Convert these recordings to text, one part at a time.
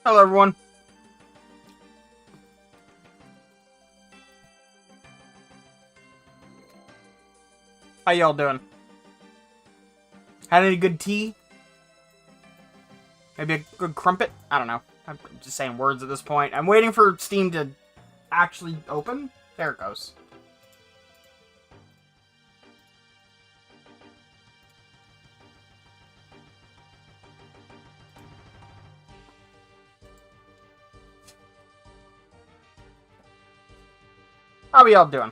Hello, everyone. How y'all doing? Had any good tea? Maybe a good crumpet? I don't know. I'm just saying words at this point. I'm waiting for Steam to actually open. There it goes. How are y'all doing?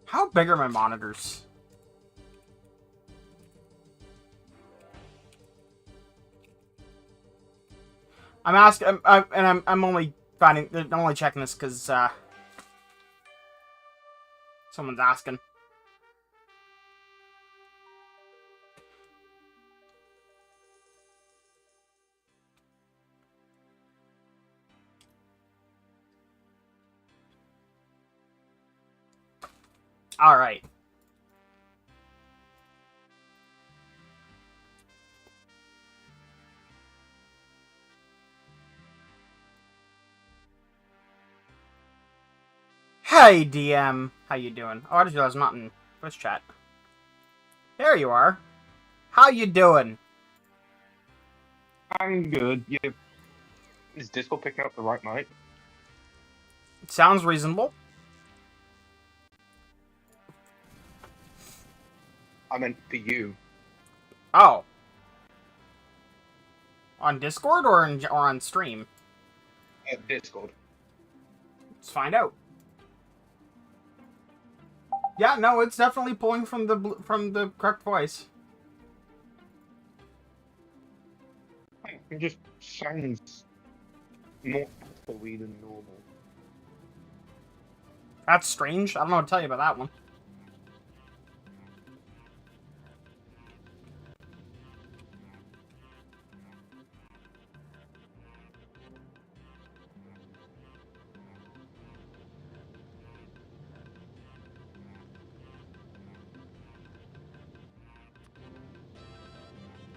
How big are my monitors? I'm asking, I'm only finding, I'm only checking this because someone's asking. All right. Hey, DM. How you doing? Oh, I just realized I'm not in voice chat. There you are. How you doing? I'm good. Yeah. Is Discord picking up the right mic? It sounds reasonable. I meant for you. Oh. On Discord or on stream? Discord. Let's find out. Yeah, no, it's definitely pulling from the correct voice. It just sounds more echoey than normal. That's strange. I don't know what to tell you about that one.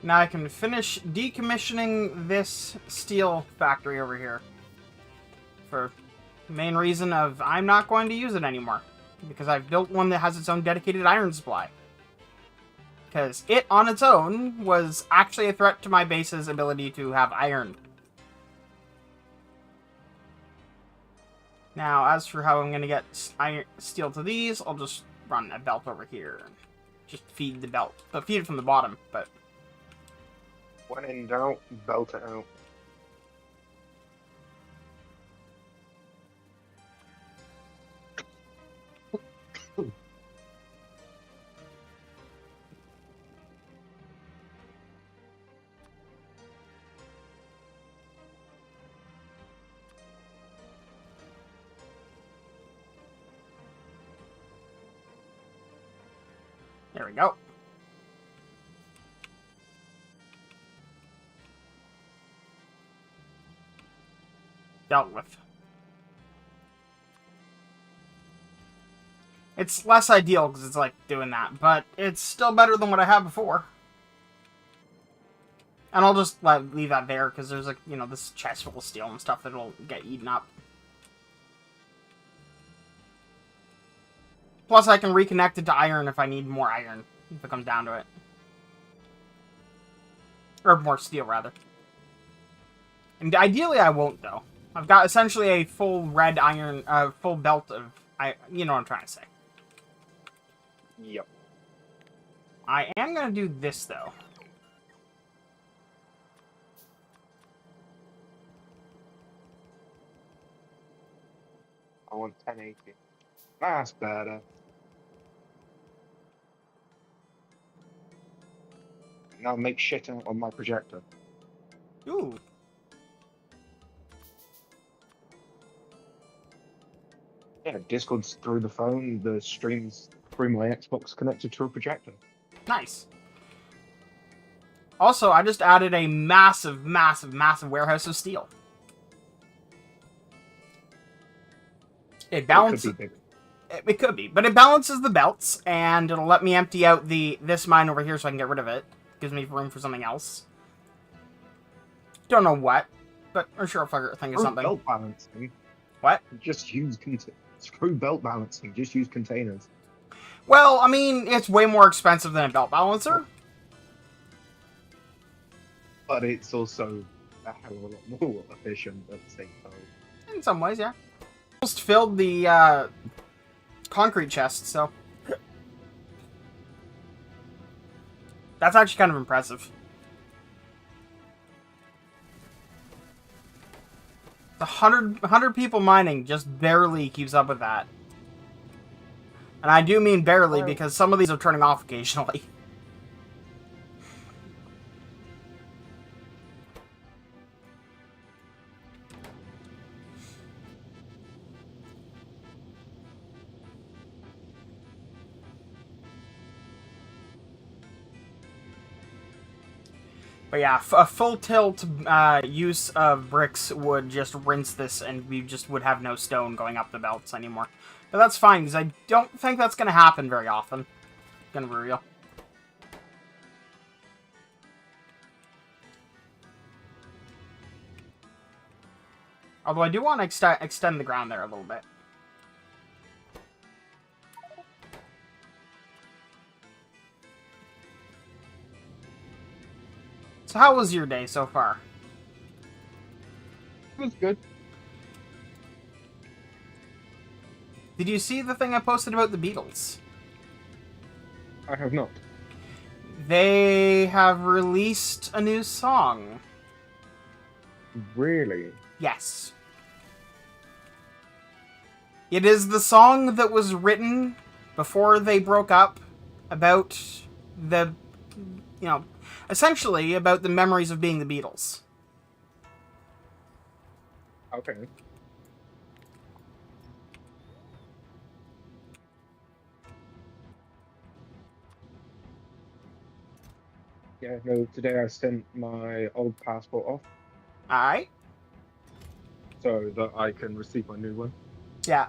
Now I can finish decommissioning this steel factory over here. For the main reason of I'm not going to use it anymore. Because I've built one that has its own dedicated iron supply. Because it, on its own, was actually a threat to my base's ability to have iron. Now, as for how I'm going to get steel to these, I'll just run a belt over here. Just feed the belt. But feed it from the bottom, but... When in doubt, belt it out. There we go. Dealt with. It's less ideal because it's like doing that, but it's still better than what I had before. And I'll just leave that there because there's like, you know, this chest full of steel and stuff that'll get eaten up. Plus, I can reconnect it to iron if I need more iron, if it comes down to it. Or more steel, rather. And ideally, I won't, though. I've got essentially a full red iron, full belt of... you know what I'm trying to say. Yep. I am going to do this, though. I want 1080. That's better. Now make shit out on my projector. Ooh. Yeah, Discord's through the phone. The stream's through my Xbox connected to a projector. Nice. Also, I just added a massive, massive, massive warehouse of steel. It It could balances. be bigger. It could be, but it balances the belts, and it'll let me empty out this mine over here so I can get rid of it. Gives me room for something else. Don't know what, but I'm sure I'll think of Screw something. belt balancing. What? Just use screw belt balancing. Just use containers. Well, I mean, it's way more expensive than a belt balancer. But it's also a hell of a lot more efficient at the same time. In some ways, yeah. Almost filled the concrete chest, so that's actually kind of impressive. The 100 people mining just barely keeps up with that. And I do mean barely, because some of these are turning off occasionally. But yeah, a full tilt use of bricks would just rinse this, and we just would have no stone going up the belts anymore. But that's fine, because I don't think that's going to happen very often. Gonna be real. Although I do want to extend the ground there a little bit. So how was your day so far? It was good. Did you see the thing I posted about the Beatles? I have not. They have released a new song. Really? Yes. It is the song that was written before they broke up about the, essentially about the memories of being the Beatles. Okay. Yeah, no, today I sent my old passport off Alright. so that I can receive my new one. Yeah.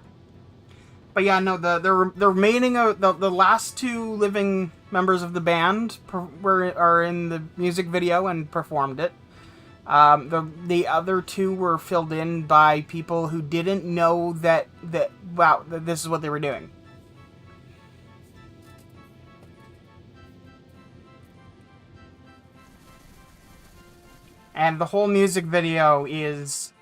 But yeah, no, the remaining the last two living members of the band are in the music video and performed it. The other two were filled in by people who didn't know that this is what they were doing. And the whole music video is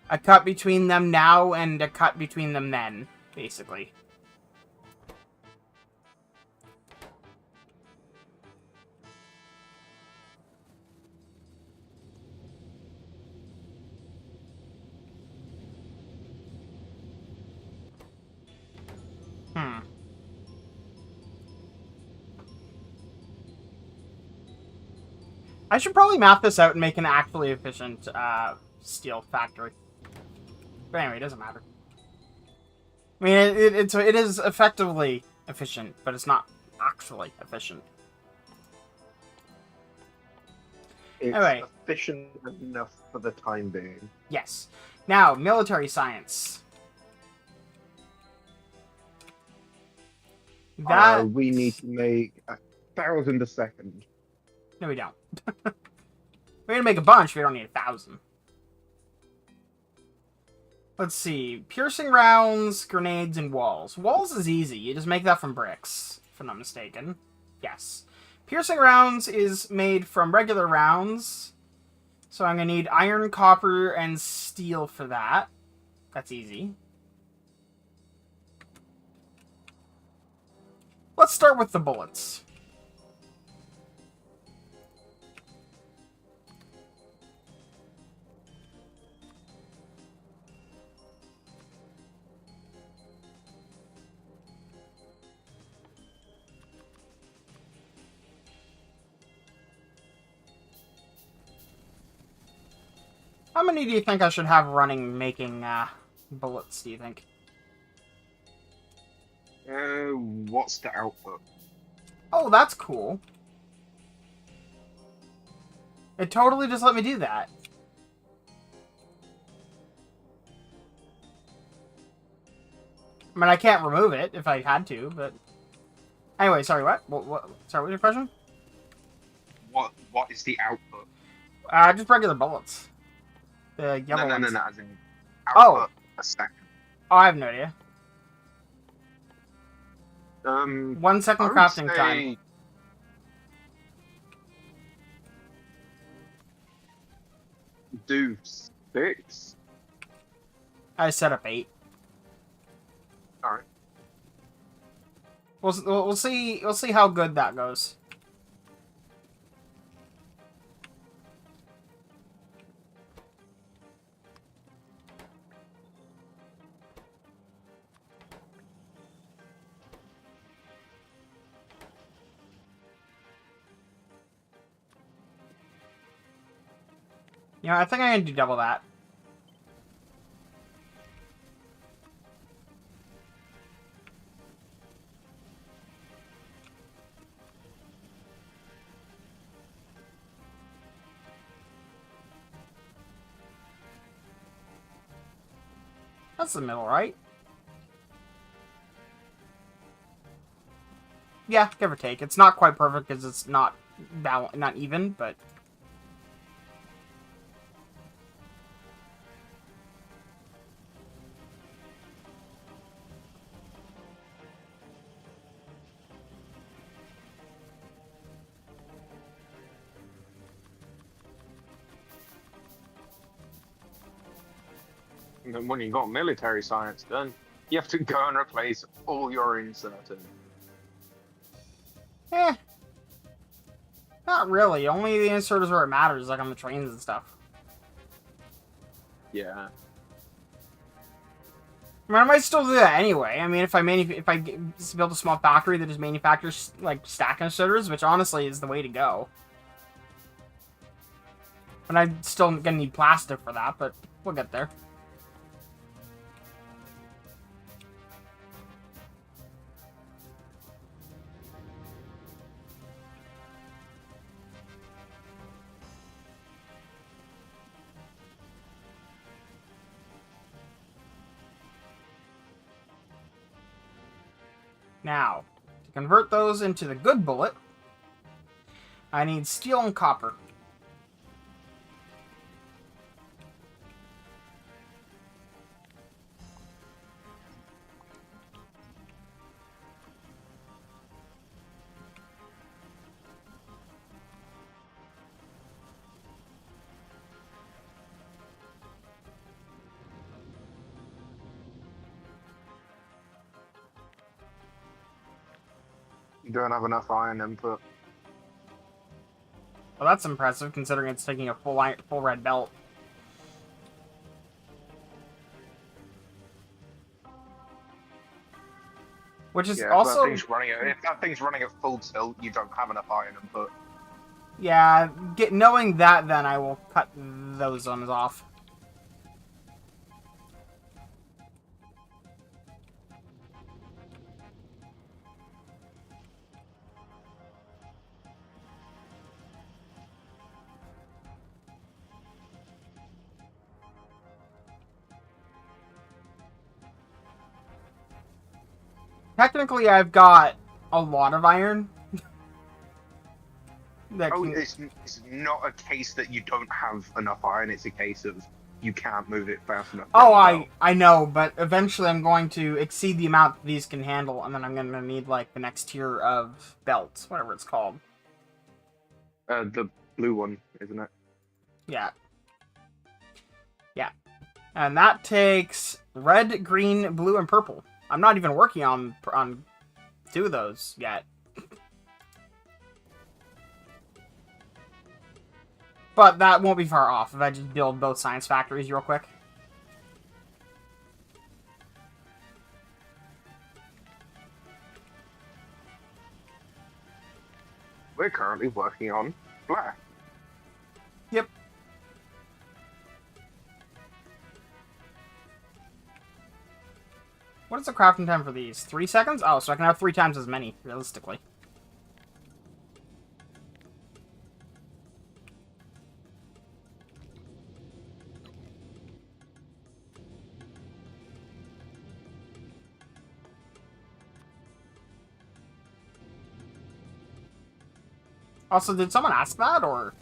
a cut between them now and a cut between them then, basically. I should probably map this out and make an actually efficient steel factory. But anyway, it doesn't matter. I mean, it is effectively efficient, but it's not actually efficient. It's Anyway. efficient enough for the time being. Yes. Now, military science. That We need to make 1,000 a second. No, we don't. We're gonna make a bunch, we don't need 1,000. Let's see. Piercing rounds, grenades, and walls. Walls is easy. You just make that from bricks, if I'm not mistaken. Yes. Piercing rounds is made from regular rounds. So I'm gonna need iron, copper, and steel for that. That's easy. Let's start with the bullets. How many do you think I should have running making bullets, do you think? What's the output? Oh, that's cool. It totally just let me do that. I mean, I can't remove it if I had to, but... Anyway, sorry, what? Sorry, what was your question? What is the output? Just regular bullets. The yellow No, ones. as in Oh. output a second. Oh, I have no idea. 1 second I would crafting say time. do 6. I set up 8. All right. We'll see how good that goes. Yeah, I think I can do double that. That's the middle, right? Yeah, give or take. It's not quite perfect because it's not even, but... And then when you got military science done, you have to go and replace all your inserting. Eh. Not really. Only the inserters where it matters, like on the trains and stuff. Yeah. I mean, I might still do that anyway. I mean, if I build a small factory that just manufactures, like, stack inserters, which honestly is the way to go. But I'm still gonna need plastic for that, but we'll get there. Now, to convert those into the good bullet, I need steel and copper. You don't have enough iron input. Well, that's impressive, considering it's taking a full red belt. Which is also... if that thing's running at full tilt, you don't have enough iron input. Yeah, knowing that, then I will cut those ones off. Technically, I've got a lot of iron. It's not a case that you don't have enough iron, it's a case of you can't move it fast enough. Oh, I know, but eventually I'm going to exceed the amount that these can handle, and then I'm going to need, like, the next tier of belts, whatever it's called. The blue one, isn't it? Yeah. Yeah. And that takes red, green, blue, and purple. I'm not even working on 2 of those yet. But that won't be far off if I just build both science factories real quick. We're currently working on black. Yep. What is the crafting time for these? 3 seconds? Oh, so I can have 3 times as many, realistically. Also, did someone ask that, or...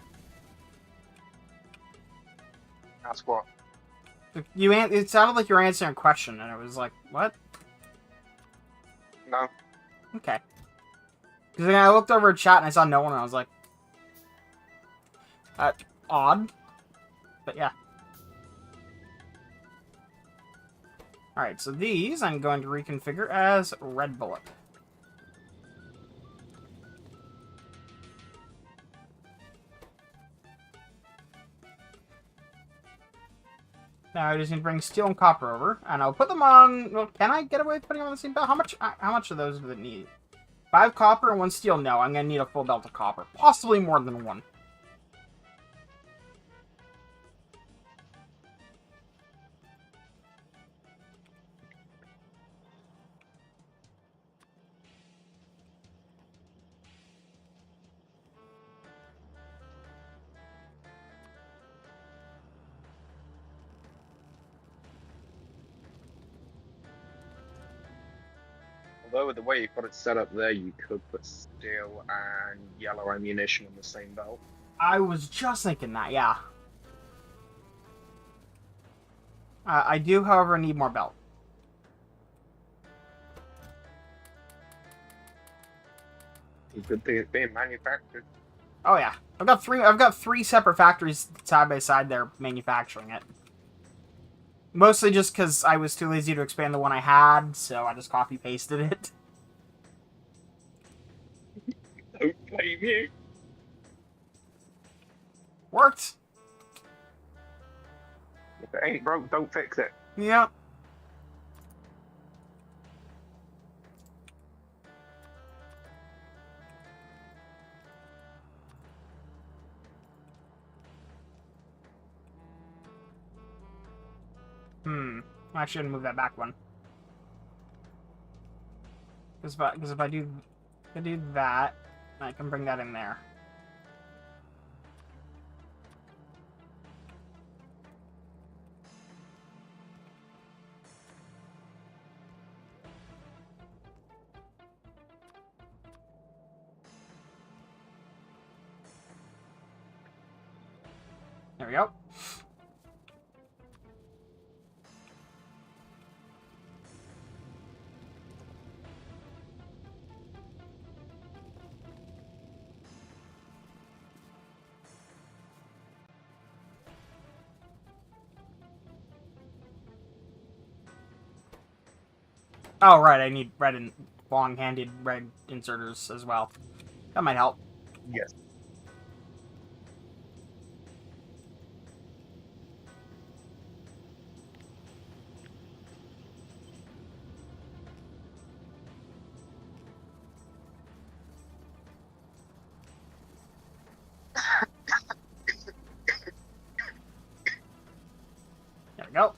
Ask what? It sounded like you were answering a question, and it was like, what? No. Okay. Because then I looked over at chat and I saw no one, and I was like, odd. But yeah. Alright, so these I'm going to reconfigure as Red Bullet. Now I just need to bring steel and copper over, and I'll put them on... Well, can I get away with putting them on the same belt? How much of those do they need? 5 copper and 1 steel? No, I'm going to need a full belt of copper. Possibly more than 1. Although with the way you've got it set up there, you could put steel and yellow ammunition on the same belt. I was just thinking that, yeah. I do, however, need more belt. Good thing it's being manufactured. Oh yeah, I've got three separate factories side by side there manufacturing it. Mostly just because I was too lazy to expand the one I had, so I just copy pasted it. Don't blame you. Worked. If it ain't broke, don't fix it. Yeah. I shouldn't move that back one. Because if I do that, I can bring that in there. There we go. Oh, right, I need red and long-handed red inserters as well. That might help. Yes. There we go.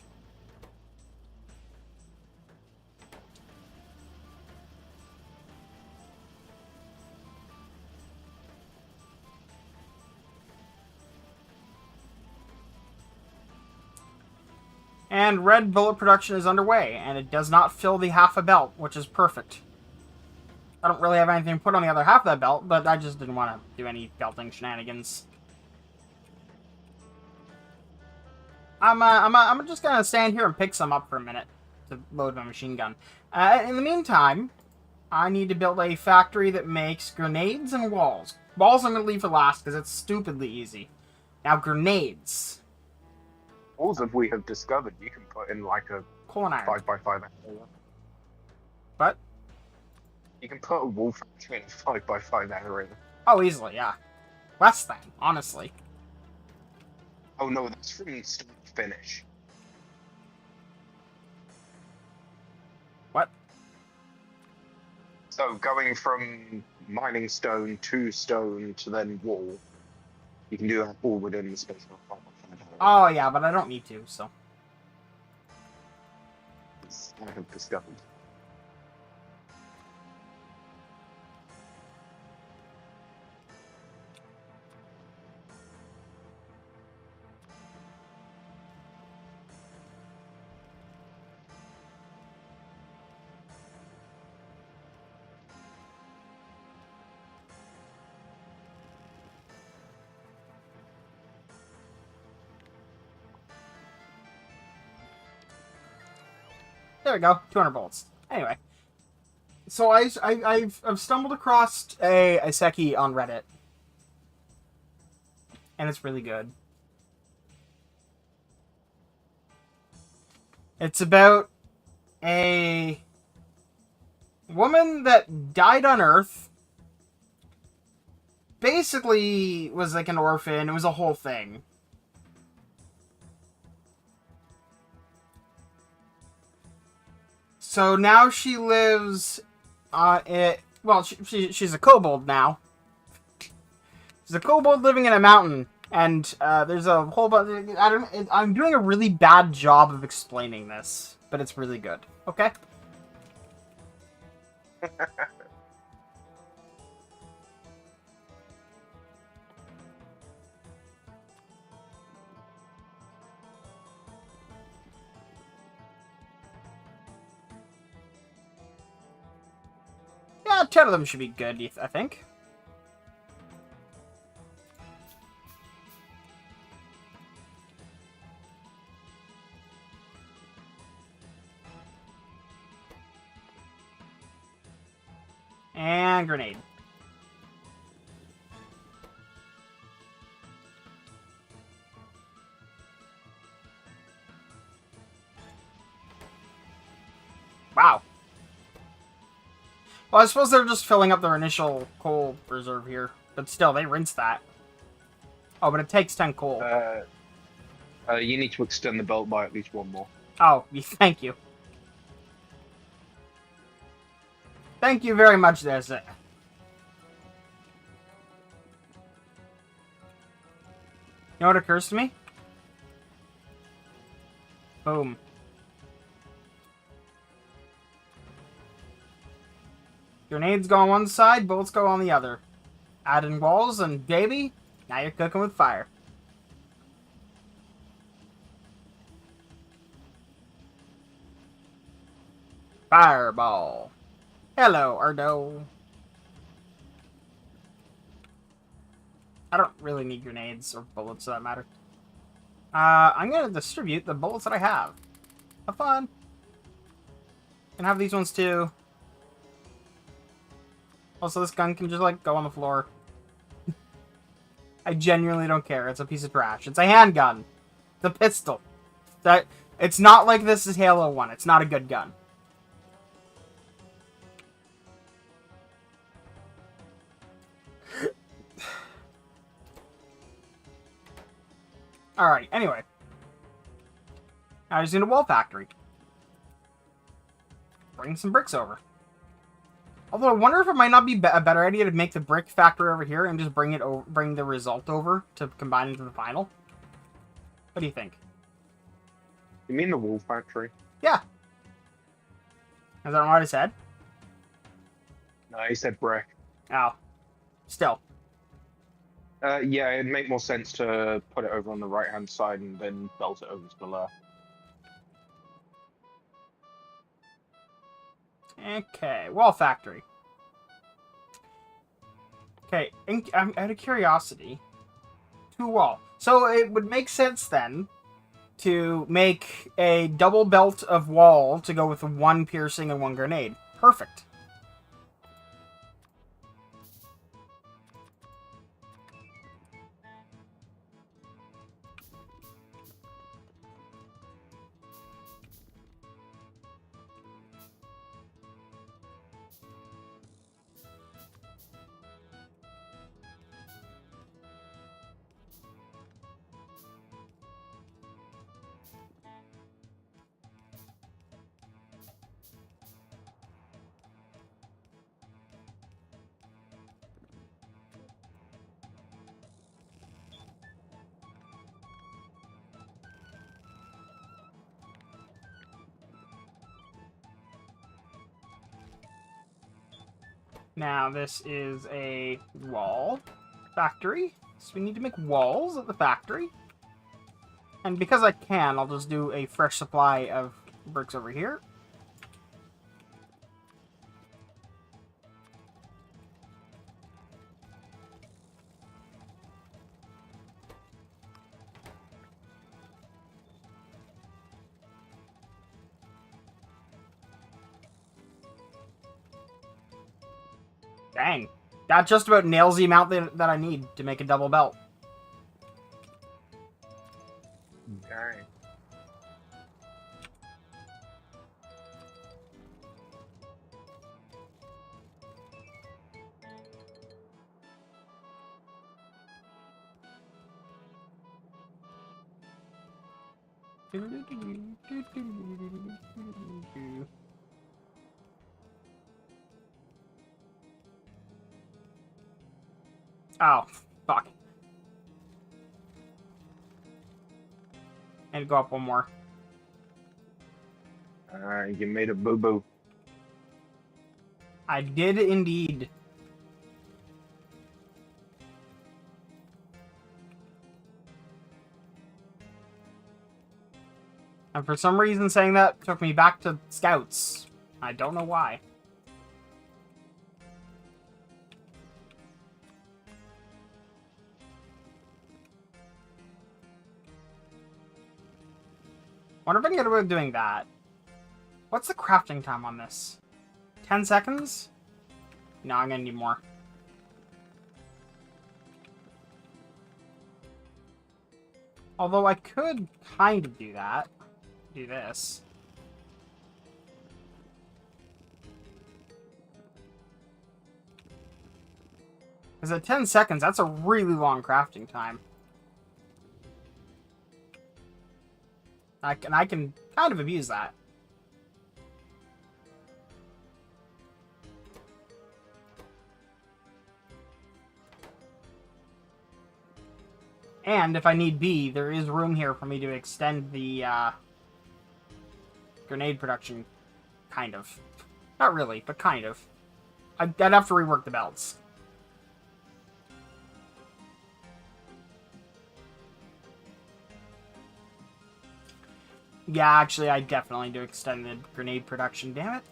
And red bullet production is underway, and it does not fill the half a belt, which is perfect. I don't really have anything to put on the other half of that belt, but I just didn't want to do any belting shenanigans. I'm just gonna stand here and pick some up for a minute to load my machine gun. In the meantime, I need to build a factory that makes grenades and walls. Walls I'm gonna leave for last because it's stupidly easy. Now grenades. Walls that we have discovered, you can put in like a Coal and iron. 5x5 area. What? You can put a wall factory in 5x5 area. Oh, easily, yeah. Less than, honestly. Oh no, that's from start to finish. What? So going from mining stone to then wall, you can do that all within the space of 5x5 area. Oh, yeah, but I don't need to, so. I have discovered. There we go. 200 bullets. Anyway. So I've stumbled across a Isekai on Reddit. And it's really good. It's about a woman that died on Earth. Basically was like an orphan. It was a whole thing. So now she lives she's a kobold now. She's a kobold living in a mountain, and there's a whole bunch. I'm doing a really bad job of explaining this, but it's really good. Okay. Yeah, 10 of them should be good, I think. And grenade. Wow. Well, I suppose they're just filling up their initial coal reserve here. But still, they rinse that. Oh, but it takes 10 coal. You need to extend the belt by at least one more. Oh, thank you. Thank you very much, there's it. You know what occurs to me? Boom. Grenades go on one side, bullets go on the other. Add in walls, and baby, now you're cooking with fire. Fireball. Hello, Ardo. I don't really need grenades or bullets, for that matter. I'm gonna distribute the bullets that I have. Have fun. Can have these ones too. Also, this gun can just, like, go on the floor. I genuinely don't care. It's a piece of trash. It's a handgun. It's a pistol. It's not like this is Halo 1. It's not a good gun. Alright, anyway. I just need a wall factory. Bring some bricks over. Although I wonder if it might not be a better idea to make the brick factory over here and just bring the result over to combine into the final. What do you think? You mean the wool factory? Yeah. Is that what I said? No, he said brick. Oh. Still. Yeah, it'd make more sense to put it over on the right-hand side and then belt it over to the left. Okay, wall factory. Okay, I'm out of curiosity. 2 wall. So it would make sense then to make a double belt of wall to go with 1 piercing and 1 grenade. Perfect. Now, this is a wall factory. So we need to make walls at the factory. And because I can, I'll just do a fresh supply of bricks over here. Dang. That just about nails the amount that I need to make a double belt. Okay. Oh, fuck. And go up one more. You made a boo-boo. I did indeed. And for some reason saying that took me back to Scouts. I don't know why. Wonder if I can get away with doing that. What's the crafting time on this? 10 seconds? No, I'm gonna need more. Although I could kind of do that. Do this. Because at 10 seconds, that's a really long crafting time. I can kind of abuse that. And if I need be, there is room here for me to extend the grenade production. Kind of. Not really, but kind of. I'd have to rework the belts. Yeah, actually, I definitely do extended grenade production, damn it.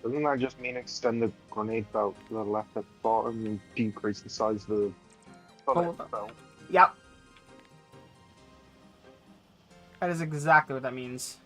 Doesn't that just mean extend the grenade belt to the left at the bottom and decrease the size of the bullet belt? Yep. That is exactly what that means.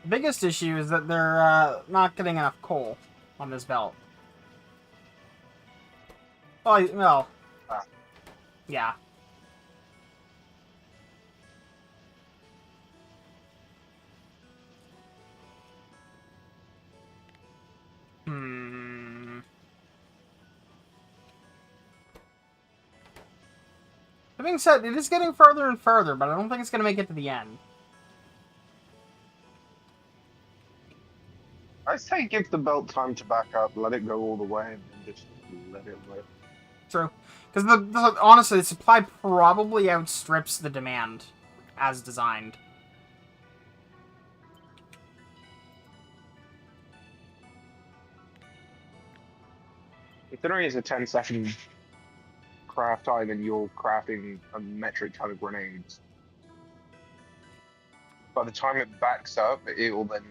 The biggest issue is that they're not getting enough coal on this belt. Well, yeah. That being said, it is getting further and further, but I don't think it's going to make it to the end. I say give the belt time to back up, let it go all the way, and then just let it live. True. Because honestly, the supply probably outstrips the demand as designed. Considering it's a 10-second craft time and you're crafting a metric ton of grenades, by the time it backs up, it will then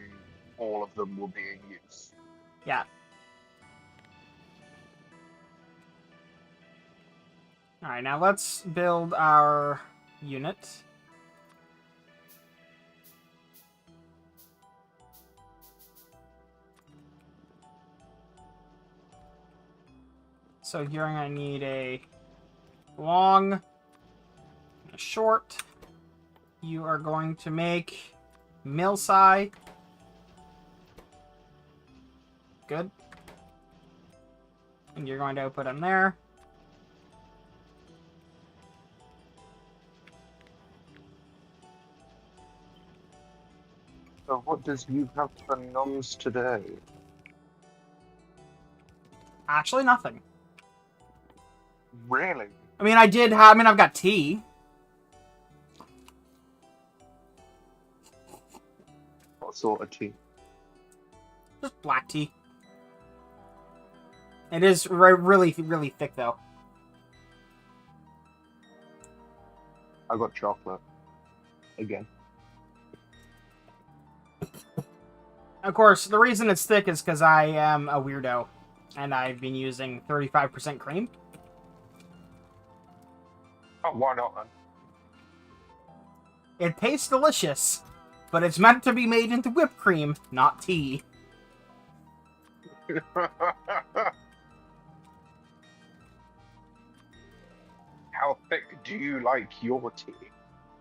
all of them will be in use. Yeah. Alright, now let's build our unit. So here I'm going to need a long, a short. You are going to make Milsai. Good. And you're going to put them there. So what does you have for noms today? Actually, nothing. Really? I mean, I've got tea. What sort of tea? Just black tea. It is really, really thick, though. I got chocolate. Again. Of course, the reason it's thick is because I am a weirdo. And I've been using 35% cream. Oh, why not then? It tastes delicious, but it's meant to be made into whipped cream, not tea. How thick do you like your tea?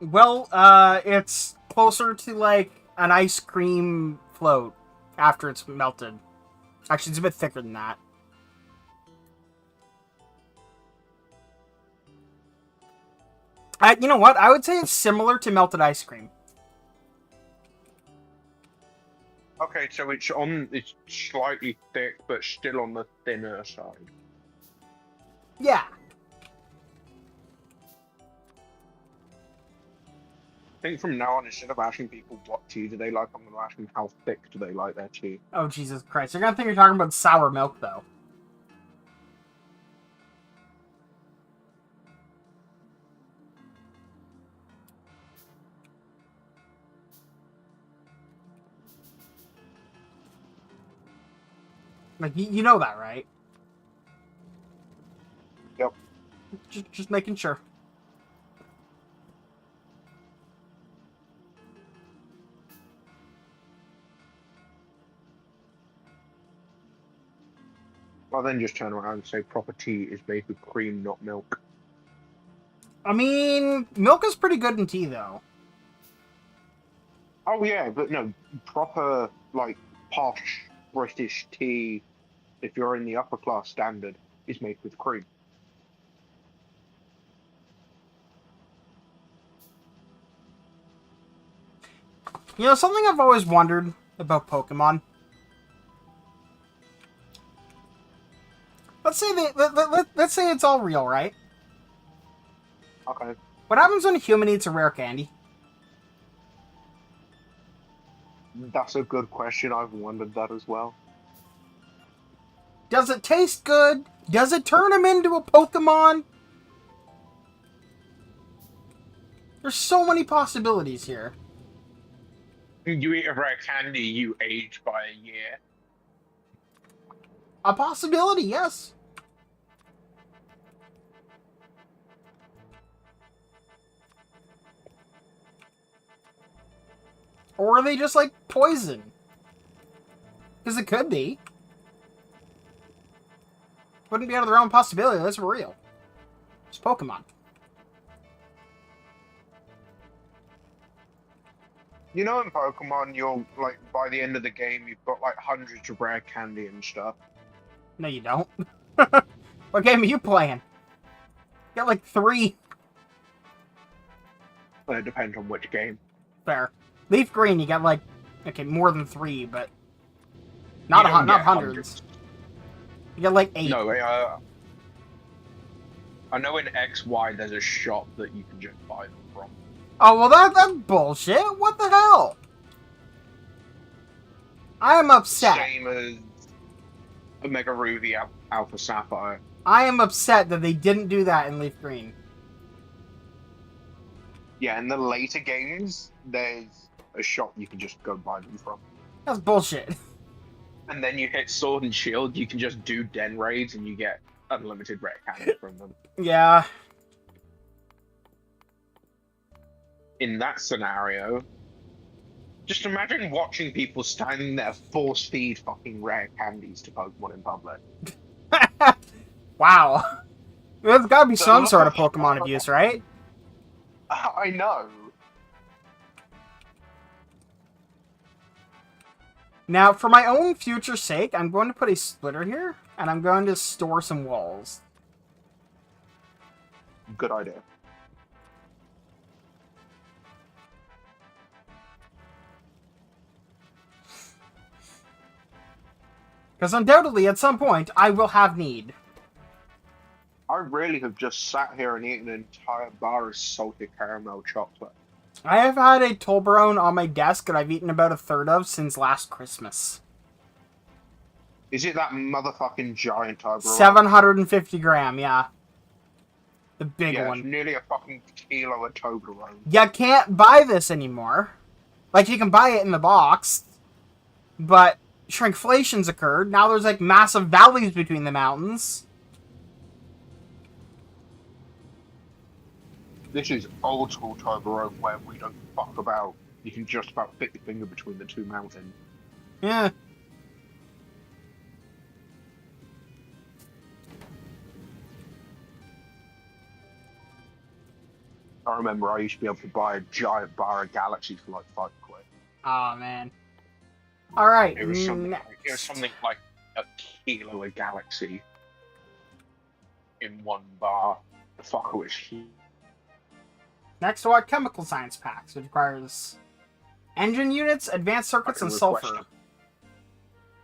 Well, it's closer to, like, an ice cream float after it's melted. Actually, it's a bit thicker than that. You know what? I would say it's similar to melted ice cream. Okay, so it's slightly thick, but still on the thinner side. Yeah. I think from now on, instead of asking people what tea do they like, I'm going to ask them how thick do they like their tea. Oh, Jesus Christ. You're gonna think you're talking about sour milk, though. Like, you know that, right? Yep. Just making sure. I'll then just turn around and say proper tea is made with cream, not milk. I mean, milk is pretty good in tea, though. Oh yeah, but no, proper, like, posh British tea, if you're in the upper class standard, is made with cream. You know, something I've always wondered about Pokemon. Let's say it's all real, right? Okay. What happens when a human eats a rare candy? That's a good question. I've wondered that as well. Does it taste good? Does it turn him into a Pokemon? There's so many possibilities here. You eat a rare candy, you age by a year. A possibility, yes. Or are they just like poison? Because it could be. Wouldn't be out of the realm of possibility. That's real. It's Pokemon. You know, in Pokemon, you'll, like, by the end of the game, you've got, like, hundreds of rare candy and stuff. No, you don't. What game are you playing? You got like 3. Well, it depends on which game. Fair. Leaf Green, you got like, okay, more than 3, but not You don't not get hundreds. You got like 8. No, I know in XY there's a shop that you can just buy them from. Oh, well, that's bullshit. What the hell? I am upset. Same as Omega Ruby, Alpha Sapphire. I am upset that they didn't do that in Leaf Green. Yeah, in the later games, there's a shop you can just go buy them from. That's bullshit. And then you hit Sword and Shield, you can just do den raids and you get unlimited rare candy from them. Yeah. In that scenario, just imagine watching people standing there force feed fucking rare candies to Pokemon in public. Wow. There's gotta be some sort of Pokemon abuse, right? I know. Now, for my own future sake, I'm going to put a splitter here, and I'm going to store some walls. Good idea. Because undoubtedly, at some point, I will have need. I really have just sat here and eaten an entire bar of salted caramel chocolate. I have had a Toblerone on my desk that I've eaten about a third of since last Christmas. Is it that motherfucking giant Toblerone? 750 gram, yeah. The big Yeah, one. it's nearly a fucking kilo of Toblerone. You can't buy this anymore. Like, you can buy it in the box, but shrinkflation's occurred. Now there's, like, massive valleys between the mountains. This is old school Toblerone where we don't fuck about. You can just about fit your finger between the two mountains. Yeah. I remember I used to be able to buy a giant bar of Galaxy for like £5. Oh man. Alright. It was something like a kilo of Galaxy in one bar. The fucker was huge. Next to our chemical science packs, which requires engine units, advanced circuits, and sulfur.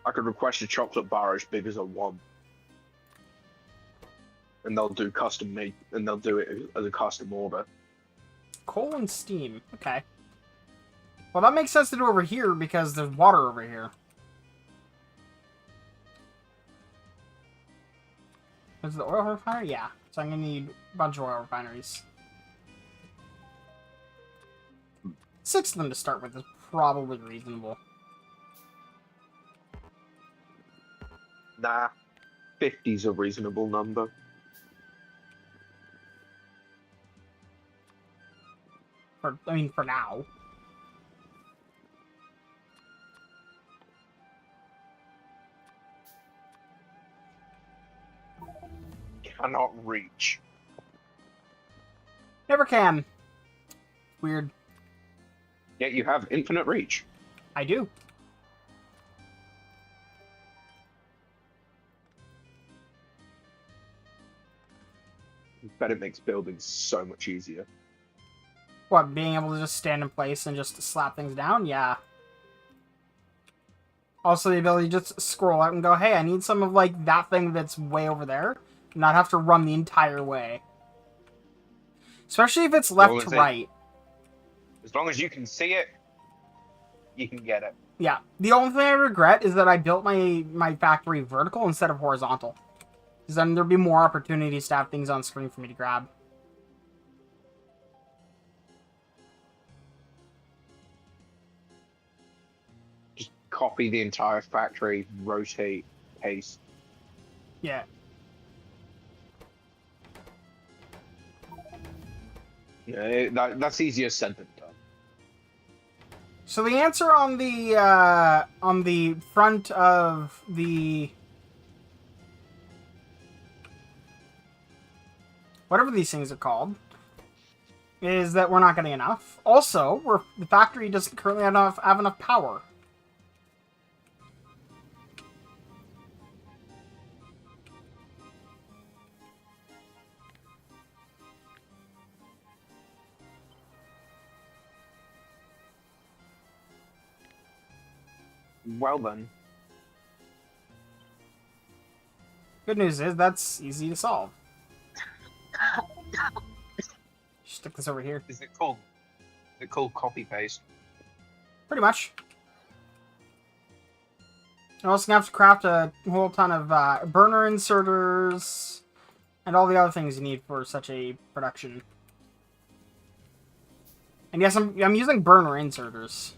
I could request a chocolate bar as big as a one. And they'll do custom made, and they'll do it as a custom order. Coal and steam. Okay. Well, that makes sense to do over here because there's water over here. Is it the oil refinery? Yeah. So I'm going to need a bunch of oil refineries. 6 of them to start with is probably reasonable. Nah, 50's a reasonable number. For now. Cannot reach. Never can. Weird. Yet you have infinite reach. I do. Bet it makes building so much easier. What, being able to just stand in place and just slap things down? Yeah. Also the ability to just scroll out and go, hey, I need some of, like, that thing that's way over there. Not have to run the entire way. Especially if it's left to right. As long as you can see it, you can get it. Yeah. The only thing I regret is that I built my factory vertical instead of horizontal. Because then there'd be more opportunities to have things on screen for me to grab. Just copy the entire factory, rotate, paste. Yeah. Yeah, that's easier said than done. So the answer on the front of the whatever these things are called is that we're not getting enough. Also, the factory doesn't currently have enough power. Well then. Good news is that's easy to solve. Stick this over here. Is it called copy paste? Pretty much. You're also gonna have to craft a whole ton of burner inserters and all the other things you need for such a production. And yes, I'm using burner inserters.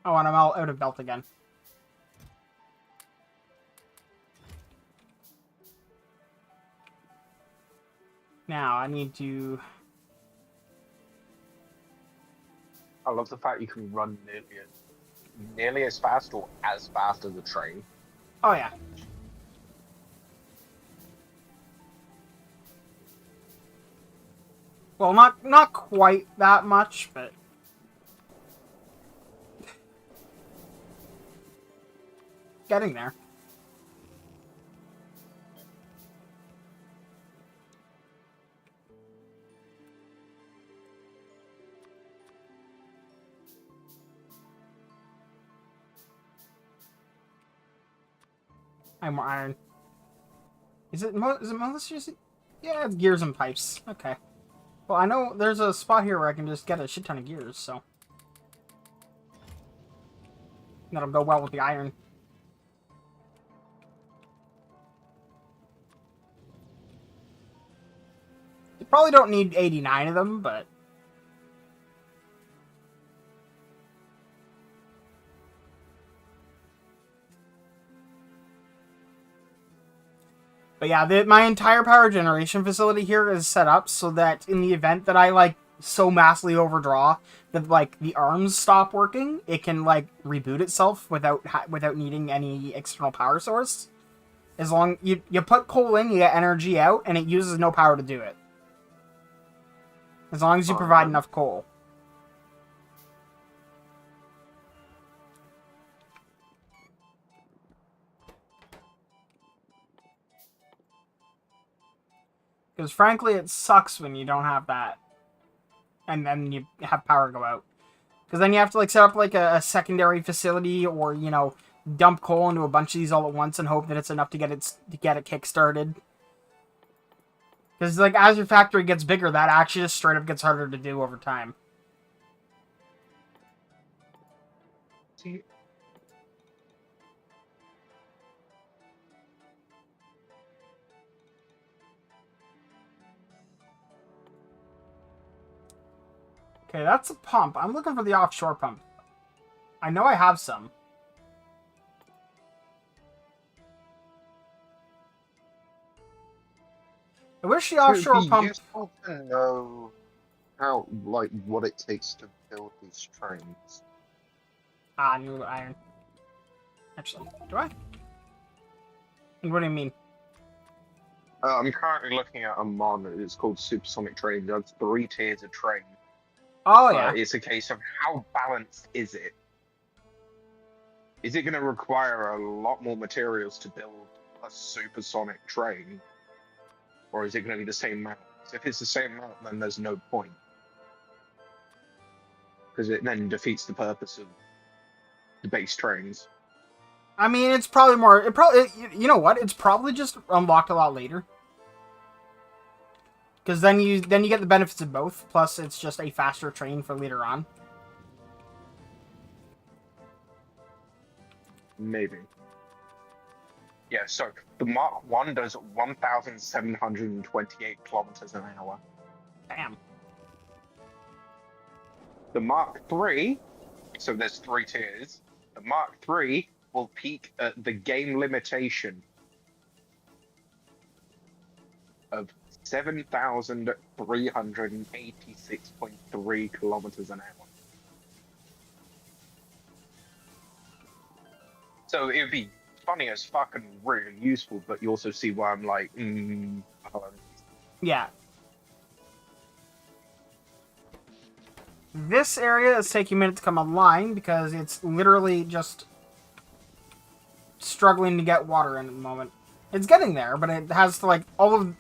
Oh, and I'm all out of belt again. Now, I need to... I love the fact you can run nearly as fast or as fast as a train. Oh, yeah. Well, not quite that much, but... Getting there. I have more iron. Is it malicious? Yeah, it's gears and pipes. Okay. Well, I know there's a spot here where I can just get a shit ton of gears, so... That'll go well with the iron. You probably don't need 89 of them, but... But yeah, my entire power generation facility here is set up so that in the event that I, like, so massively overdraw that, like, the arms stop working, it can, like, reboot itself without needing any external power source. As long... You put coal in, you get energy out, and it uses no power to do it. As long as you provide enough coal. Because frankly, it sucks when you don't have that. And then you have power go out. Because then you have to like set up like a secondary facility or, you know, dump coal into a bunch of these all at once and hope that it's enough to get it kick-started. Because like as your factory gets bigger, that actually just straight up gets harder to do over time. See, okay, that's a pump. I'm looking for the offshore pump. I know I have some. I wish the offshore it'd be pump... useful to know how, like, what it takes to build these trains. Ah, new iron. Actually, do I? What do you mean? I'm currently looking at a mod. It's called Supersonic Train. There's 3 tiers of train. Oh, yeah. It's a case of how balanced is it? Is it going to require a lot more materials to build a supersonic train? Or is it going to be the same amount? So if it's the same amount, then there's no point. Because it then defeats the purpose of the base trains. I mean, it's probably more... you know what? It's probably just unlocked a lot later. Because then you get the benefits of both. Plus, it's just a faster train for later on. Maybe. Yeah, so the Mark 1 does 1,728 kilometers an hour. Damn. The Mark 3, so there's 3 tiers. The Mark 3 will peak at the game limitation of 7,386.3 kilometers an hour. So it would be funny as fuck and really useful, but you also see why I'm like, Yeah. This area is taking a minute to come online because it's literally just struggling to get water in at the moment. It's getting there, but it has to like all the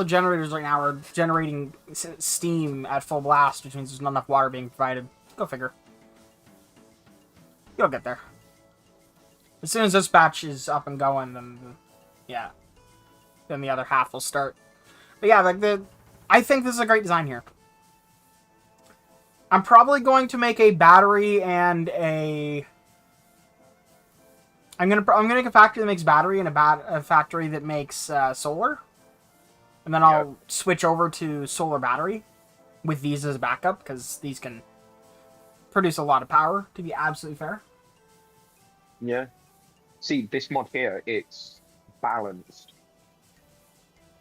generators right now are generating steam at full blast, which means there's not enough water being provided. Go figure. You'll get there. As soon as this batch is up and going, then then the other half will start. But yeah, like I think this is a great design here. I'm probably going to make a battery and a... I'm gonna make a factory that makes battery and a factory that makes solar. And then I'll switch over to solar battery with these as backup, because these can produce a lot of power, to be absolutely fair. Yeah. See, this mod here, it's balanced.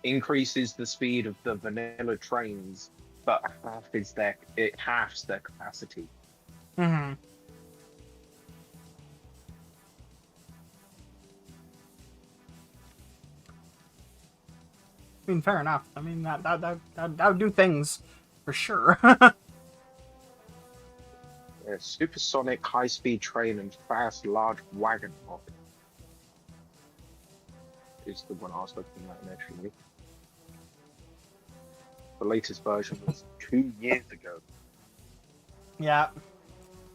Increases the speed of the vanilla trains, but it halves their capacity. Mm-hmm. I mean, fair enough. I mean, that would do things, for sure. Yeah, supersonic high-speed train and fast large wagon mod is the one I was looking at initially. The latest version was 2 years ago. Yeah.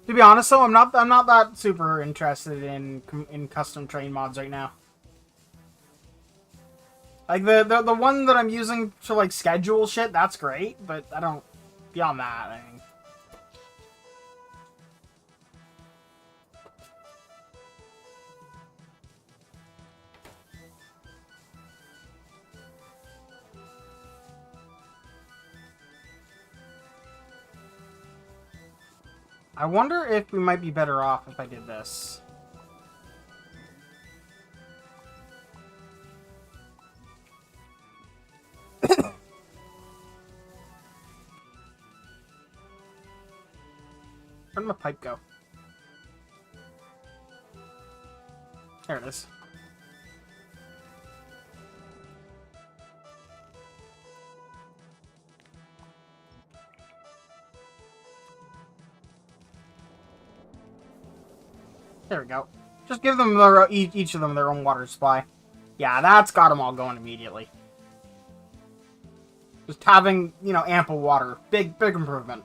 To be honest, though, I'm not that super interested in custom train mods right now. Like the one that I'm using to like schedule shit, that's great, but I don't beyond that. I mean, I wonder if we might be better off if I did this. Where'd my pipe go? There it is. There we go. Just give them each of them their own water supply. Yeah, that's got them all going immediately. Just having, you know, ample water. Big improvement.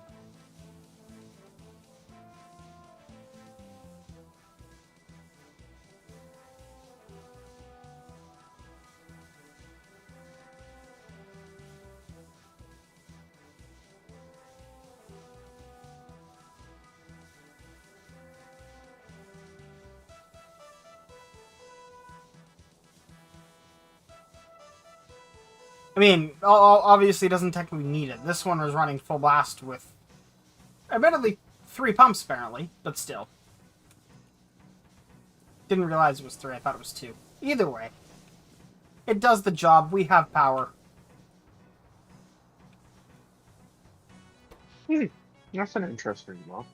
I mean, obviously it doesn't technically need it. This one was running full blast with, admittedly, 3 pumps apparently, but still. Didn't realize it was 3, I thought it was 2. Either way, it does the job. We have power. That's an interesting one.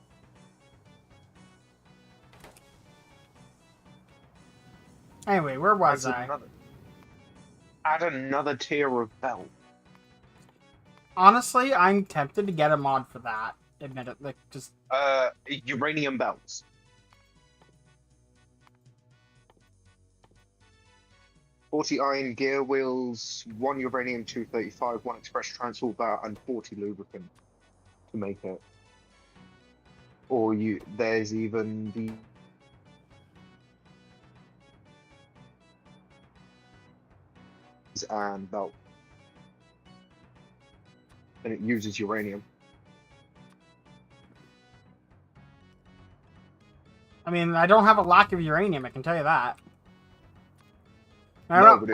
Anyway, where was I? Add another tier of belt. Honestly, I'm tempted to get a mod for that. Admittedly, just Uranium belts. "40 iron gear wheels, 1 uranium 235, 1 express transport bar, and 40 lubricant to make it. Or there's even the and belt, and it uses uranium. I mean, I don't have a lack of uranium, I can tell you that. I'm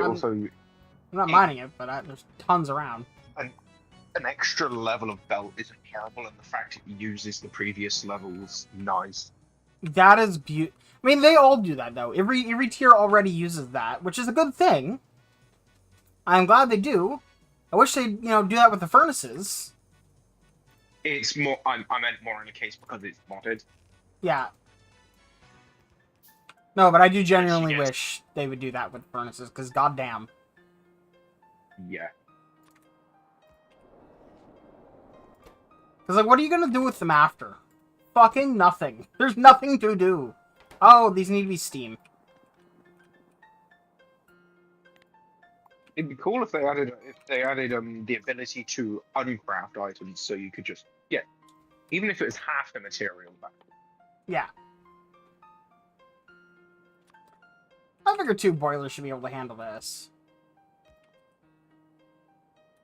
not mining it, but there's tons around. An extra level of belt isn't horrible, and the fact it uses the previous levels, nice. That is beautiful. I mean, they all do that, though. Every tier already uses that, which is a good thing. I'm glad they do. I wish they'd, you know, do that with the furnaces. It's more. I meant more in the case because it's modded. Yeah. No, but I do genuinely wish they would do that with furnaces, because goddamn. Yeah. Because, like, what are you going to do with them after? Fucking nothing. There's nothing to do. Oh, these need to be steam. It'd be cool if they added the ability to uncraft items, so you could just even if it was half the material back. Yeah. I figure 2 boilers should be able to handle this.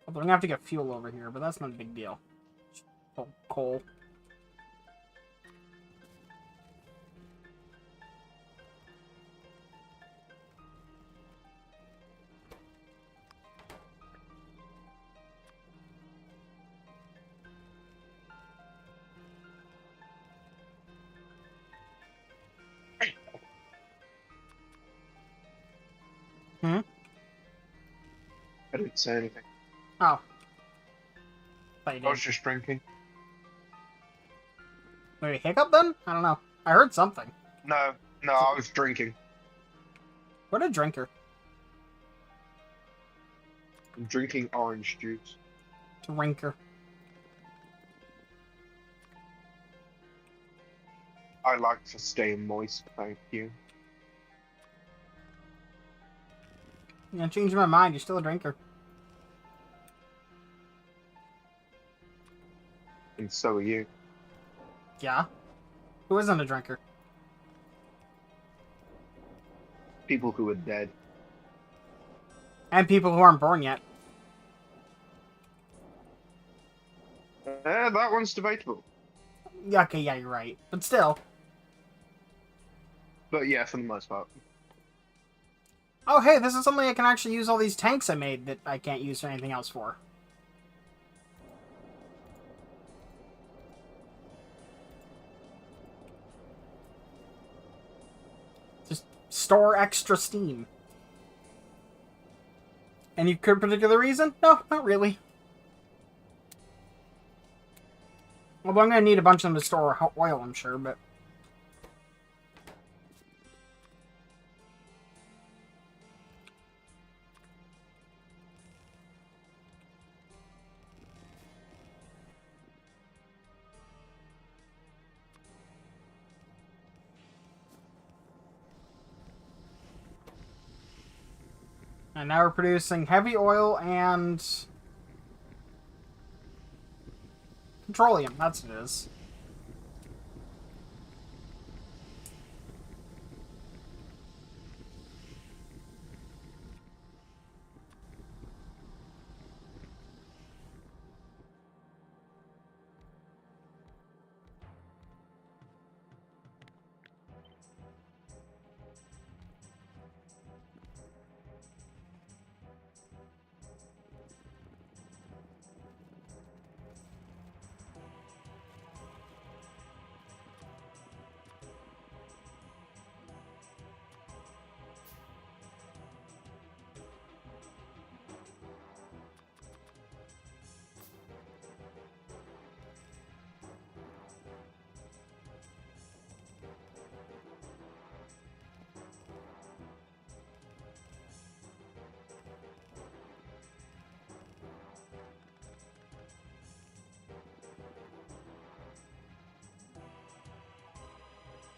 Although I'm gonna have to get fuel over here, but that's not a big deal. Oh, coal. I didn't say anything. Oh. Thought you I was did. just drinking. Maybe hiccup then? I don't know. I heard something. No, I was drinking. What a drinker. I'm drinking orange juice. Drinker. I like to stay moist, thank you. Yeah, changed my mind. You're still a drinker. And so are you. Yeah. Who isn't a drinker? People who are dead. And people who aren't born yet. That one's debatable. Yeah, okay, yeah, you're right. But still. But yeah, for the most part. Oh, hey, this is something I can actually use all these tanks I made that I can't use for anything else for. Just store extra steam. Any particular reason? No, not really. Although I'm going to need a bunch of them to store oil, I'm sure, but... And now we're producing heavy oil and... petroleum, that's what it is.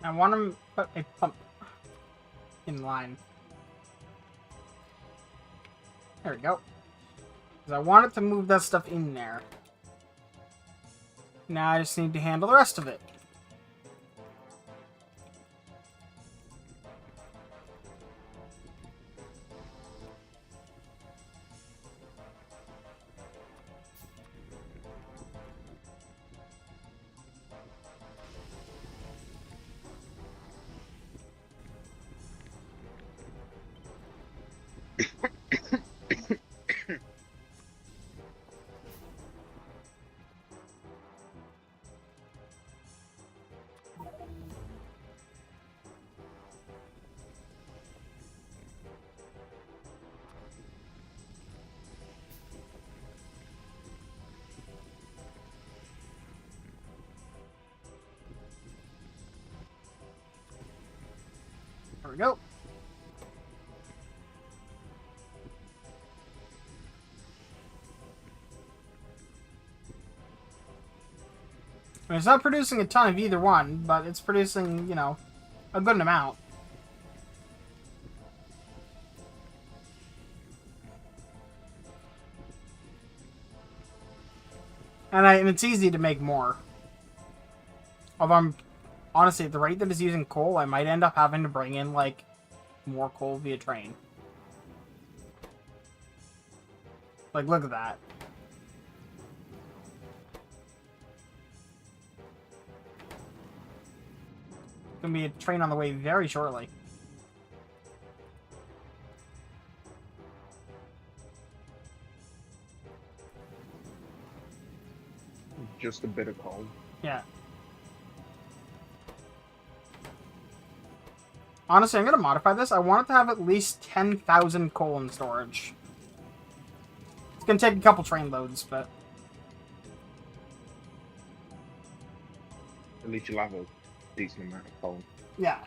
I want to put a pump in line. There we go. Because I wanted to move that stuff in there. Now I just need to handle the rest of it. There we go. I mean, it's not producing a ton of either one, but it's producing, you know, a good amount. And it's easy to make more. Although I'm... honestly, at the rate that it's using coal, I might end up having to bring in, like, more coal via train. Like, look at that. Gonna be a train on the way very shortly. Just a bit of coal. Yeah. Honestly, I'm gonna modify this. I want it to have at least 10,000 coal in storage. It's gonna take a couple train loads, but At least you'll have a decent amount of coal. yeah.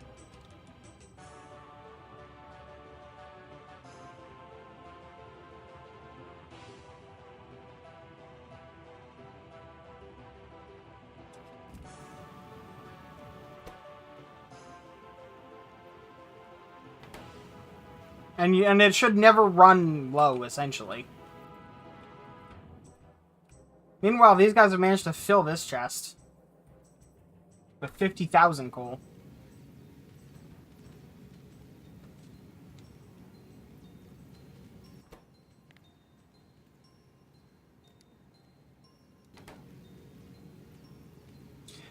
And it should never run low, essentially. Meanwhile, these guys have managed to fill this chest with 50,000 coal.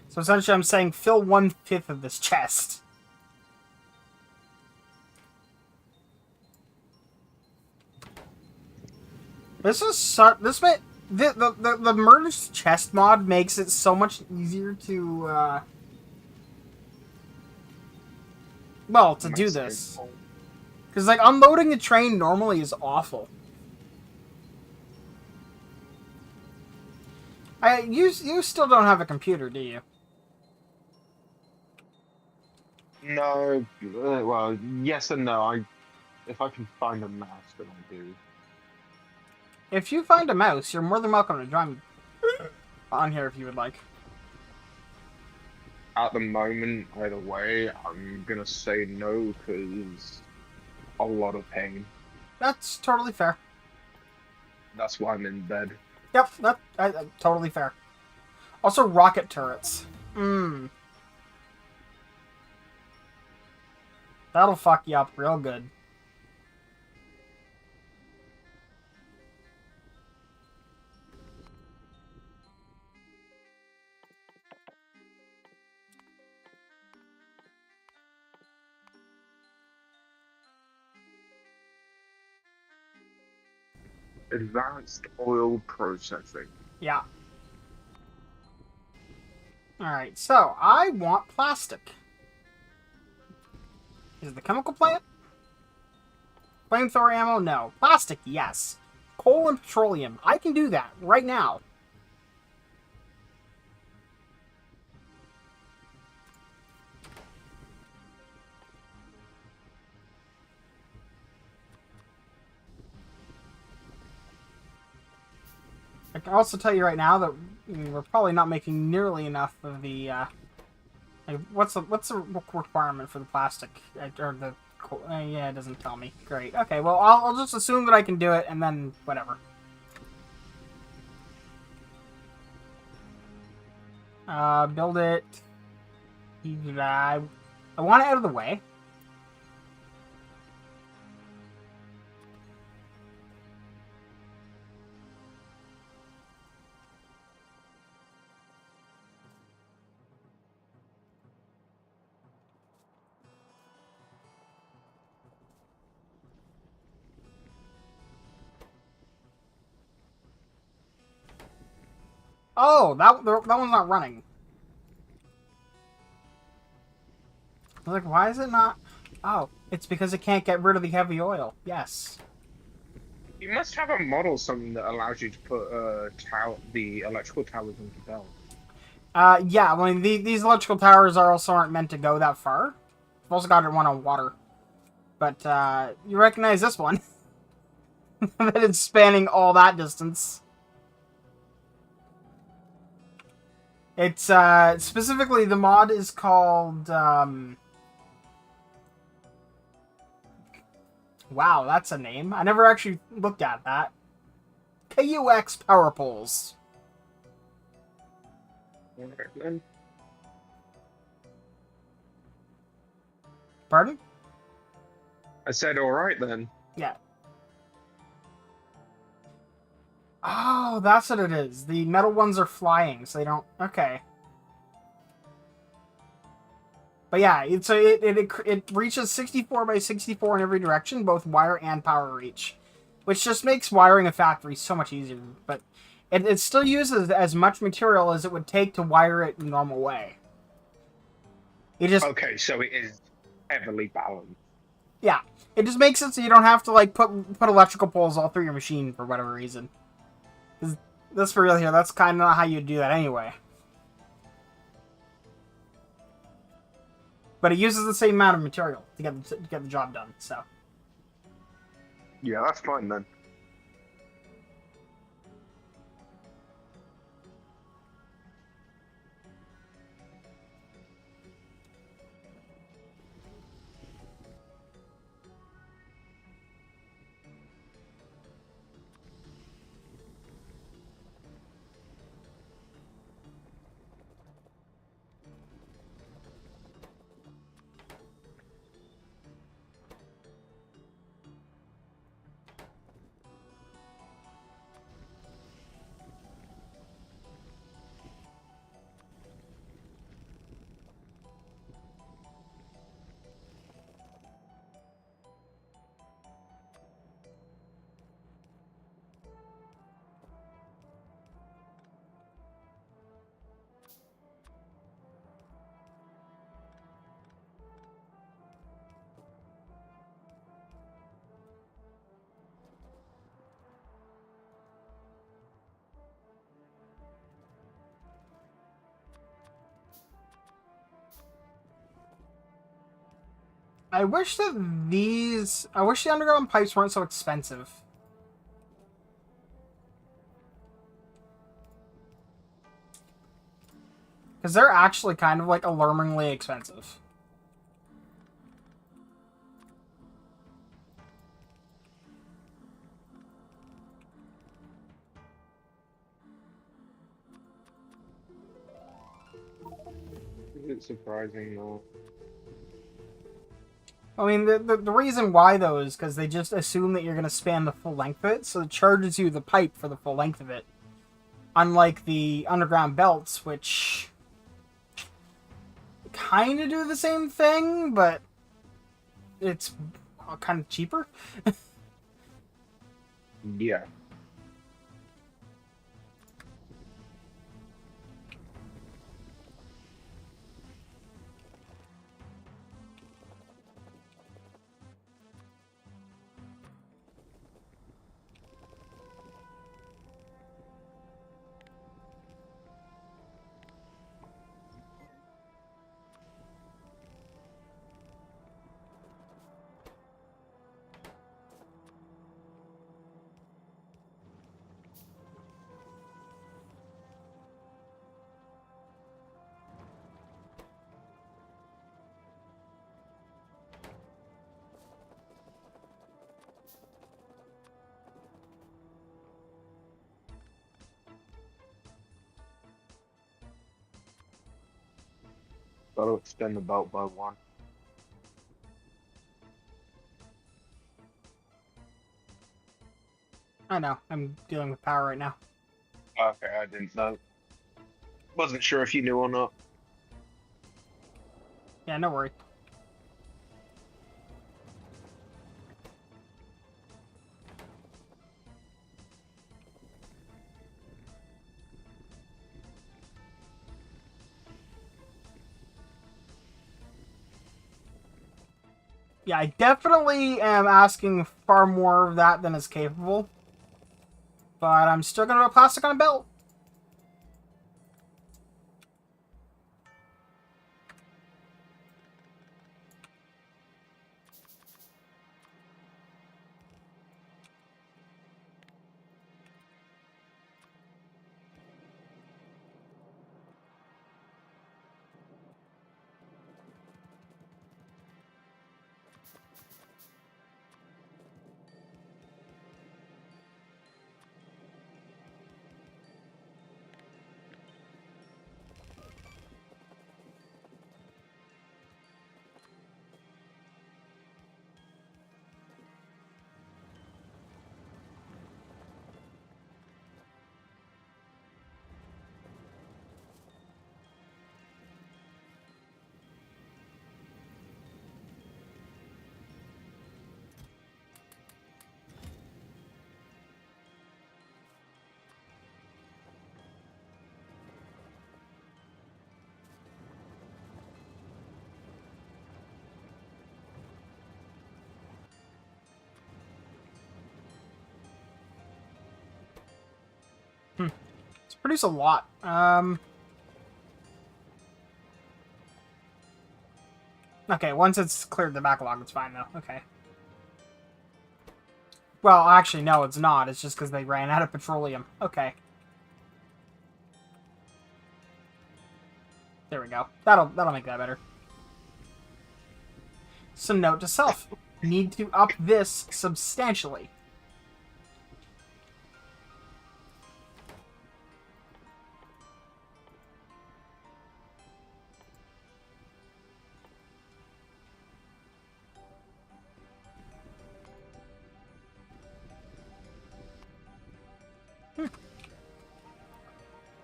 So essentially, I'm saying fill 1/5 of this chest. This is the merged chest mod makes it so much easier to well, to do this. Because like unloading the train normally is awful. You still don't have a computer, do you? No, well, yes and no. If I can find a mouse, then I do. If you find a mouse, you're more than welcome to join me on here if you would like. At the moment, either way, I'm gonna say no because a lot of pain. That's totally fair. That's why I'm in bed. Yep, that's totally fair. Also, rocket turrets. That'll fuck you up real good. Advanced oil processing. Yeah. Alright, so I want plastic. Is it the chemical plant? Flamethrower ammo? No. Plastic? Yes. Coal and petroleum. I can do that right now. I can also tell you right now that we're probably not making nearly enough of the, like, what's the requirement for the plastic, or the, yeah, it doesn't tell me. Great. Okay, well, I'll just assume that I can do it, and then whatever. Build it. I want it out of the way. Oh, that one's not running. I was like, why is it not? Oh, it's because it can't get rid of the heavy oil. Yes. You must have a model something that allows you to put the electrical towers into belt. Yeah, I mean, these electrical towers aren't meant to go that far. I've also got one on water. But, you recognize this one. That it's spanning all that distance. It's, specifically, the mod is called, wow, that's a name. I never actually looked at that. KUX Power Poles. Alright then. Pardon? I said alright then. Yeah. Oh, that's what it is. The metal ones are flying, so they don't... Okay. But yeah, it reaches 64 by 64 in every direction, both wire and power reach. Which just makes wiring a factory so much easier. But it still uses as much material as it would take to wire it in a normal way. It just... Okay, so it is heavily balanced. Yeah, it just makes it so you don't have to like put electrical poles all through your machine for whatever reason. 'Cause that's for real here. That's kind of not how you do that anyway. But it uses the same amount of material to get the job done. So Yeah, that's fine then. I wish the underground pipes weren't so expensive. Because they're actually kind of like alarmingly expensive. Is it surprising or? I mean, the reason why, though, is because they just assume that you're going to span the full length of it, so it charges you the pipe for the full length of it. Unlike the underground belts, which kind of do the same thing, but it's kind of cheaper. Yeah. That'll extend the belt by 1. I know, I'm dealing with power right now. Okay, I didn't know. Wasn't sure if you knew or not. Yeah, no worry. Yeah, I definitely am asking far more of that than is capable. But I'm still going to put plastic on a belt. Let's produce a lot. Okay, once it's cleared the backlog, it's fine though. Okay. Well, actually, no, it's not. It's just because they ran out of petroleum. Okay. There we go. That'll make that better. So note to self. Need to up this substantially.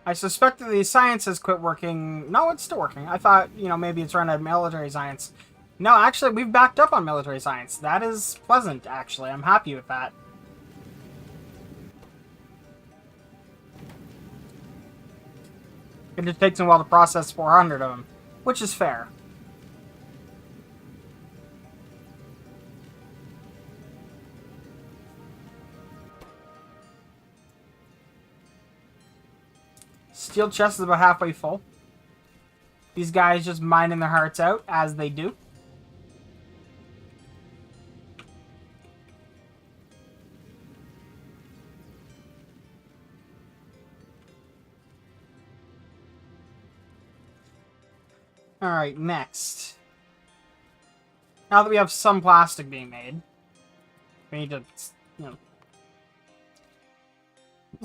I suspect that the science has quit working. No, it's still working. I thought, maybe it's run out of military science. No, actually, we've backed up on military science. That is pleasant, actually. I'm happy with that. It just takes a while to process 400 of them, which is fair. Steel chest is about halfway full. These guys just mining their hearts out, as they do. Alright, next. Now that we have some plastic being made, we need to,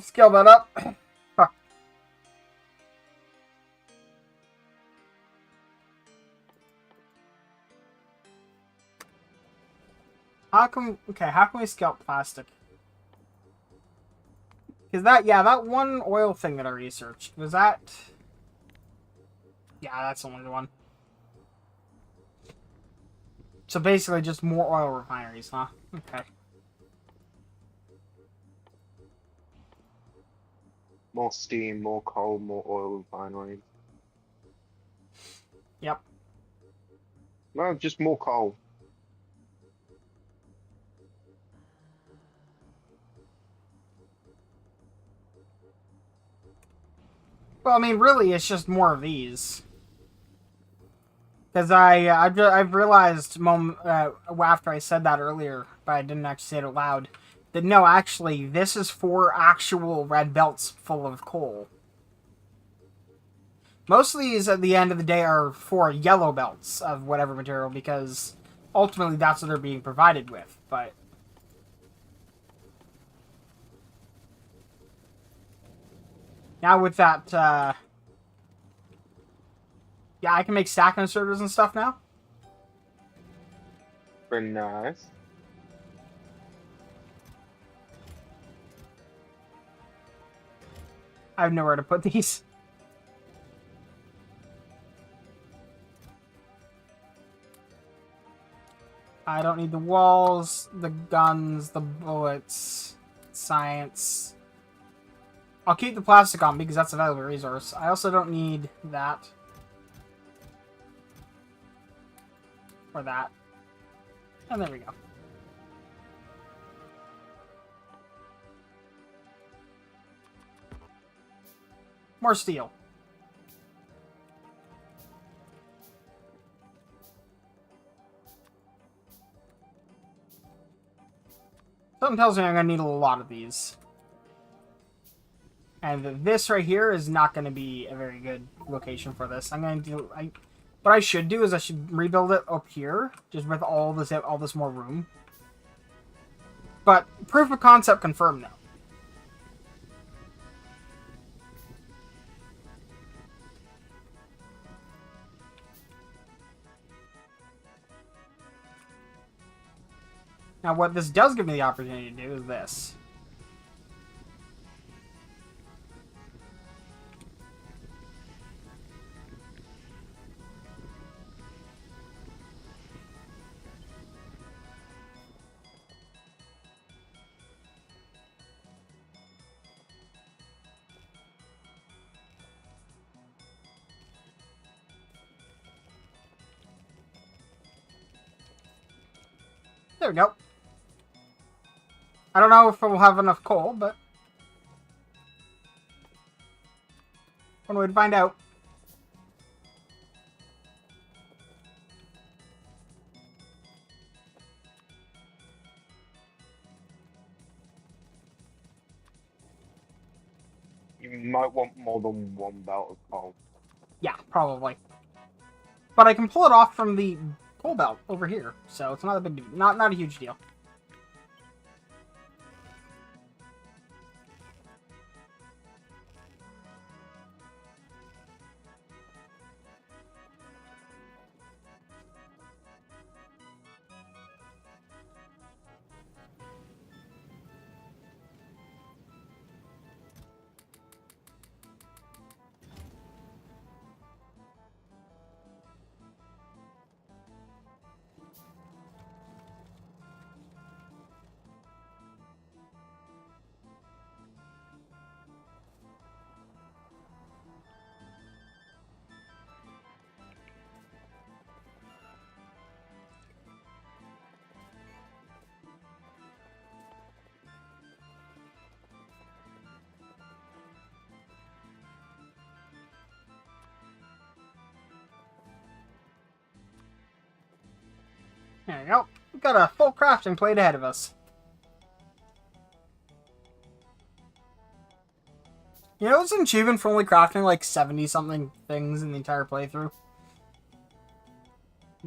scale that up. How can we scale plastic? Because that one oil thing that I researched, was that... Yeah, that's the only one. So basically just more oil refineries, huh? Okay. More steam, more coal, more oil refineries. Yep. No, just more coal. Well, I mean, really, it's just more of these. Because I've realized after I said that earlier, but I didn't actually say it out loud, that no, actually, this is 4 actual red belts full of coal. Most of these, at the end of the day, are 4 yellow belts of whatever material, because ultimately that's what they're being provided with, but... Now with that, yeah, I can make stack inserters and stuff now. Very nice. I have nowhere to put these. I don't need the walls, the guns, the bullets, science. I'll keep the plastic on because that's a valuable resource. I also don't need that. Or that. And there we go. More steel. Something tells me I'm going to need a lot of these. And this right here is not going to be a very good location for this. I'm going to do... what I should do is I should rebuild it up here, just with all this more room. But proof of concept confirmed now. Now what this does give me the opportunity to do is this. There we go. I don't know if we'll have enough coal, but... One way to find out. You might want more than one belt of coal. Yeah, probably. But I can pull it off from the coal belt over here, so it's not a big deal. Not a huge deal. There you go. We've got a full crafting plate ahead of us. You know, it's an achievement for only crafting like 70-something things in the entire playthrough.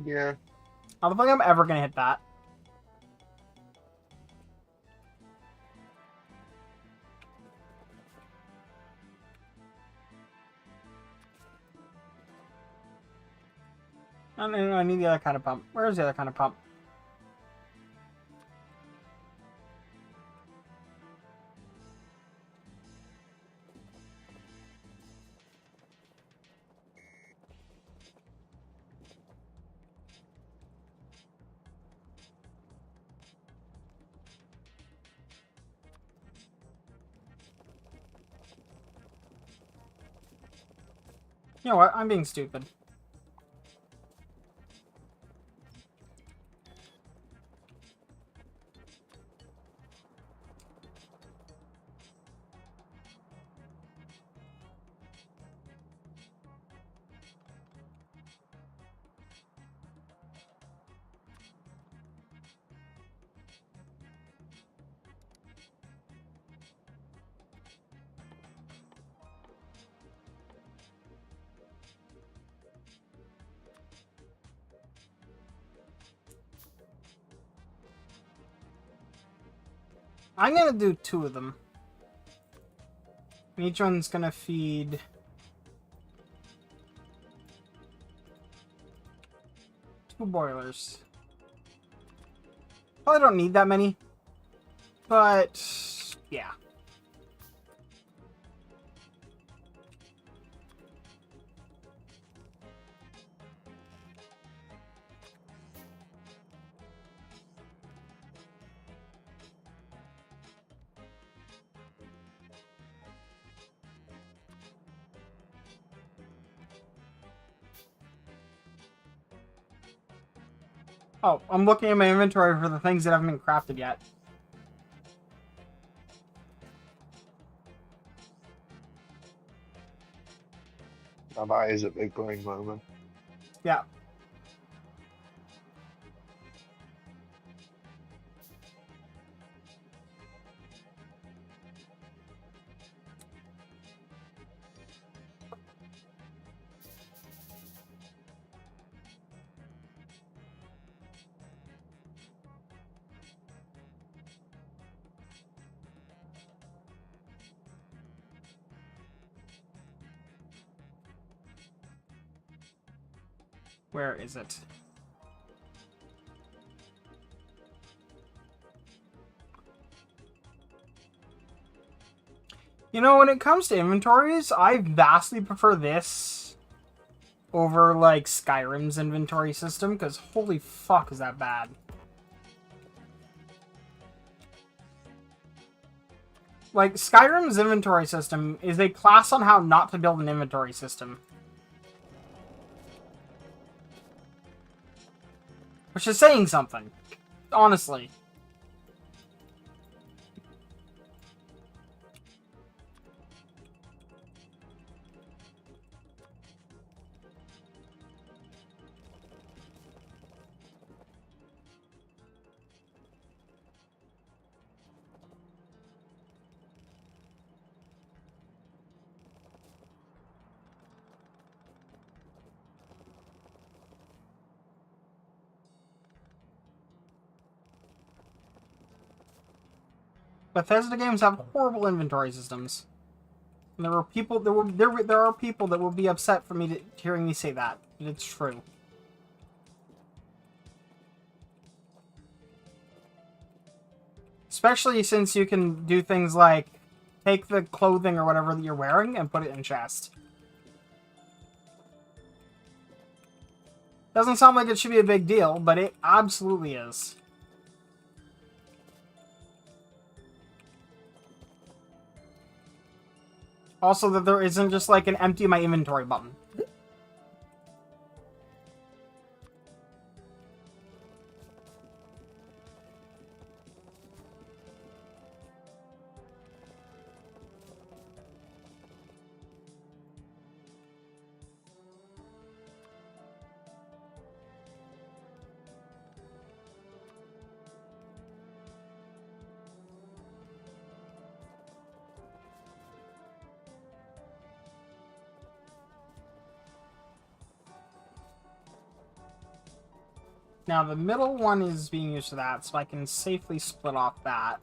Yeah. I don't think I'm ever gonna hit that. I need the other kind of pump. Where's the other kind of pump? You know what? I'm being stupid. I'm gonna do 2 of them. And each one's gonna feed... two boilers. Probably don't need that many. But... yeah. Oh, I'm looking at my inventory for the things that haven't been crafted yet. Now that is a big brain moment. Yeah. Where is it? You know, when it comes to inventories, I vastly prefer this over, like, Skyrim's inventory system, because holy fuck is that bad. Like, Skyrim's inventory system is a class on how not to build an inventory system. Which is saying something. Honestly. Bethesda games have horrible inventory systems. And there are people that will be upset for me hearing me say that. But it's true. Especially since you can do things like take the clothing or whatever that you're wearing and put it in chest. Doesn't sound like it should be a big deal, but it absolutely is. Also, that there isn't just like an empty my inventory button. Now, the middle one is being used for that, so I can safely split off that.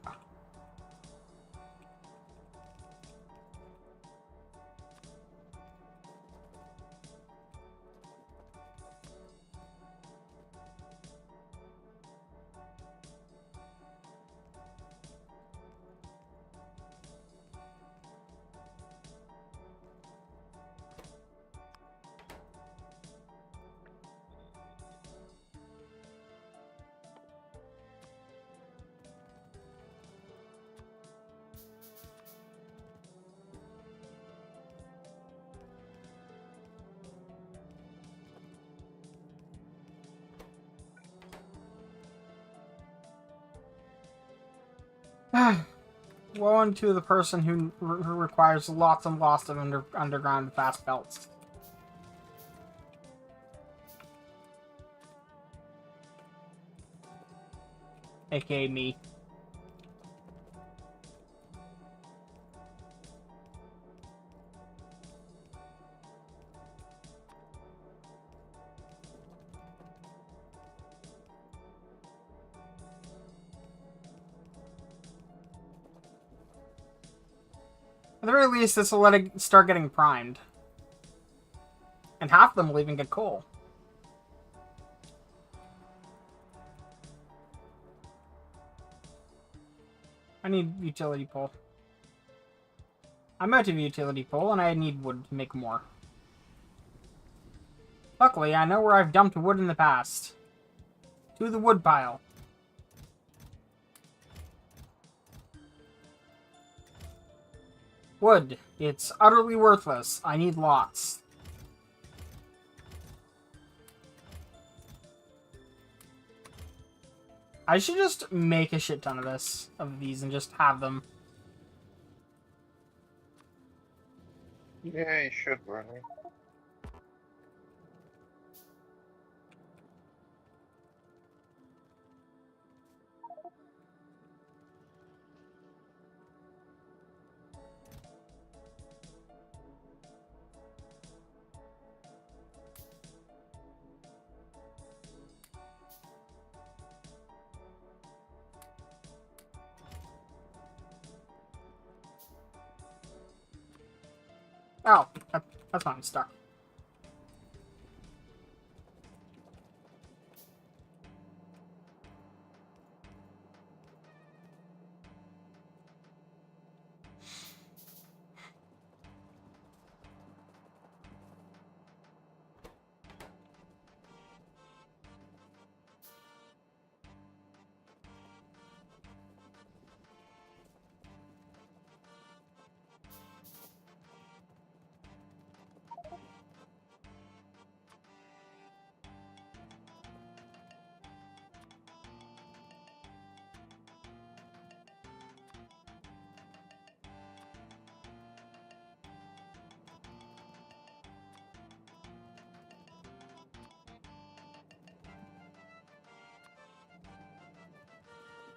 Woe unto the person who requires lots and lots of underground fast belts. AKA me. At the very least, this will let it start getting primed. And half of them will even get coal. I need utility pole. I'm out of utility pole, and I need wood to make more. Luckily, I know where I've dumped wood in the past. To the wood pile. Wood. It's utterly worthless. I need lots. I should just make a shit ton of these, and just have them. Yeah, you should, really. Oh, that's fine. I'm stuck.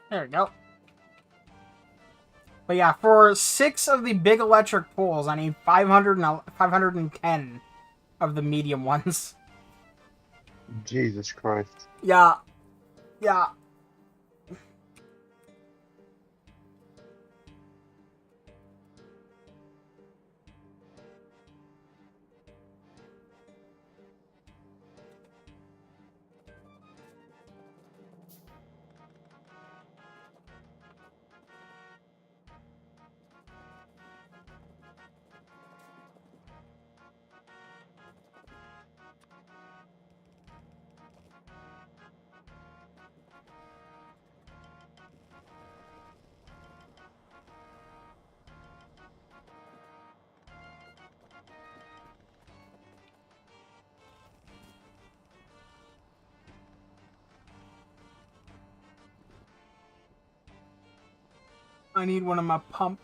There we go. But yeah, for 6 of the big electric poles, I need 510 of the medium ones. Jesus Christ. Yeah. Yeah. I need one of my pump.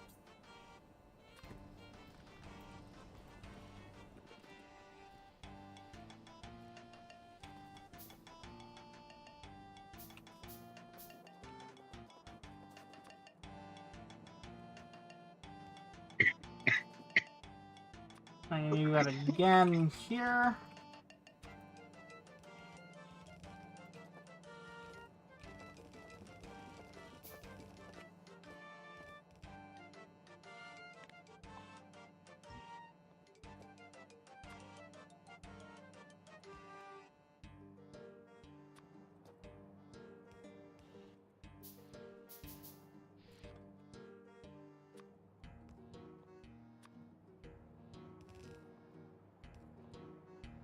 I need that again here.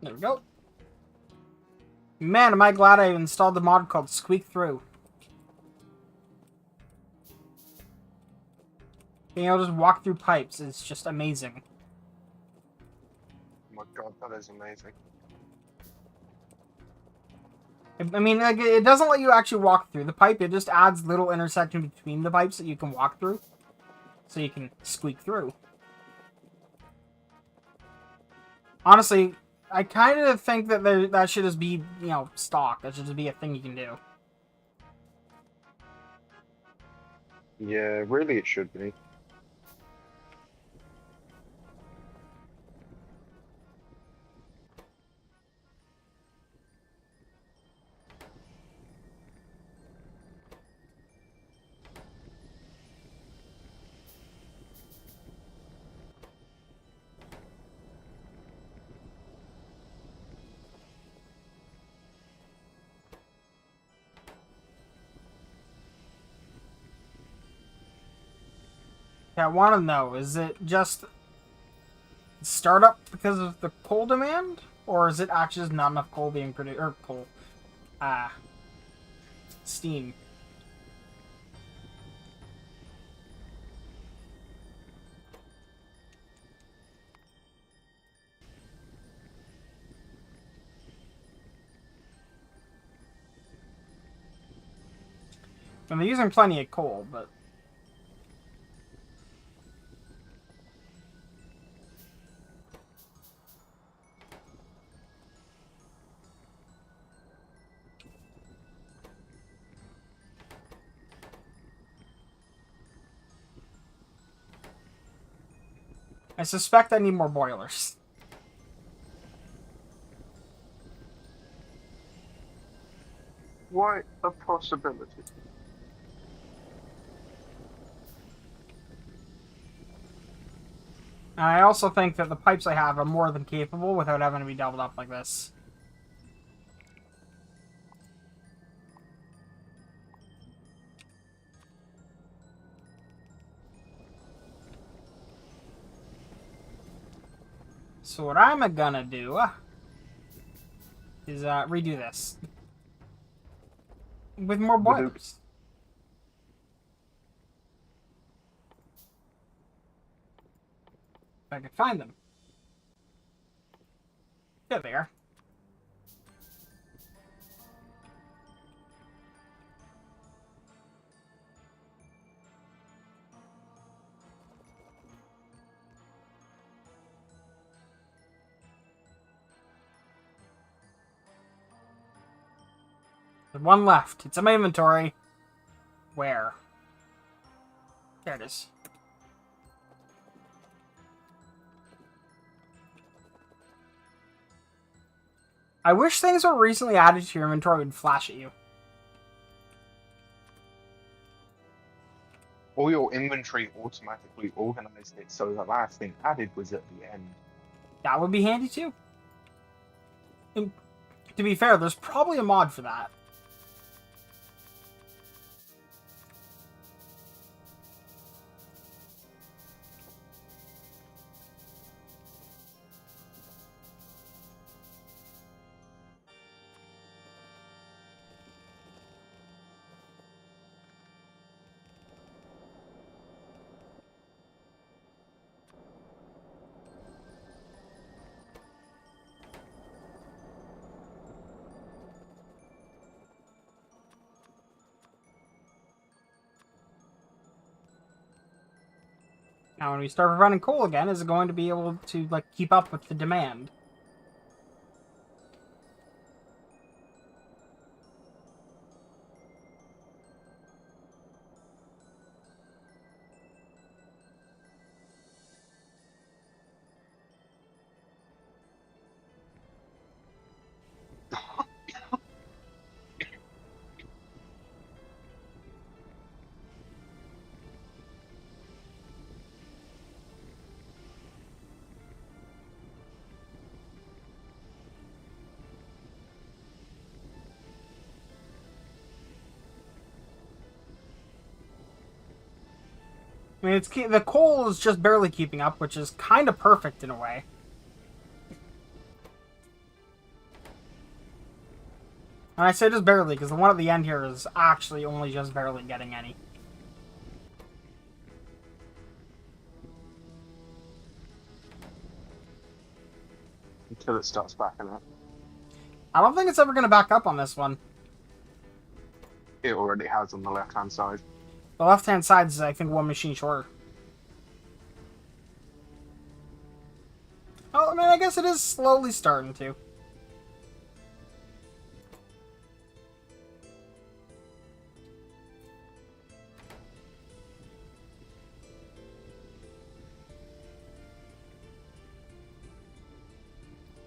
There we go. Man, am I glad I installed the mod called Squeak Through. Being able to just walk through pipes is just amazing. Oh my god, that is amazing. I mean, like, it doesn't let you actually walk through the pipe. It just adds little intersection between the pipes that you can walk through. So you can squeak through. Honestly, I kind of think that that should just be, you know, stock. That should just be a thing you can do. Yeah, really it should be. Yeah, I want to know, is it just startup because of the coal demand? Or is it actually just not enough coal being produced? Or coal. Steam. And they're using plenty of coal, but... I suspect I need more boilers. What a possibility. And I also think that the pipes I have are more than capable without having to be doubled up like this. So what I'm gonna do is redo this. With more boilers. If I can find them. There they are. There's one left. It's in my inventory. Where? There it is. I wish things were recently added to your inventory would flash at you. Or your inventory automatically organized it so the last thing added was at the end. That would be handy too. And to be fair, there's probably a mod for that. Now, when we start running coal again, is it going to be able to like keep up with the demand? I mean, the coal is just barely keeping up, which is kind of perfect in a way. And I say just barely because the one at the end here is actually only just barely getting any. Until it starts backing up. I don't think it's ever going to back up on this one. It already has on the left-hand side. The left-hand side is, I think, one machine shorter. Oh, I mean, I guess it is slowly starting to.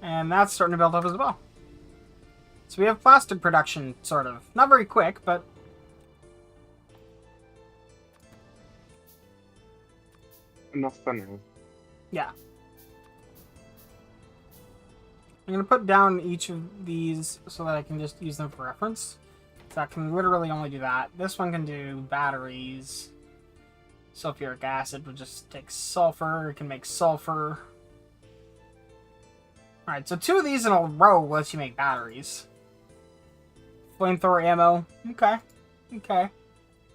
And that's starting to build up as well. So we have plastic production, sort of. Not very quick, but... Enough for now. yeah. I'm going to put down each of these so that I can just use them for reference. So I can literally only do that. This one can do batteries. Sulfuric acid will just take sulfur. It can make sulfur. Alright, so 2 of these in a row lets you make batteries. Flamethrower ammo. Okay. Okay.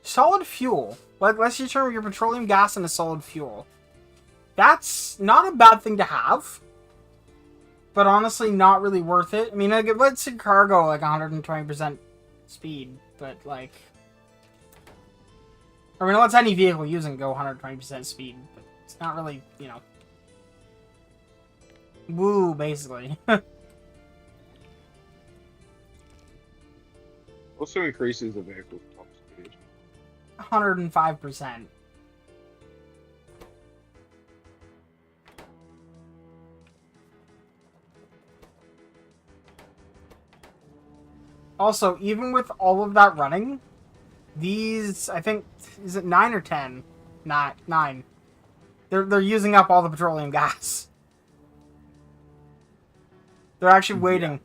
Solid fuel. Let's you turn your petroleum gas into solid fuel. That's not a bad thing to have. But honestly, not really worth it. I mean, like, let's see cargo like 120% speed, but like... I mean, let's any vehicle using go 120% speed, but it's not really, you know... woo, basically. Also increases the vehicle's top speed. 105%. Also, even with all of that running, these, I think, is it 9 or 10? Not 9. They're using up all the petroleum gas. They're actually waiting. Yeah.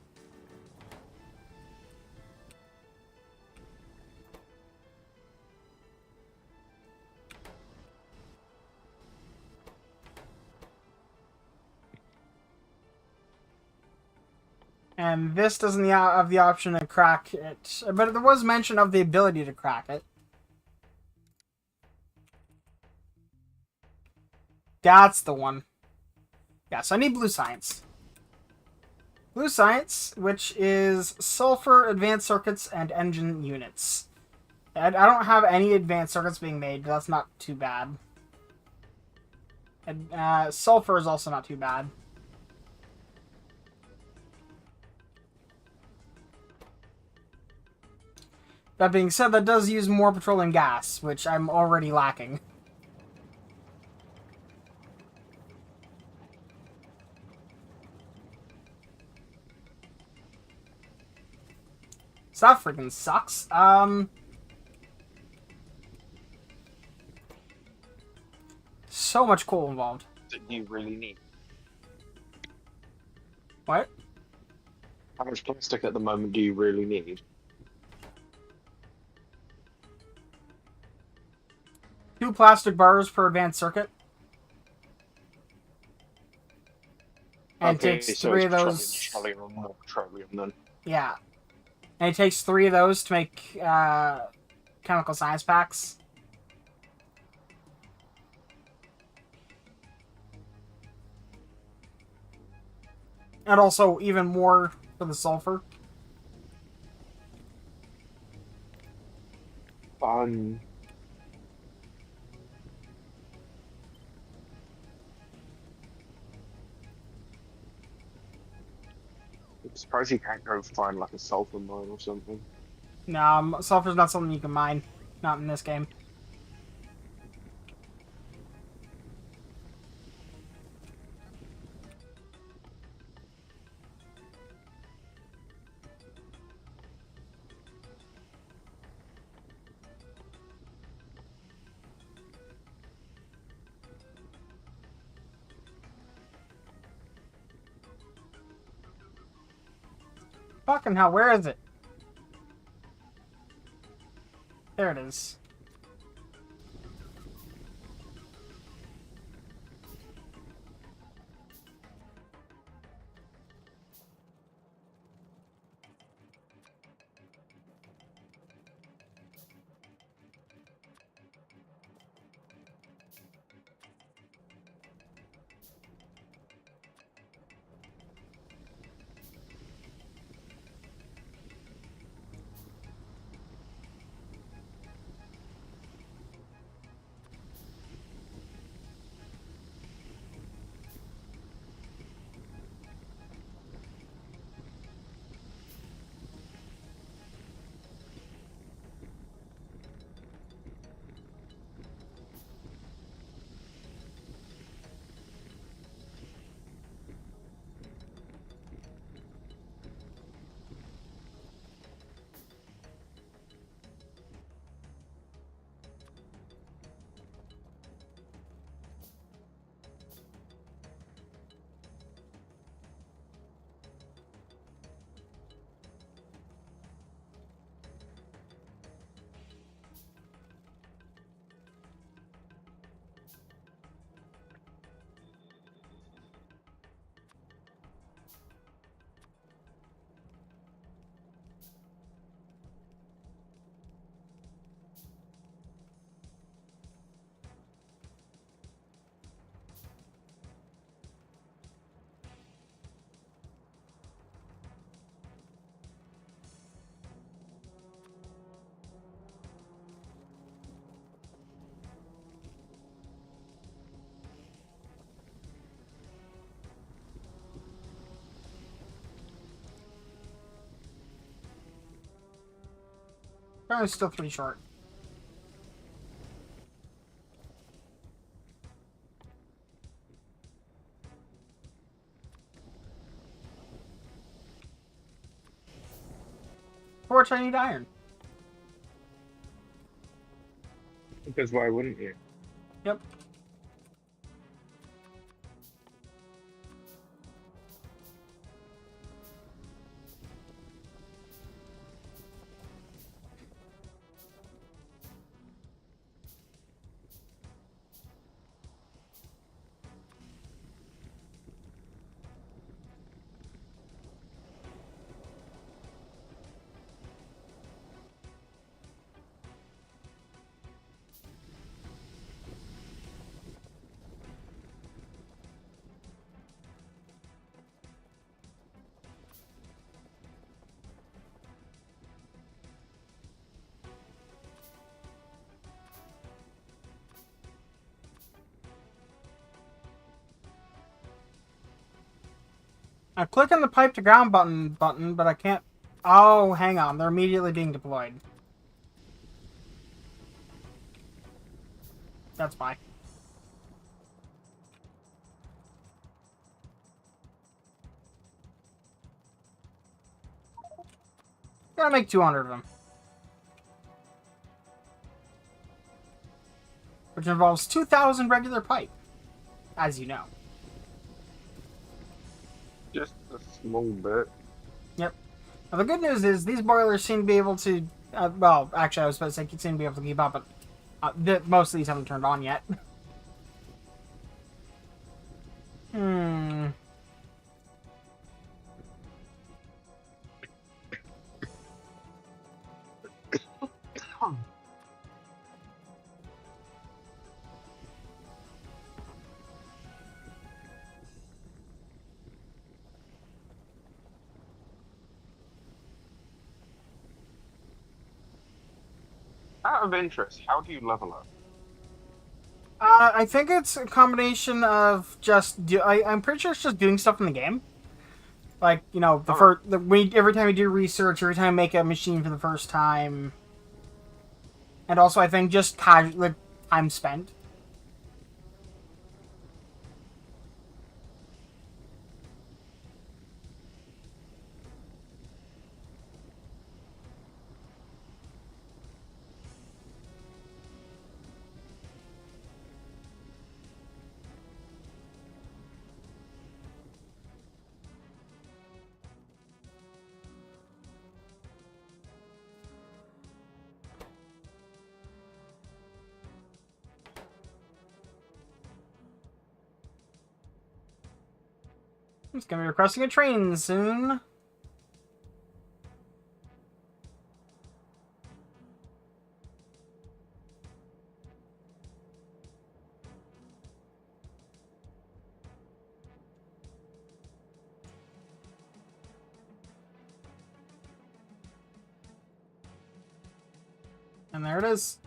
And this doesn't have the option to crack it. But there was mention of the ability to crack it. That's the one. Yeah, so I need blue science. Blue science, which is sulfur, advanced circuits, and engine units. I don't have any advanced circuits being made, but that's not too bad. And, sulfur is also not too bad. That being said, that does use more petroleum gas, which I'm already lacking. So that freaking sucks. So much coal involved. That you really need. What? How much plastic at the moment do you really need? 2 plastic bars per advanced circuit. And Okay, it takes so 3 it's of those. petroleum or more petroleum then. Yeah. And it takes 3 of those to make chemical science packs. And also even more for the sulfur. surprised you can't go find like a sulfur mine or something. No, sulfur's not something you can mine. Not in this game. Fucking hell, where is it? There it is. Probably still 3 short. Torch, I need iron. Because why wouldn't you? Yep. I click on the pipe to ground button, but I can't. Oh, hang on. They're immediately being deployed. That's why. Gotta make 200 of them. Which involves 2,000 regular pipe, as you know. Just a small bit. Yep. Now, the good news is these boilers seem to be able to. Well, actually, I was supposed to say seem to be able to keep up, but most of these haven't turned on yet. Hmm. Out of interest, how do you level up? I think it's a combination of just I'm pretty sure it's just doing stuff in the game. Like, you know, Alright. every time we do research, every time I make a machine for the first time, and also I think just casual, like, time spent. It's gonna be requesting a train soon. And there it is.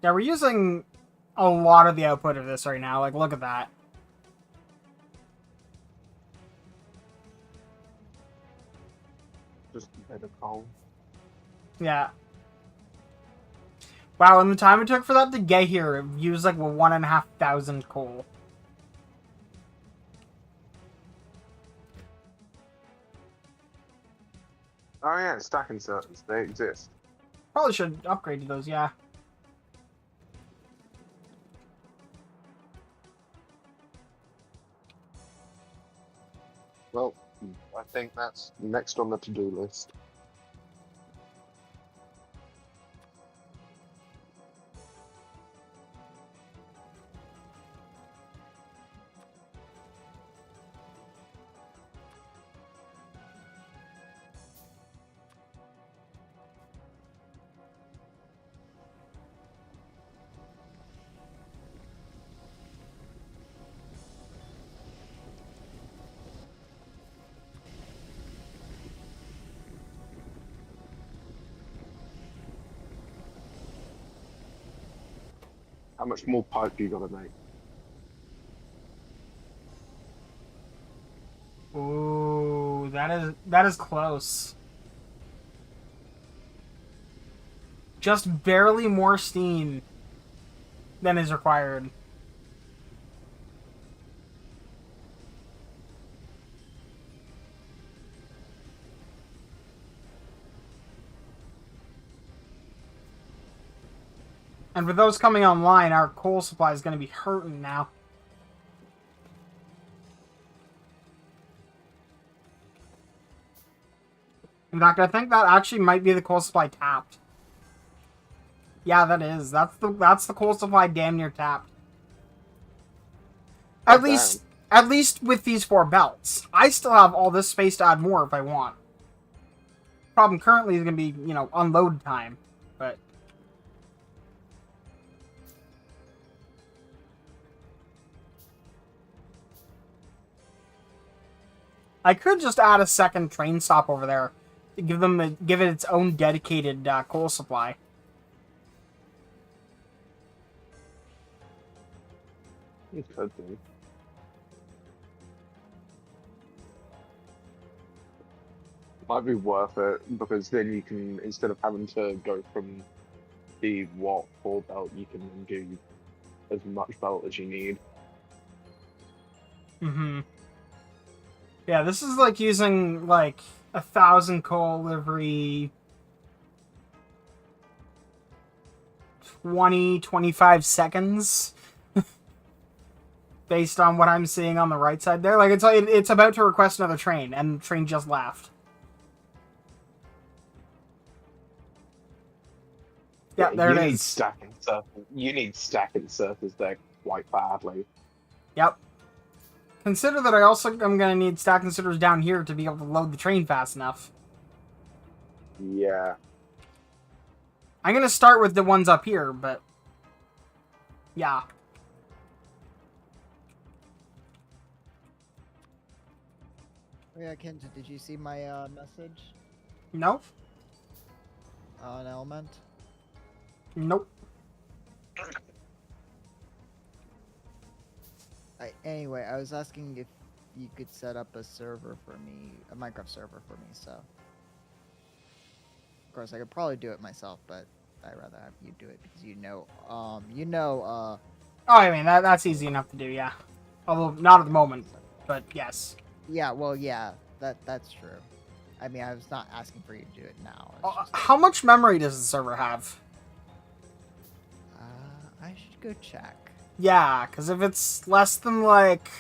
Yeah, we're using a lot of the output of this right now. Like, look at that. Just a bit of coal. Yeah. Wow, and the time it took for that to get here, it used like 1,500 coal. Oh yeah, stack inserters. They exist. Probably should upgrade to those, yeah. Well, I think that's next on the to-do list. How much more pipe do you gotta make? Ooh, that is close. Just barely more steam than is required. And with those coming online, our coal supply is going to be hurting now. In fact, I think that actually might be the coal supply tapped. Yeah, that is. That's the coal supply damn near tapped. Oh, At least with these 4 belts. I still have all this space to add more if I want. Problem currently is going to be, you know, unload time. But I could just add a second train stop over there to give it its own dedicated coal supply. you could do. Might be worth it because then you can, instead of having to go from the Watt 4 belt, you can do as much belt as you need. Mm-hmm. Yeah, this is like using like 1,000 coal every 20-25 seconds. Based on what I'm seeing on the right side there. Like, it's about to request another train, and the train just left. Yeah, there it is. You need stacking surface there quite badly. Yep. Consider that I also am going to need stack inserters down here to be able to load the train fast enough. Yeah. I'm going to start with the ones up here, but... yeah. Oh yeah, Kenta, did you see my message? Nope. On Element? Nope. Anyway, I was asking if you could set up a server for me, a Minecraft server for me. So, of course, I could probably do it myself, but I'd rather have you do it because Oh, I mean, that's easy enough to do, yeah. Although, not at the moment, but yes. yeah, well, yeah, that's true. I mean, I was not asking for you to do it now. It's just, How much memory does the server have? I should go check. Yeah, because if it's less than, like...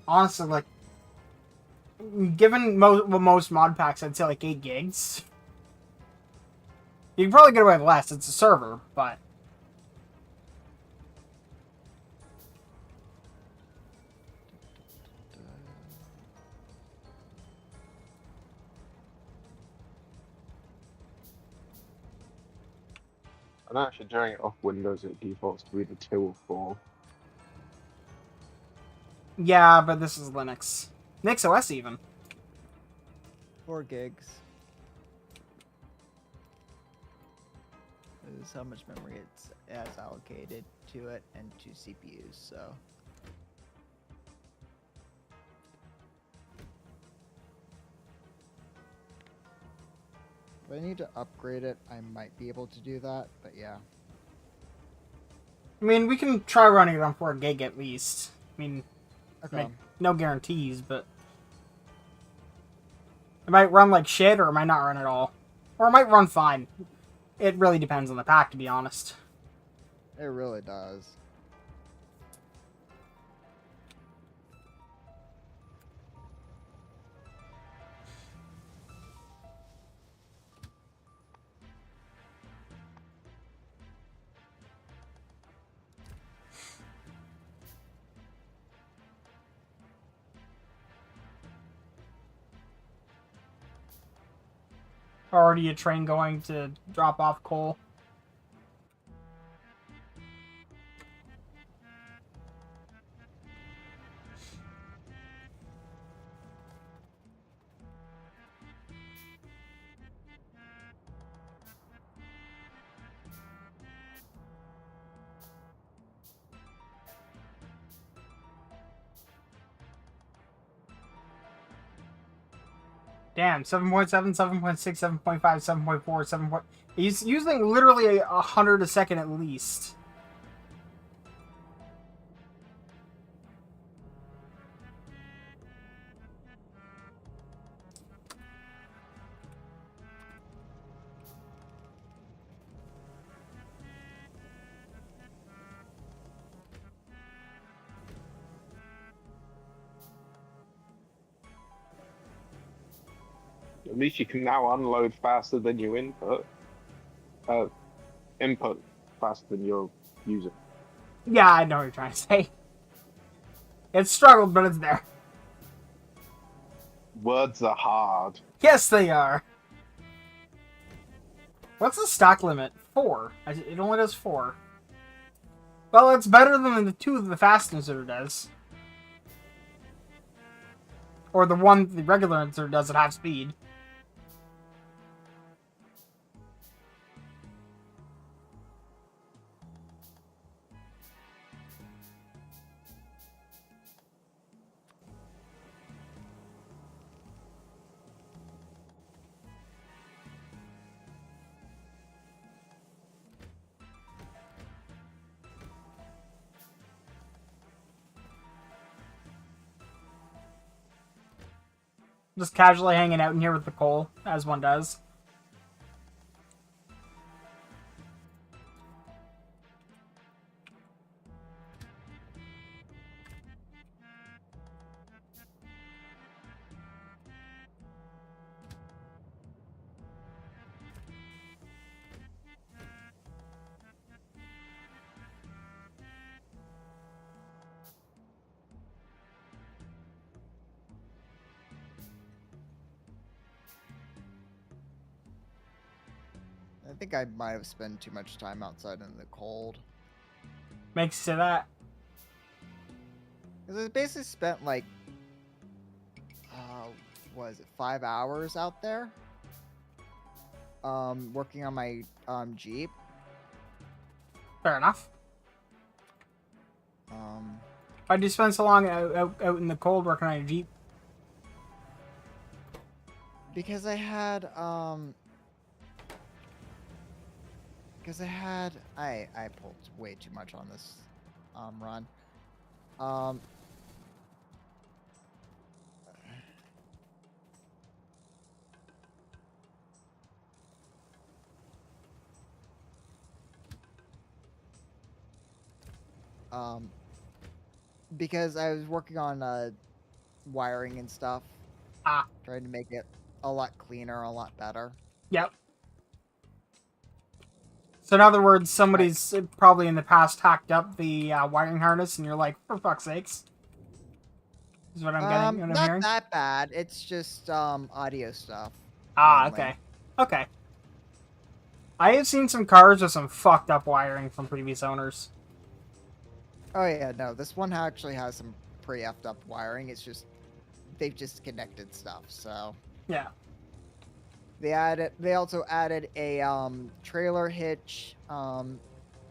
Honestly, like... Given most mod packs, I'd say like 8 gigs. You can probably get away with less. It's a server, but... And actually, during it off Windows, it defaults to either 2 or 4. Yeah, but this is Linux. NixOS even. 4 gigs. This is how much memory it has allocated to it and 2 CPUs, so... If I need to upgrade it, I might be able to do that, but yeah. I mean, we can try running it on 4 gig at least. I mean, Okay. no guarantees, but... It might run like shit, or it might not run at all. Or it might run fine. It really depends on the pack, to be honest. It really does. Already a train going to drop off coal. Damn, 7.7, 7.6, 7.5, 7.4, 7. He's using literally 100 a second at least. At least you can now unload faster than you input. Input faster than you're using. Yeah, I know what you're trying to say. It's struggled, but it's there. Words are hard. Yes, they are. What's the stock limit? 4. It only does 4. Well, it's better than the 2 the fast insert does. Or the 1 the regular insert does at half speed. Just casually hanging out in here with the coal, as one does. I think I might have spent too much time outside in the cold. Makes you say that. Because I basically spent like, what is it, 5 hours out there? Working on my Jeep. Fair enough. Why'd you spend so long out in the cold working on your Jeep? Because I had I pulled way too much on this run. Um um because I was working on wiring and stuff, Ah, trying to make it a lot cleaner, a lot better. yep. So in other words, somebody's probably in the past hacked up the wiring harness, and you're like, for fuck's sakes. Is what I'm getting, what I'm Not hearing. that bad. It's just audio stuff Ah, mainly. okay. Okay. I have seen some cars with some fucked up wiring from previous owners. Oh yeah, no, this one actually has some pretty effed up wiring. It's just they've just connected stuff. So Yeah. they also added a trailer hitch, a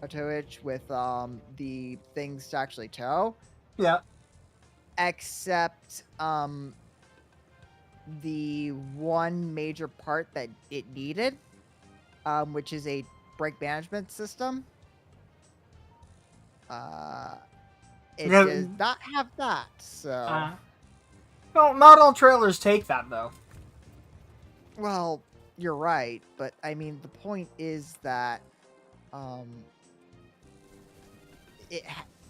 tow hitch with the things to actually tow, Yeah. except the one major part that it needed, which is a brake management system. It Yeah, does not have that, so well, not all trailers take that, though. well, you're right, but I mean the point is that um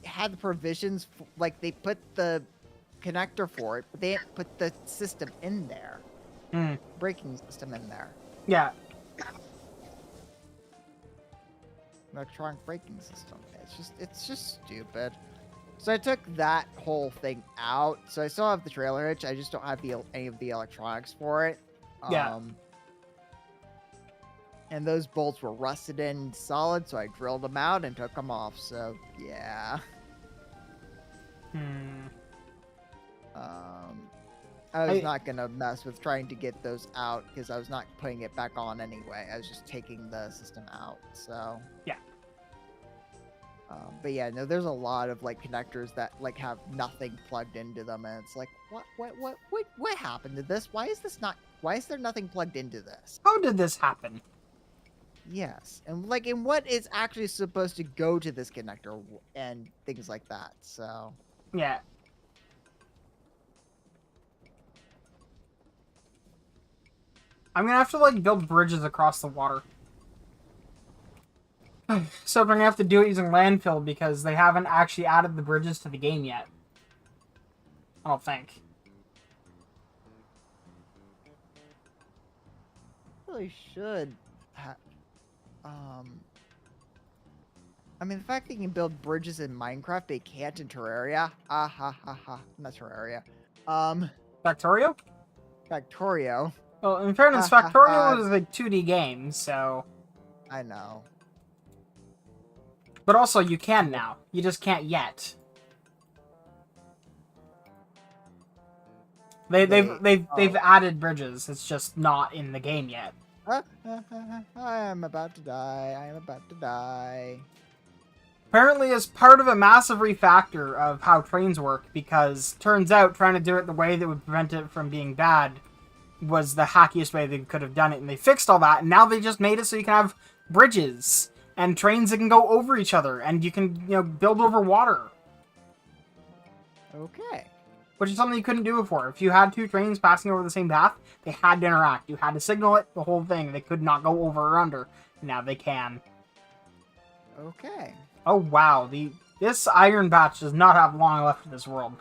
had the provisions like they put the connector for it, but they didn't put the system in there, Hmm. braking system in there, Yeah. electronic braking system. It's just stupid. So I took that whole thing out. So I still have the trailer hitch. I just don't have any of the electronics for it. Yeah. And those bolts were rusted in solid, so I drilled them out and took them off. So yeah. Hmm. I was not gonna mess with trying to get those out because I was not putting it back on anyway. I was just taking the system out. So Yeah. but yeah, no, there's a lot of like connectors that like have nothing plugged into them, and it's like, what happened to this? Why is this not? Why is there nothing plugged into this? How did this happen? Yes, and like, and what is actually supposed to go to this connector and things like that. So Yeah. I'm gonna have to, like, build bridges across the water. So I'm gonna have to do it using landfill because they haven't actually added the bridges to the game yet. I don't think. really should. I mean, the fact that you can build bridges in Minecraft, they can't in Terraria. Ah ha ha ha. Not Terraria. Factorio? Factorio. Well, in fairness, Ha, ha, Factorio ha. is a 2D game, so... I know. But also, you can now. You just can't yet. They've added bridges. It's just not in the game yet. I am about to die. I am about to die. Apparently, as part of a massive refactor of how trains work, because turns out trying to do it the way that would prevent it from being bad was the hackiest way they could have done it, and they fixed all that, and now they just made it so you can have bridges and trains that can go over each other, and you can, you know, build over water. Okay. Which is something you couldn't do before. If you had two trains passing over the same path, they had to interact. You had to signal it, the whole thing. They could not go over or under. Now they can. Okay. Oh wow, this Iron Patch does not have long left in this world.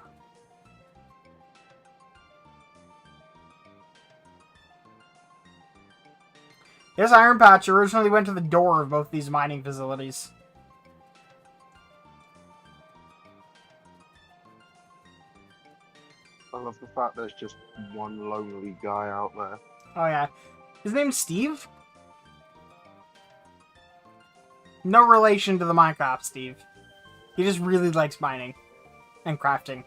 This Iron Patch originally went to the door of both these mining facilities. I love the fact there's just one lonely guy out there. Oh yeah. His name's Steve? No relation to the Minecraft Steve. He just really likes mining and crafting.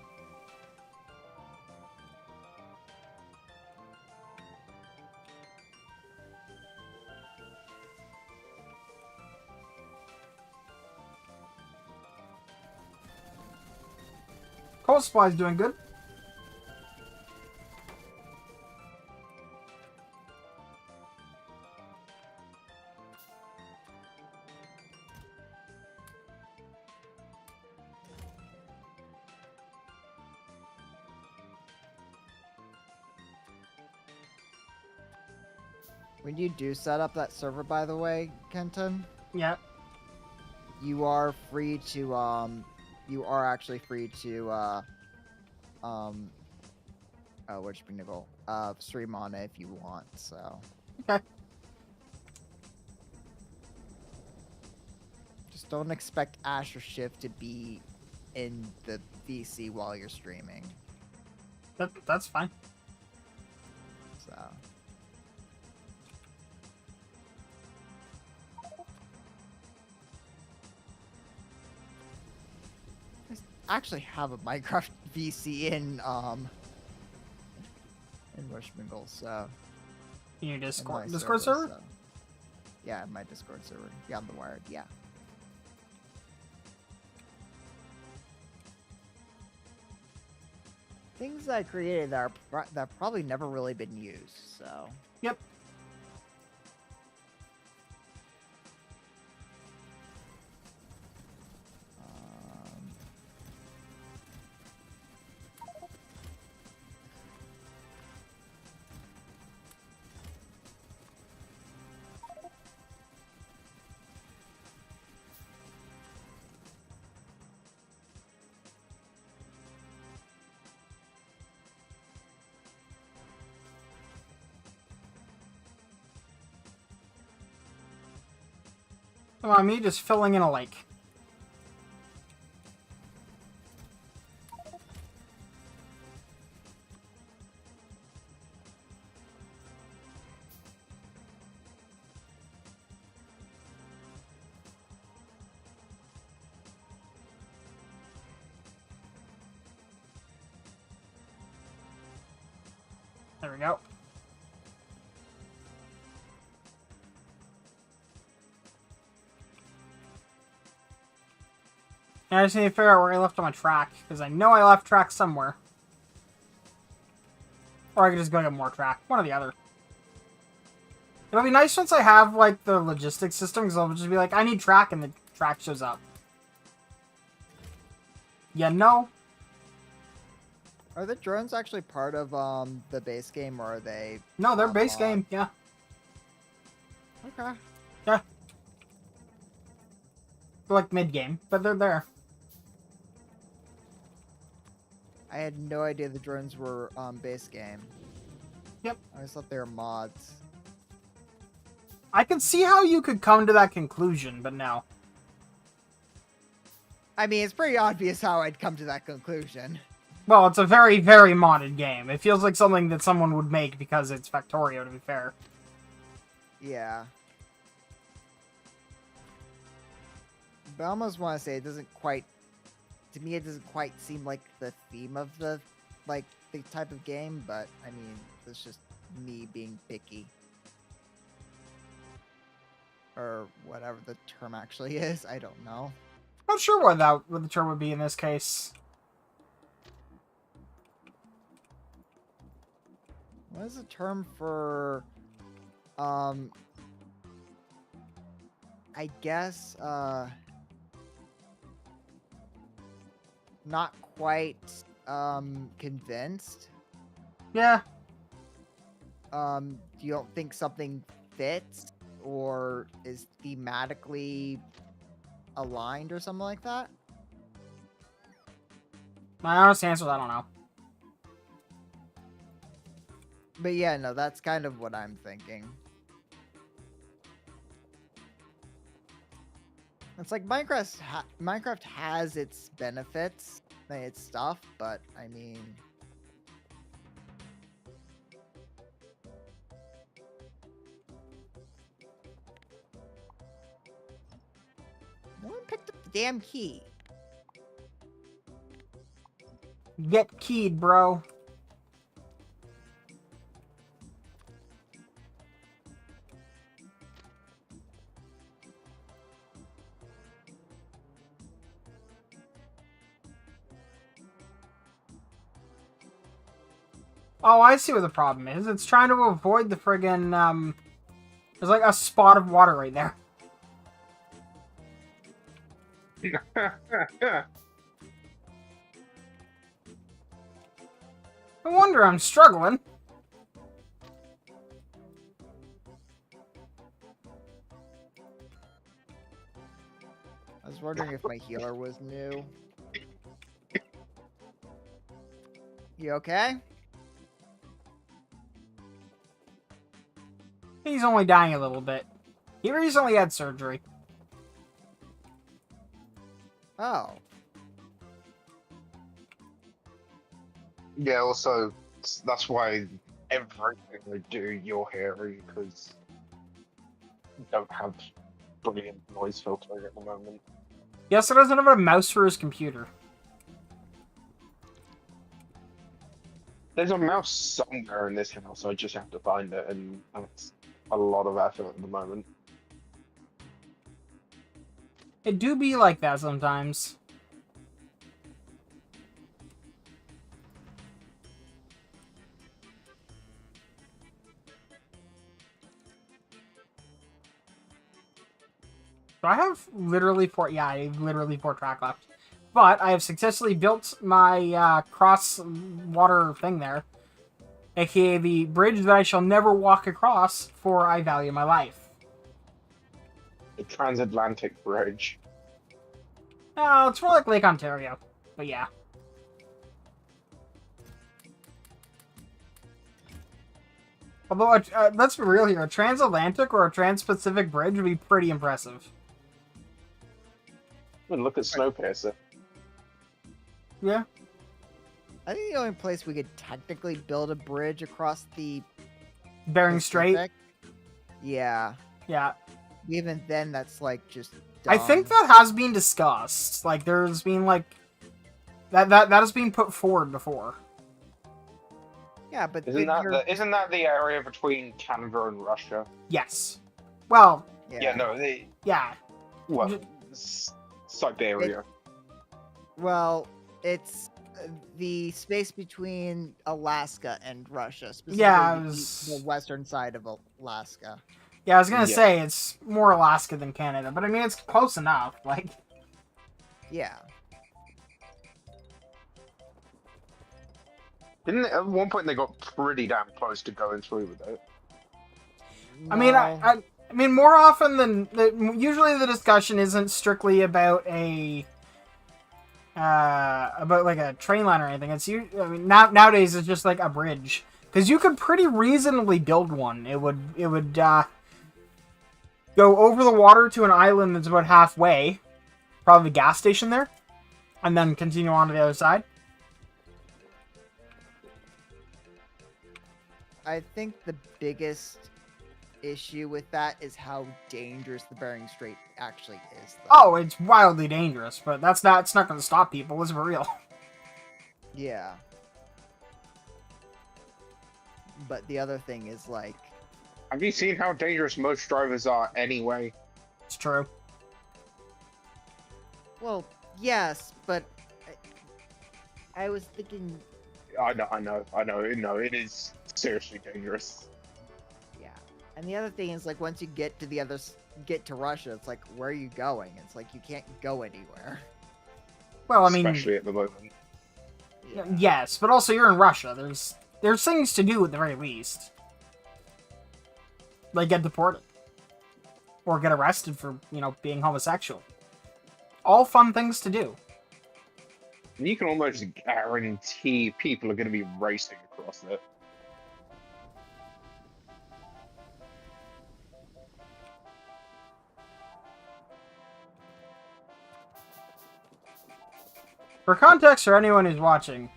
Coal supply's doing good. When you do set up that server, by the way, Kenton, Yeah. you are free to you are actually free to stream on it if you want. So Okay. just don't expect Asher Shift to be in the VC while you're streaming. That's fine. So. I actually have a Minecraft VC in Wishmingle, so In your in my Discord server? so- Yeah, in my Discord server. Yeah, on the Wired, yeah. Things that I created that that probably never really been used, so. Yep. Um, Come on, me just filling in a lake. There we go. I just need to figure out where I left on my track, because I know I left track somewhere. Or I could just go get more track. One or the other. It'll be nice once I have, like, the logistics system, because I'll just be like, I need track, and the track shows up. Yeah, no. Are the drones actually part of the base game, or are they? No, they're base mod? game, yeah. Okay. Yeah. They're like mid-game, but they're there. I had no idea the drones were base game. Yep. I just thought they were mods. I can see how you could come to that conclusion, but no. I mean, it's pretty obvious how I'd come to that conclusion. Well, it's a very, very modded game. It feels like something that someone would make because it's Factorio, to be fair. Yeah. But I almost want to say it doesn't quite... To me, it doesn't quite seem like the theme of the, like, the type of game, but, I mean, it's just me being picky. Or whatever the term actually is, I don't know. Not sure what the term would be in this case. What is the term for, I guess, not quite, convinced? Yeah. You don't think something fits or is thematically aligned or something like that? My honest answer is I don't know. But yeah, no, that's kind of what I'm thinking. It's like Minecraft has its benefits and its stuff, but I mean, no one picked up the damn key. Get keyed, bro. Oh, I see what the problem is. It's trying to avoid the friggin', there's like a spot of water right there. No wonder I'm struggling. I was wondering if my healer was new. You okay? He's only dying a little bit. He recently had surgery. Oh. Yeah, also, that's why everything they do, you're hearing, because you don't have brilliant noise filtering at the moment. He also doesn't have a mouse for his computer. There's a mouse somewhere in this house, I just have to find it, and that's a lot of effort at the moment. It do be like that sometimes. So I have literally I have literally 4 track left. But I have successfully built my cross water thing there. AKA the bridge that I shall never walk across, for I value my life. The transatlantic bridge. Oh, it's more like Lake Ontario. But yeah. Although, let's be real here, a transatlantic or a trans-Pacific bridge would be pretty impressive. And look at Snowpiercer. Yeah. I think the only place we could technically build a bridge across the Bering Strait. Pacific- Yeah. Yeah. Even then, that's like just. I think dumb. that has been discussed. Like, there's been, like... That has been put forward before. Yeah, but Isn't then you're- that the area between Canada and Russia? Yes. Well, Yeah, no, yeah. well, Siberia. Well, it's the space between Alaska and Russia, specifically Yeah, it the- was- the western side of Alaska. Yeah, I was gonna Yeah. say, it's more Alaska than Canada. But, I mean, it's close enough. Like... Yeah. Didn't at one point they got pretty damn close to going through with it? I mean, No. I mean, more often than usually the discussion isn't strictly about about like a train line or anything. I mean, nowadays it's just like a bridge, because you could pretty reasonably build one. It would go over the water to an island that's about halfway, probably a gas station there, and then continue on to the other side. I think the biggest issue with that is how dangerous the Bering Strait actually is. Though. Oh, it's wildly dangerous, but it's not going to stop people. Let's be real. Yeah. But the other thing is like, Have you seen how dangerous most drivers are anyway? It's true. well, yes, but I was thinking, I know. No, it is seriously dangerous. yeah. And the other thing is like, once you get to get to Russia, it's like, where are you going? It's like you can't go anywhere. Well, I mean, Especially at the moment. yes, but also you're in Russia. There's things to do at the very least. Like get deported. Or get arrested for, being homosexual. All fun things to do. And you can almost guarantee people are going to be racing across it. For context for anyone who's watching,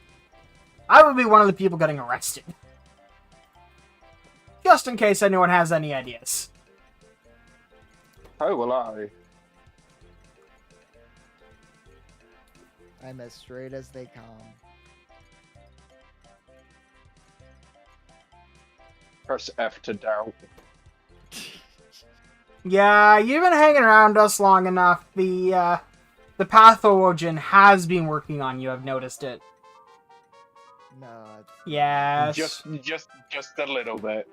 I would be one of the people getting arrested. Just in case anyone has any ideas. Oh, will I? I'm as straight as they come. Press F to doubt. Yeah, you've been hanging around us long enough. The Pathologian has been working on you, I've noticed it. No. Yes. Just a little bit.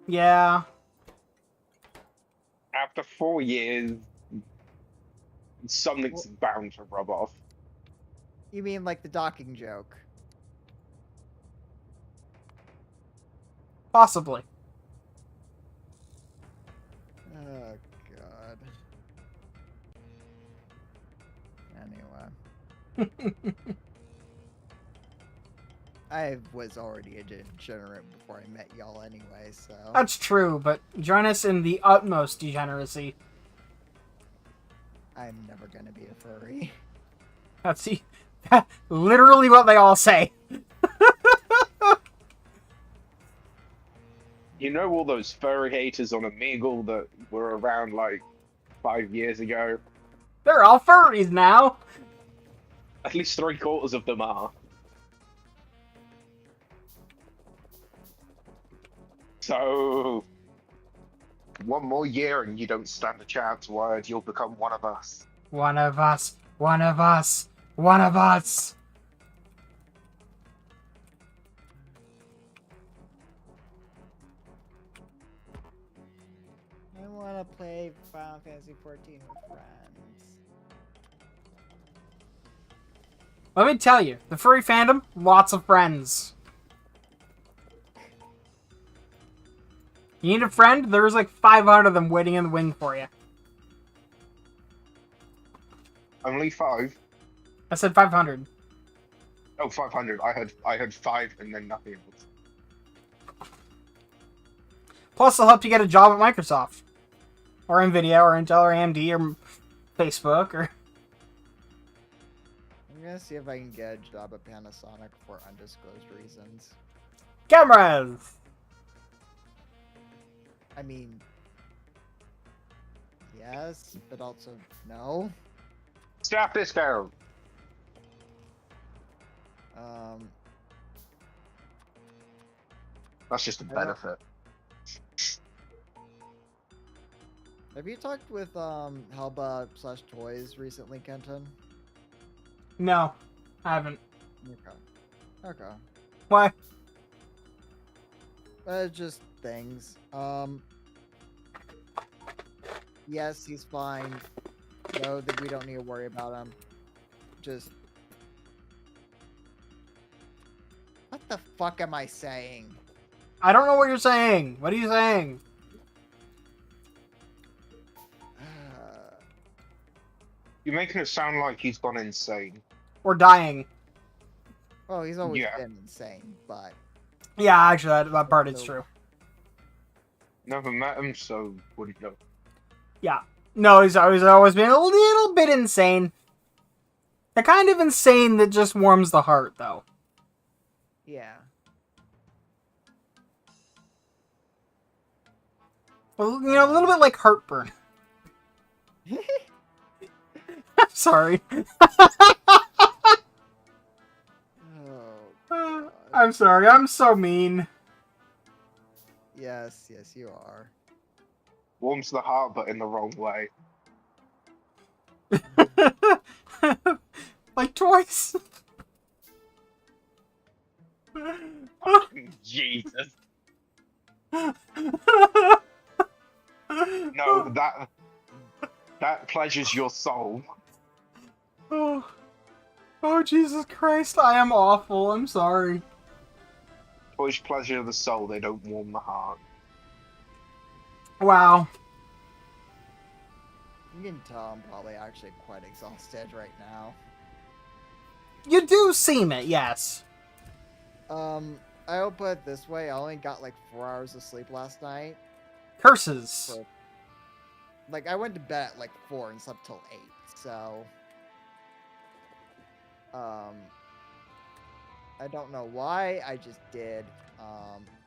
Yeah. After 4 years, something's bound to rub off. You mean like the docking joke? Possibly. Oh god. Anyway. I was already a degenerate before I met y'all anyway, so... That's true, but join us in the utmost degeneracy. I'm never gonna be a furry. That's literally what they all say. You know all those furry haters on Omegle that were around like 5 years ago? They're all furries now. At least 3/4 of them are. So, one more year and you don't stand a chance, Word. You'll become one of us. One of us. One of us. One of us. I wanna play Final Fantasy 14 with friends. Let me tell you, the furry fandom, lots of friends. You need a friend? There's like 500 of them waiting in the wing for you. Only 5? I said 500. Oh, 500. I heard 5 and then nothing else. Plus, they'll help you get a job at Microsoft. Or NVIDIA, or Intel, or AMD, or Facebook, or... I'm gonna see if I can get a job at Panasonic for undisclosed reasons. Cameras! I mean... Yes, but also no. Stop this down! That's just a I don't- benefit. Have you talked with Helba/Toys recently, Kenton? No, I haven't. Okay. Okay. Why? Just things. Yes, he's fine. No, that we don't need to worry about him. Just. What the fuck am I saying? I don't know what you're saying. What are you saying? You're making it sound like he's gone insane. We're dying. Well, he's always Yeah. been insane, but Yeah, actually, that part is true. Never met him, so wouldn't know. Yeah. No, he's always been a little bit insane. The kind of insane that just warms the heart, though. yeah. Well, you know, a little bit like heartburn. I'm sorry. Oh, I'm sorry. I'm so mean. yes, you are. Warms the heart, but in the wrong way. Like twice. Jesus. No, that pleasures your soul. Oh. Oh, Jesus Christ. I am awful. I'm sorry. Toys pleasure the soul, they don't warm the heart. Wow. You can tell I'm probably actually quite exhausted right now. You do seem it, yes. I'll put it this way, I only got like 4 hours of sleep last night. Curses. For, like, I went to bed at like 4 and slept till 8, so... I don't know why, I just did,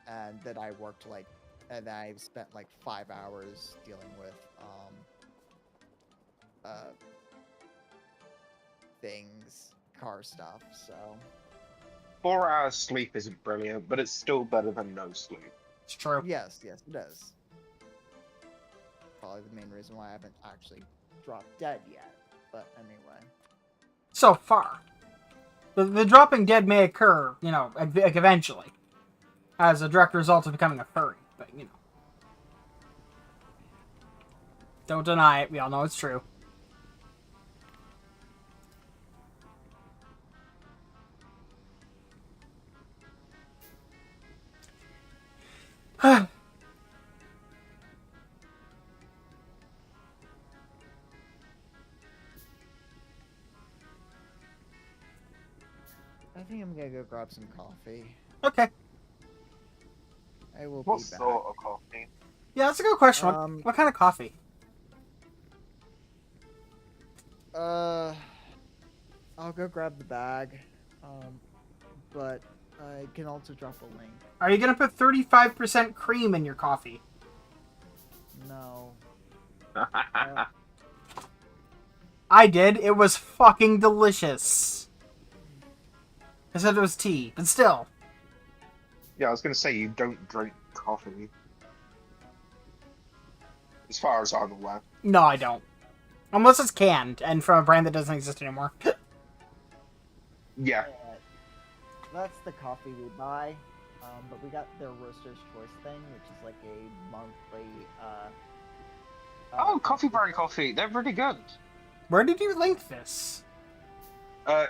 and then I worked like, and I spent like 5 hours dealing with, things, car stuff, so... 4 hours sleep isn't brilliant, but it's still better than no sleep. It's true. Yes, it is. Probably the main reason why I haven't actually dropped dead yet, but anyway. So far. The dropping dead may occur, you know, like eventually, as a direct result of becoming a furry. But you know, don't deny it. We all know it's true. I think I'm gonna go grab some coffee. Okay. I will What be back. sort of coffee? Yeah, that's a good question. Um, What kind of coffee? I'll go grab the bag. But I can also drop a link. Are you gonna put 35% cream in your coffee? No. I did. It was fucking delicious. I said it was tea, but still. Yeah, I was going to say you don't drink coffee. As far as I'm aware. No, I don't. Unless it's canned and from a brand that doesn't exist anymore. Yeah. That's the coffee we buy. But we got their Roaster's Choice thing, which is like a monthly, Oh, Coffee Brand Coffee. They're really good. Where did you link this?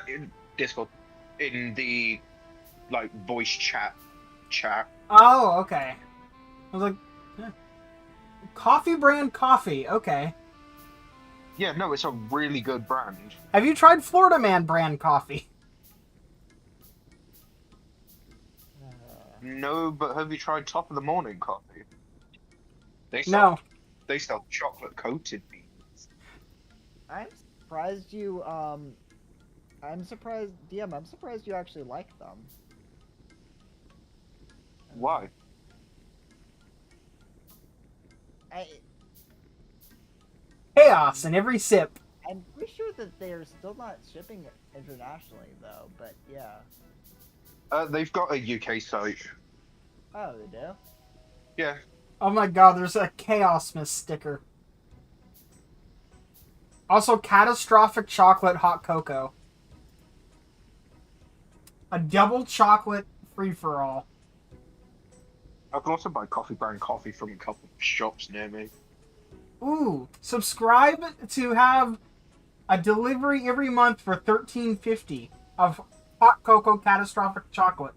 In Discord. In the, like, voice chat. Oh, okay. I was like, eh. Coffee brand coffee. Okay. Yeah, no, it's a really good brand. Have you tried Florida Man brand coffee? No, but have you tried Top of the Morning coffee? They No. They sell chocolate coated beans. I'm surprised you, I'm surprised, DM, I'm surprised you actually like them. Why? Chaos in every sip. I'm pretty sure that they're still not shipping internationally, though, but yeah. They've got a UK site. Oh, they do? Yeah. Oh my god, there's a Chaos Miss sticker. Also, catastrophic chocolate hot cocoa. A double chocolate free-for-all. I can also buy Coffee Brand coffee from a couple of shops near me. Ooh, subscribe to have a delivery every month for $13.50 of hot cocoa catastrophic chocolate.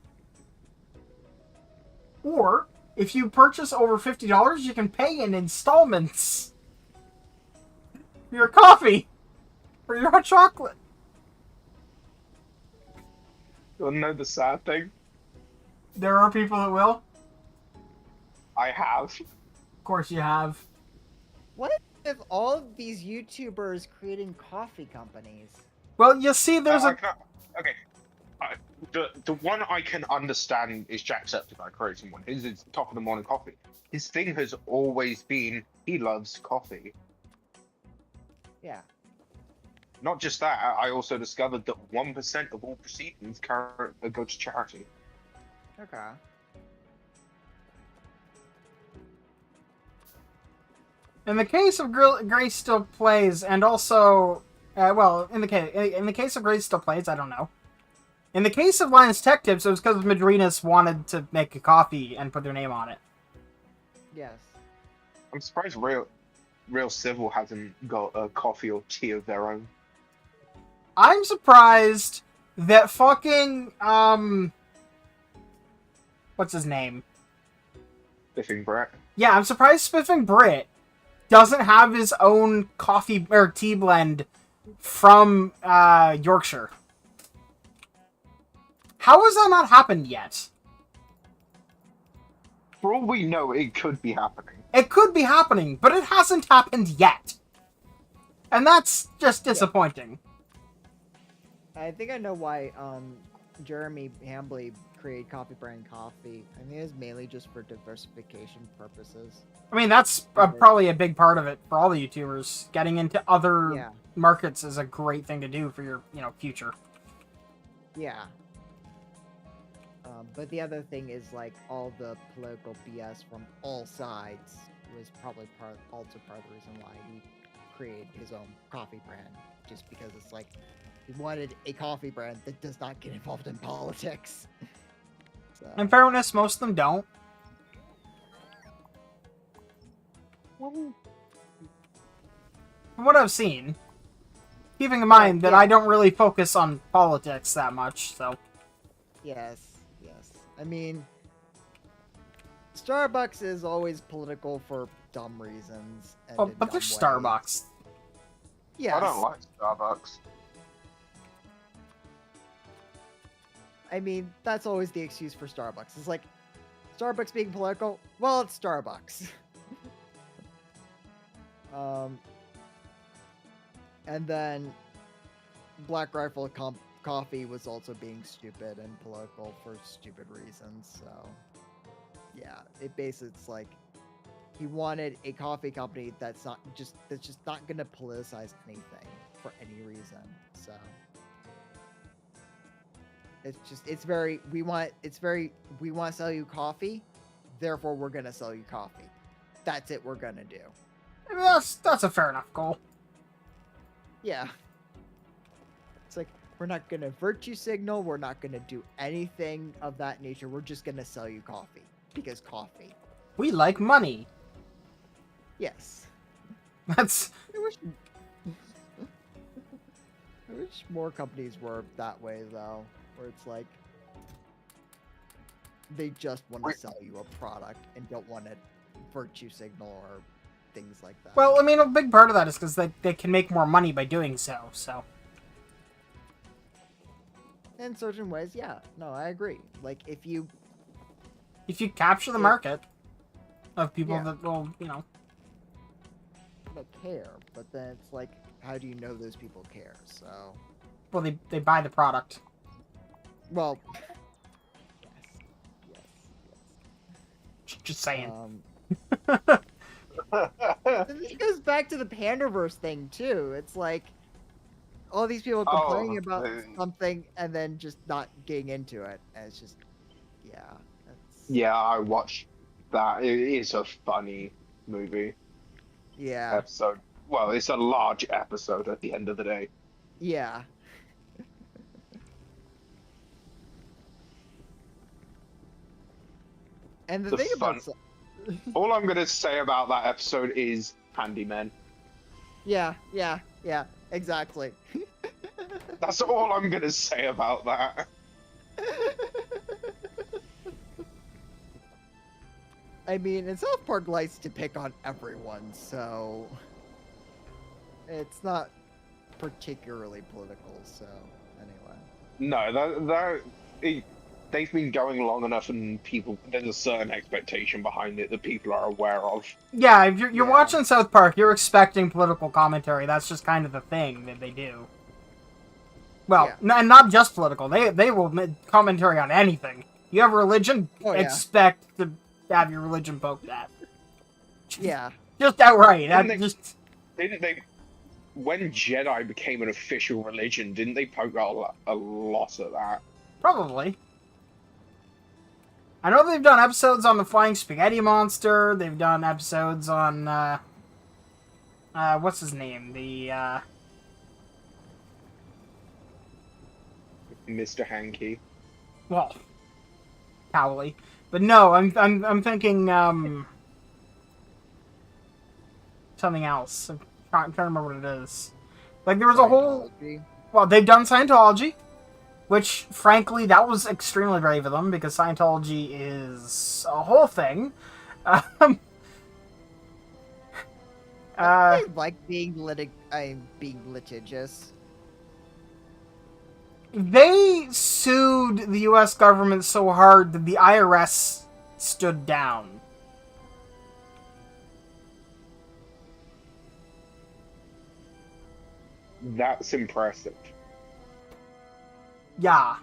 Or, if you purchase over $50, you can pay in installments. For your coffee. For your hot chocolate. You wanna know the sad thing? There are people that will. I have. Of course you have. What if all of these YouTubers creating coffee companies? Well, you see, there's a... Okay. The one I can understand is Jacksepticeye creating one. His is Top of the Morning coffee. His thing has always been he loves coffee. Yeah. Not just that, I also discovered that 1% of all proceedings go to charity. Okay. In the case of Grace Still Plays, and also... well, in the case of Grace Still Plays, I don't know. In the case of Linus Tech Tips, it was because Madrinas wanted to make a coffee and put their name on it. Yes. I'm surprised Real Civil hasn't got a coffee or tea of their own. I'm surprised that fucking, what's his name? Biffing Brett. Yeah, I'm surprised Spiffing Brit doesn't have his own coffee or tea blend from Yorkshire. How has that not happened yet? For all we know, it could be happening. It could be happening, but it hasn't happened yet. And that's just disappointing. I think I know why Jeremy Hambley created Coffee Brand Coffee. I think it's mainly just for diversification purposes. I mean, that's probably a big part of it for all the YouTubers. Getting into other markets is a great thing to do for your, future. Yeah. But the other thing is, like, all the political BS from all sides was probably also part of the reason why he created his own coffee brand. Just because it's like, He wanted a coffee brand that does not get involved in politics. So, In fairness, most of them don't. Well, From what I've seen, keeping in mind that yeah. I don't really focus on politics that much, so... yes. I mean, Starbucks is always political for dumb reasons. And Oh, in but they're dumb ways. Starbucks. Yes. I don't like Starbucks. I mean, that's always the excuse for Starbucks. It's like, Starbucks being political? Well, it's Starbucks. And then Black Rifle Coffee was also being stupid and political for stupid reasons. So, yeah, it's like he wanted a coffee company that's just not gonna politicize anything for any reason. So. We want to sell you coffee, therefore we're gonna sell you coffee. That's it we're gonna do. I mean, that's a fair enough goal. Yeah. It's like, we're not gonna virtue signal, we're not gonna do anything of that nature, we're just gonna sell you coffee. Because coffee. We like money. Yes. That's... I wish more companies were that way though. Where it's like they just want to sell you a product and don't want to virtue signal or things like that. Well, I mean, a big part of that is because they can make more money by doing so, so... in certain ways, yeah. No, I agree. Like, if you capture the market of people Yeah. that will, you know... don't care, but then it's like, how do you know those people care? So, Well, they buy the product. well, yes. Just saying. It goes back to the Pandaverse thing too. It's like all these people complaining about something and then just not getting into it. And it's just, yeah. Yeah, I watched that. It is a funny movie Yeah. episode. Well, it's a large episode at the end of the day. Yeah. And the The thing fun- about All I'm gonna say about that episode is Handyman. yeah, exactly. That's all I'm gonna say about that. I mean, and South Park likes to pick on everyone, so it's not particularly political. So anyway, No, they've been going long enough, and there's a certain expectation behind it that people are aware of. Yeah, if you're Yeah. watching South Park, you're expecting political commentary. That's just kind of the thing that they do. Well, and not just political. They will make commentary on anything. You have religion, Oh, yeah. expect to have your religion poked at. yeah, Just outright. Didn't Just Didn't they? When Jedi became an official religion, didn't they poke out a lot of that? probably. I know they've done episodes on the Flying Spaghetti Monster. They've done episodes on what's his name? The Mr. Hanky. well, Cowley. But no, I'm thinking something else. I'm trying to remember what it is. Like there was a whole. Scientology. Well, they've done Scientology, which frankly that was extremely brave of them because Scientology is a whole thing. I like being litigious. They sued the U.S. government so hard that the IRS stood down. That's impressive. Yeah.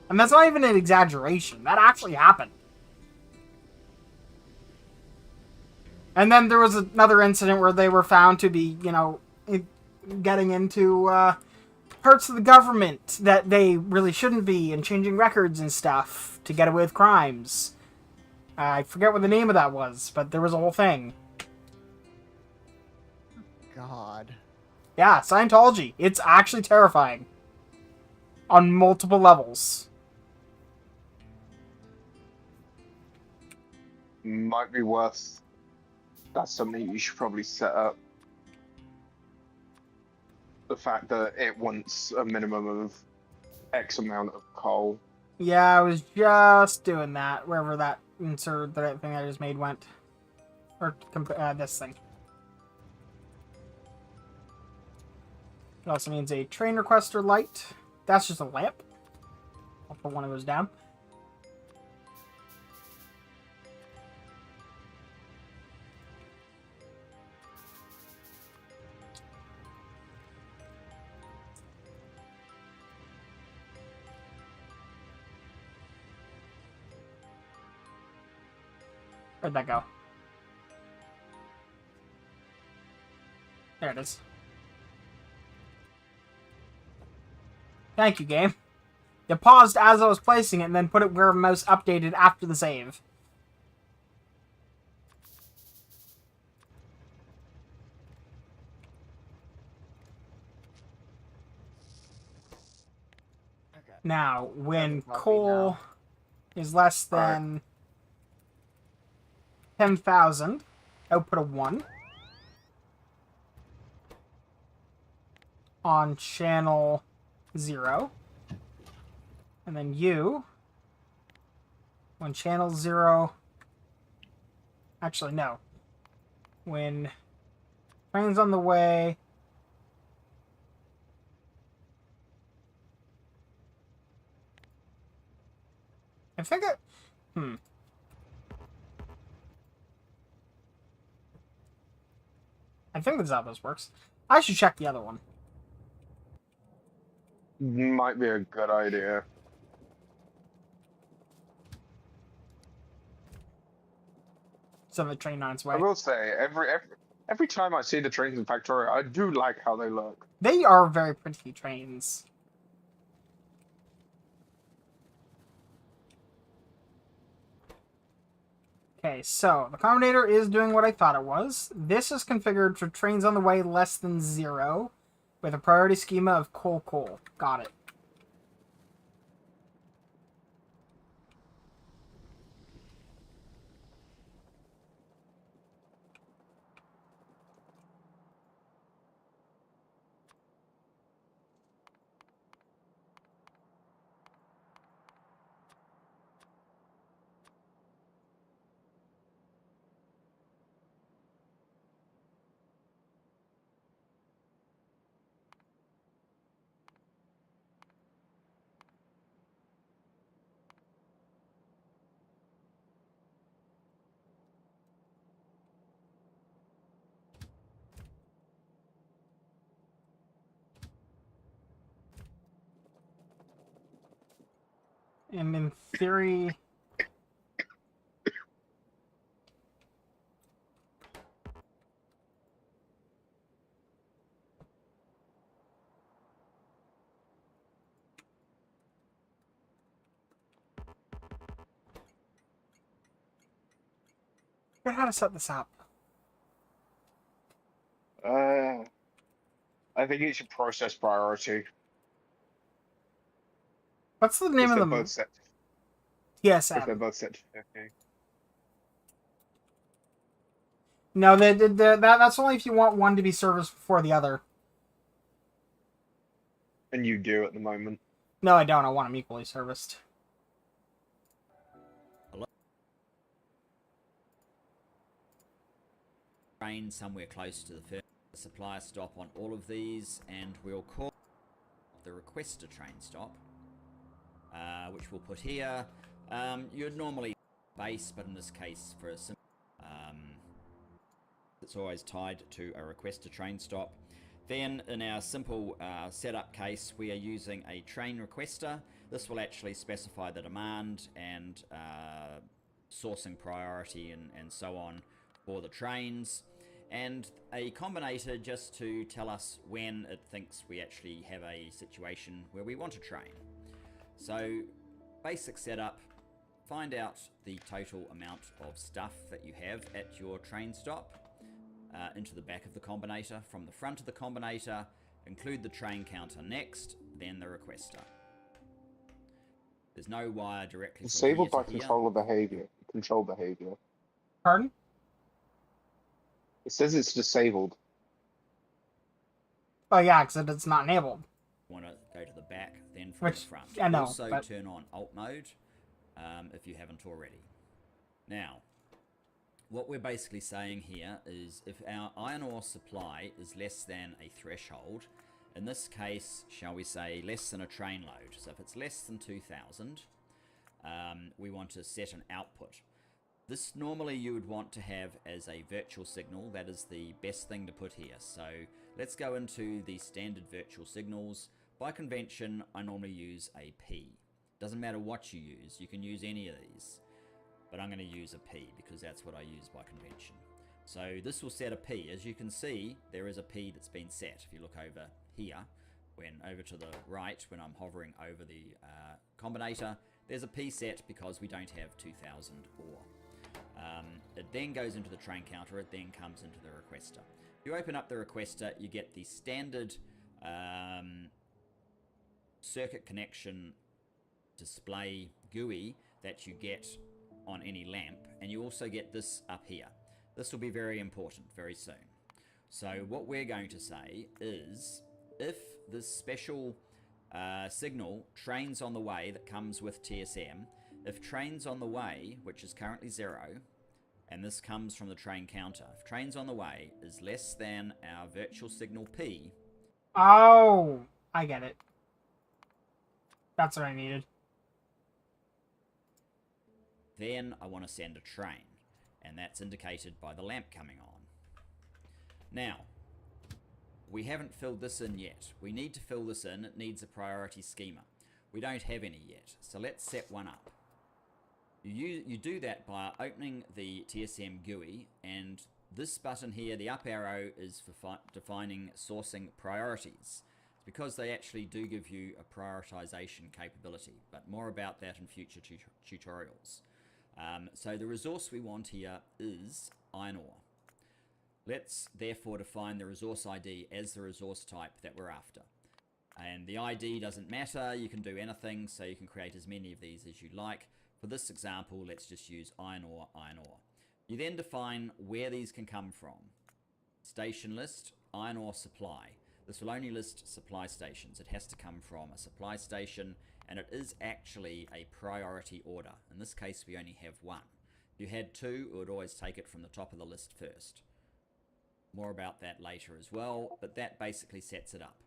And that's not even an exaggeration. That actually happened. And then there was another incident where they were found to be, you know, getting into parts of the government that they really shouldn't be and changing records and stuff to get away with crimes. I forget what the name of that was, but there was a whole thing. god. Yeah, Scientology. It's actually terrifying. On multiple levels. Might be worth. That's something you should probably set up. The fact that it wants a minimum of X amount of coal. Yeah, I was just doing that. Wherever that insert, that thing I just made went. Or this thing. It also means a train requester light. That's just a lamp. I'll put one of those down. Where'd that go? There it is. Thank you, game. You paused as I was placing it and then put it where mouse updated after the save. Okay. Now, when Doesn't copy coal is less than 10,000, output a 1. On channel 0. And then you, when channel 0, actually no, when train's on the way, I think it, I think that's how this works. I should check the other one. Might be a good idea. So the train on its I way. will say, every time I see the trains in Factorio, I do like how they look. They are very pretty trains. Okay, so the Combinator is doing what I thought it was. This is configured for trains on the way less than 0 with a priority schema of coal. Got it. And in theory... I forget how to set this up. I think it's a process priority. What's the name If of they're the both set. If they're TSM? both set to 50. No, that's only if you want one to be serviced before the other. And you do at the moment. No, I don't. I want them equally serviced. Train somewhere close to the first supplier stop on all of these, and we'll call the requester train stop, which we'll put here. You'd normally base, but in this case, for a simple, it's always tied to a requester train stop. Then in our simple setup case, we are using a train requester. This will actually specify the demand and sourcing priority and so on for the trains, and a combinator just to tell us when it thinks we actually have a situation where we want a train. So basic setup, find out the total amount of stuff that you have at your train stop. into the back of the combinator. From the front of the combinator, include the train counter next, then the requester. There's no wire directly from here Disabled by to here. control behavior. Pardon? It says it's disabled. Oh yeah, because it's not enabled. Want to go to the back, then from the Which, front. I know, Also but... turn on alt mode if you haven't already. Now, what we're basically saying here is if our iron ore supply is less than a threshold, in this case, shall we say, less than a train load. So if it's less than 2,000, we want to set an output. This normally you would want to have as a virtual signal. That is the best thing to put here. So let's go into the standard virtual signals. By convention, I normally use a P. Doesn't matter what you can use any of these. But I'm going to use a P because that's what I use by convention. So this will set a P. As you can see, there is a P that's been set. If you look over here, when over to the right, when I'm hovering over the combinator, there's a P set because we don't have 2,000 ore. It then goes into the train counter, it then comes into the requester. If you open up the requester, you get the standard circuit connection display GUI that you get on any lamp, and you also get this up here. This will be very important very soon. So what we're going to say is, if this special signal, trains on the way, that comes with TSM, if trains on the way, which is currently 0, and this comes from the train counter, if trains on the way is less than our virtual signal P... Oh, I get it. That's what I needed. Then I want to send a train, and that's indicated by the lamp coming on. Now, we haven't filled this in yet. We need to fill this in. It needs a priority schema. We don't have any yet, so let's set one up. You do that by opening the TSM GUI, and this button here, the up arrow, is for defining sourcing priorities. It's because they actually do give you a prioritization capability, but more about that in future tutorials. So the resource we want here is iron ore. Let's therefore define the resource ID as the resource type that we're after. And the ID doesn't matter, you can do anything, so you can create as many of these as you like. For this example, let's just use iron ore, iron ore. You then define where these can come from. Station list, iron ore supply. This will only list supply stations. It has to come from a supply station, and it is actually a priority order. In this case, we only have one. If you had two, it would always take it from the top of the list first. More about that later as well, but that basically sets it up.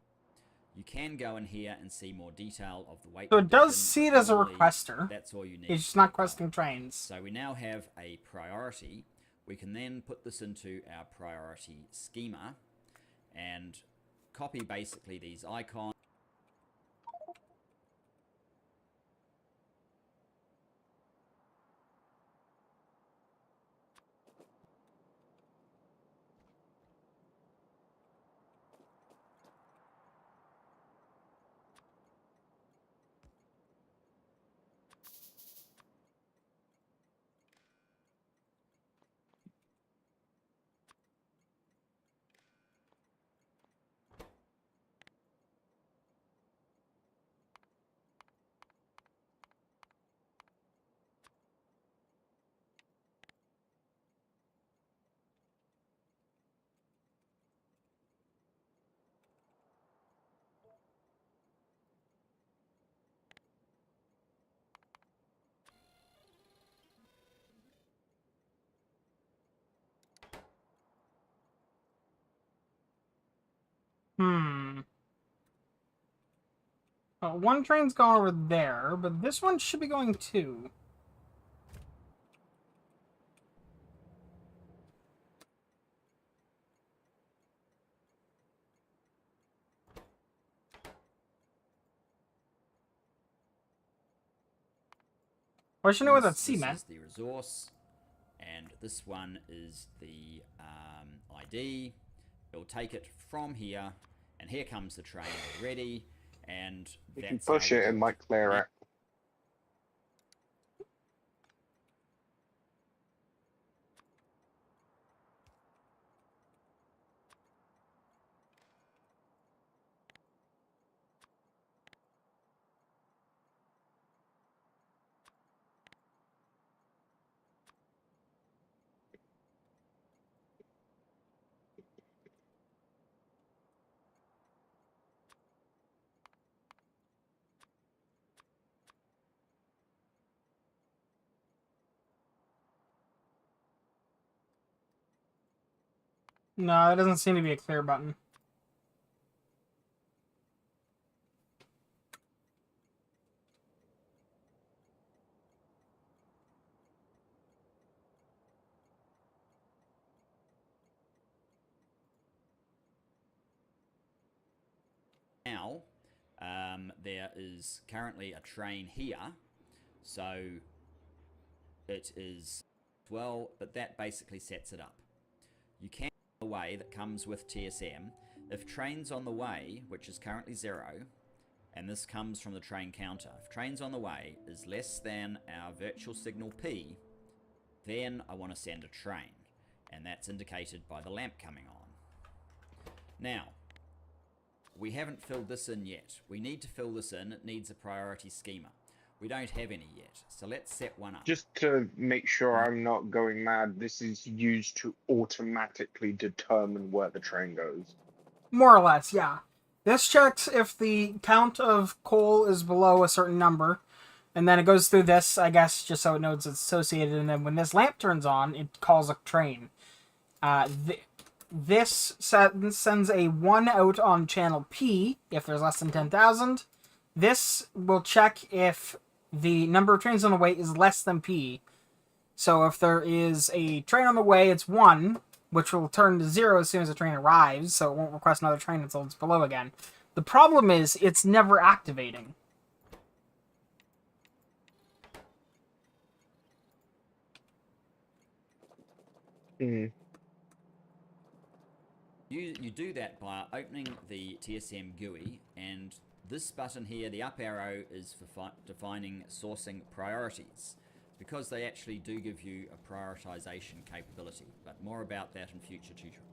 You can go in here and see more detail of the weight. So it does condition, see it as a normally, requester. That's all you need. It's just not questing trains. So we now have a priority. We can then put this into our priority schema and copy basically these icons. One train's going over there, but this one should be going too. I should know what that C meant. This is the resource, and this one is the ID. It'll take it from here, and here comes the train already, and You that's can push how we it, it do might clear Yeah. it. No, it doesn't seem to be a clear button. Now, there is currently a train here, so it is well, but that basically sets it up. You can the way that comes with TSM. If trains on the way, which is currently 0, and this comes from the train counter, if trains on the way is less than our virtual signal P, then I want to send a train, and that's indicated by the lamp coming on. Now, we haven't filled this in yet. We need to fill this in. It needs a priority schema. We don't have any yet, so let's set one up. Just to make sure I'm not going mad, this is used to automatically determine where the train goes. More or less, yeah. This checks if the count of coal is below a certain number, and then it goes through this, I guess, just so it knows it's associated, and then when this lamp turns on, it calls a train. This sends a 1 out on channel P, if there's less than 10,000. This will check if the number of trains on the way is less than P. So if there is a train on the way, it's 1, which will turn to 0 as soon as the train arrives, so it won't request another train until it's below again. The problem is, it's never activating. Hmm. You do that by opening the TSM GUI, and this button here, the up arrow, is for defining sourcing priorities, because they actually do give you a prioritization capability, but more about that in future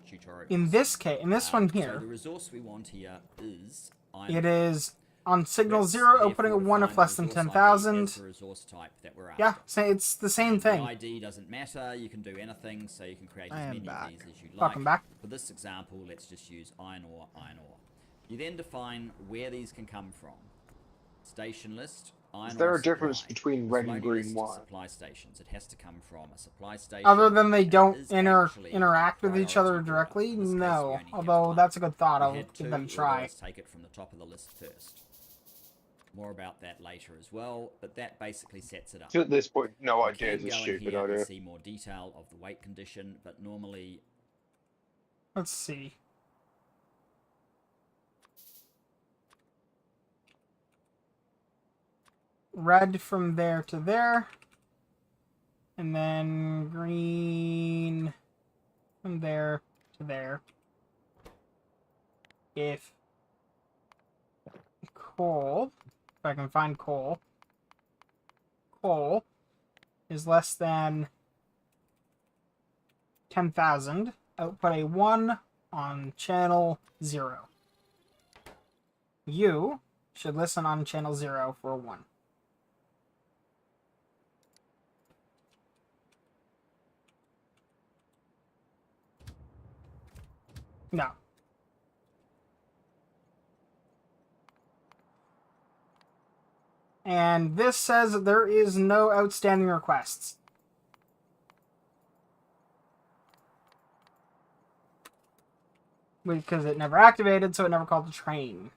tutorials. In this case, in this one So here, the resource we want here is iron. it is on signal Let's 0, opening a therefore 1 if define less the than resource ID 10,000. as the resource type that we're after. Yeah, so it's the same And thing. The ID doesn't matter. You can do anything, so you can create I as am many back. of these as you like. Welcome back. For this example, let's just use iron ore, iron ore. You then define where these can come from. Station list, iron Is there ore a difference supply. between This red will and only green list wire? supply stations. It has to come from a supply station. Other than they and it don't is actually interact a with each other priority order. directly, In this case, we no. only have Although one. that's a good thought. We I'll had give two, them a although try. let's take it from the top of the list first. More about that later as well, but that basically sets it up. So at this point, no You idea is can a go in stupid here and idea. see more detail of the weight condition, but normally Let's see. Red from there to there. And then green from there to there. If coal, if I can find coal is less than 10,000, output a 1 on channel 0. You should listen on channel 0 for a 1. No. And this says that there is no outstanding requests. Because it never activated, so it never called the train.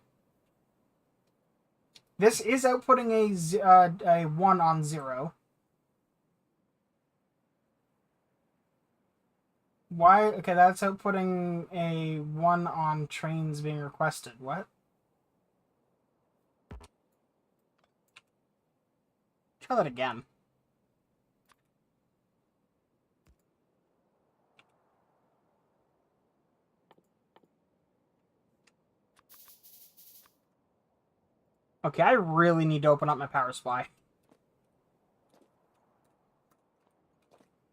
This is outputting a 1 on 0. Why? Okay, that's outputting a 1 on trains being requested. What? Try that again. Okay, I really need to open up my power supply.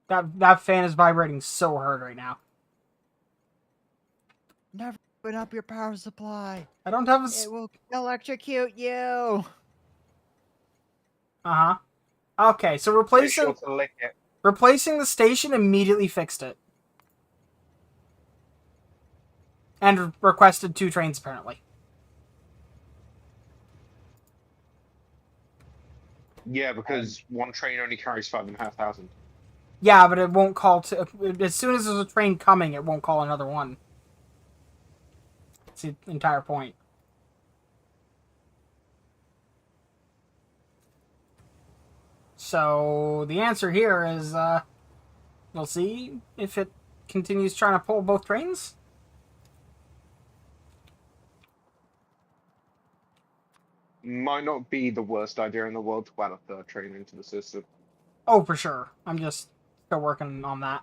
That fan is vibrating so hard right now. Never open up your power supply. I don't have a... It will electrocute you. Uh-huh. Okay, so Make sure to lick it. replacing the station immediately fixed it. And requested 2 trains, apparently. Yeah, because one train only carries 5,500. Yeah, but it won't call to... As soon as there's a train coming, it won't call another one. That's the entire point. So, the answer here is, we'll see if it continues trying to pull both trains. Might not be the worst idea in the world to add a third train into the system. Oh, for sure. I'm just still working on that.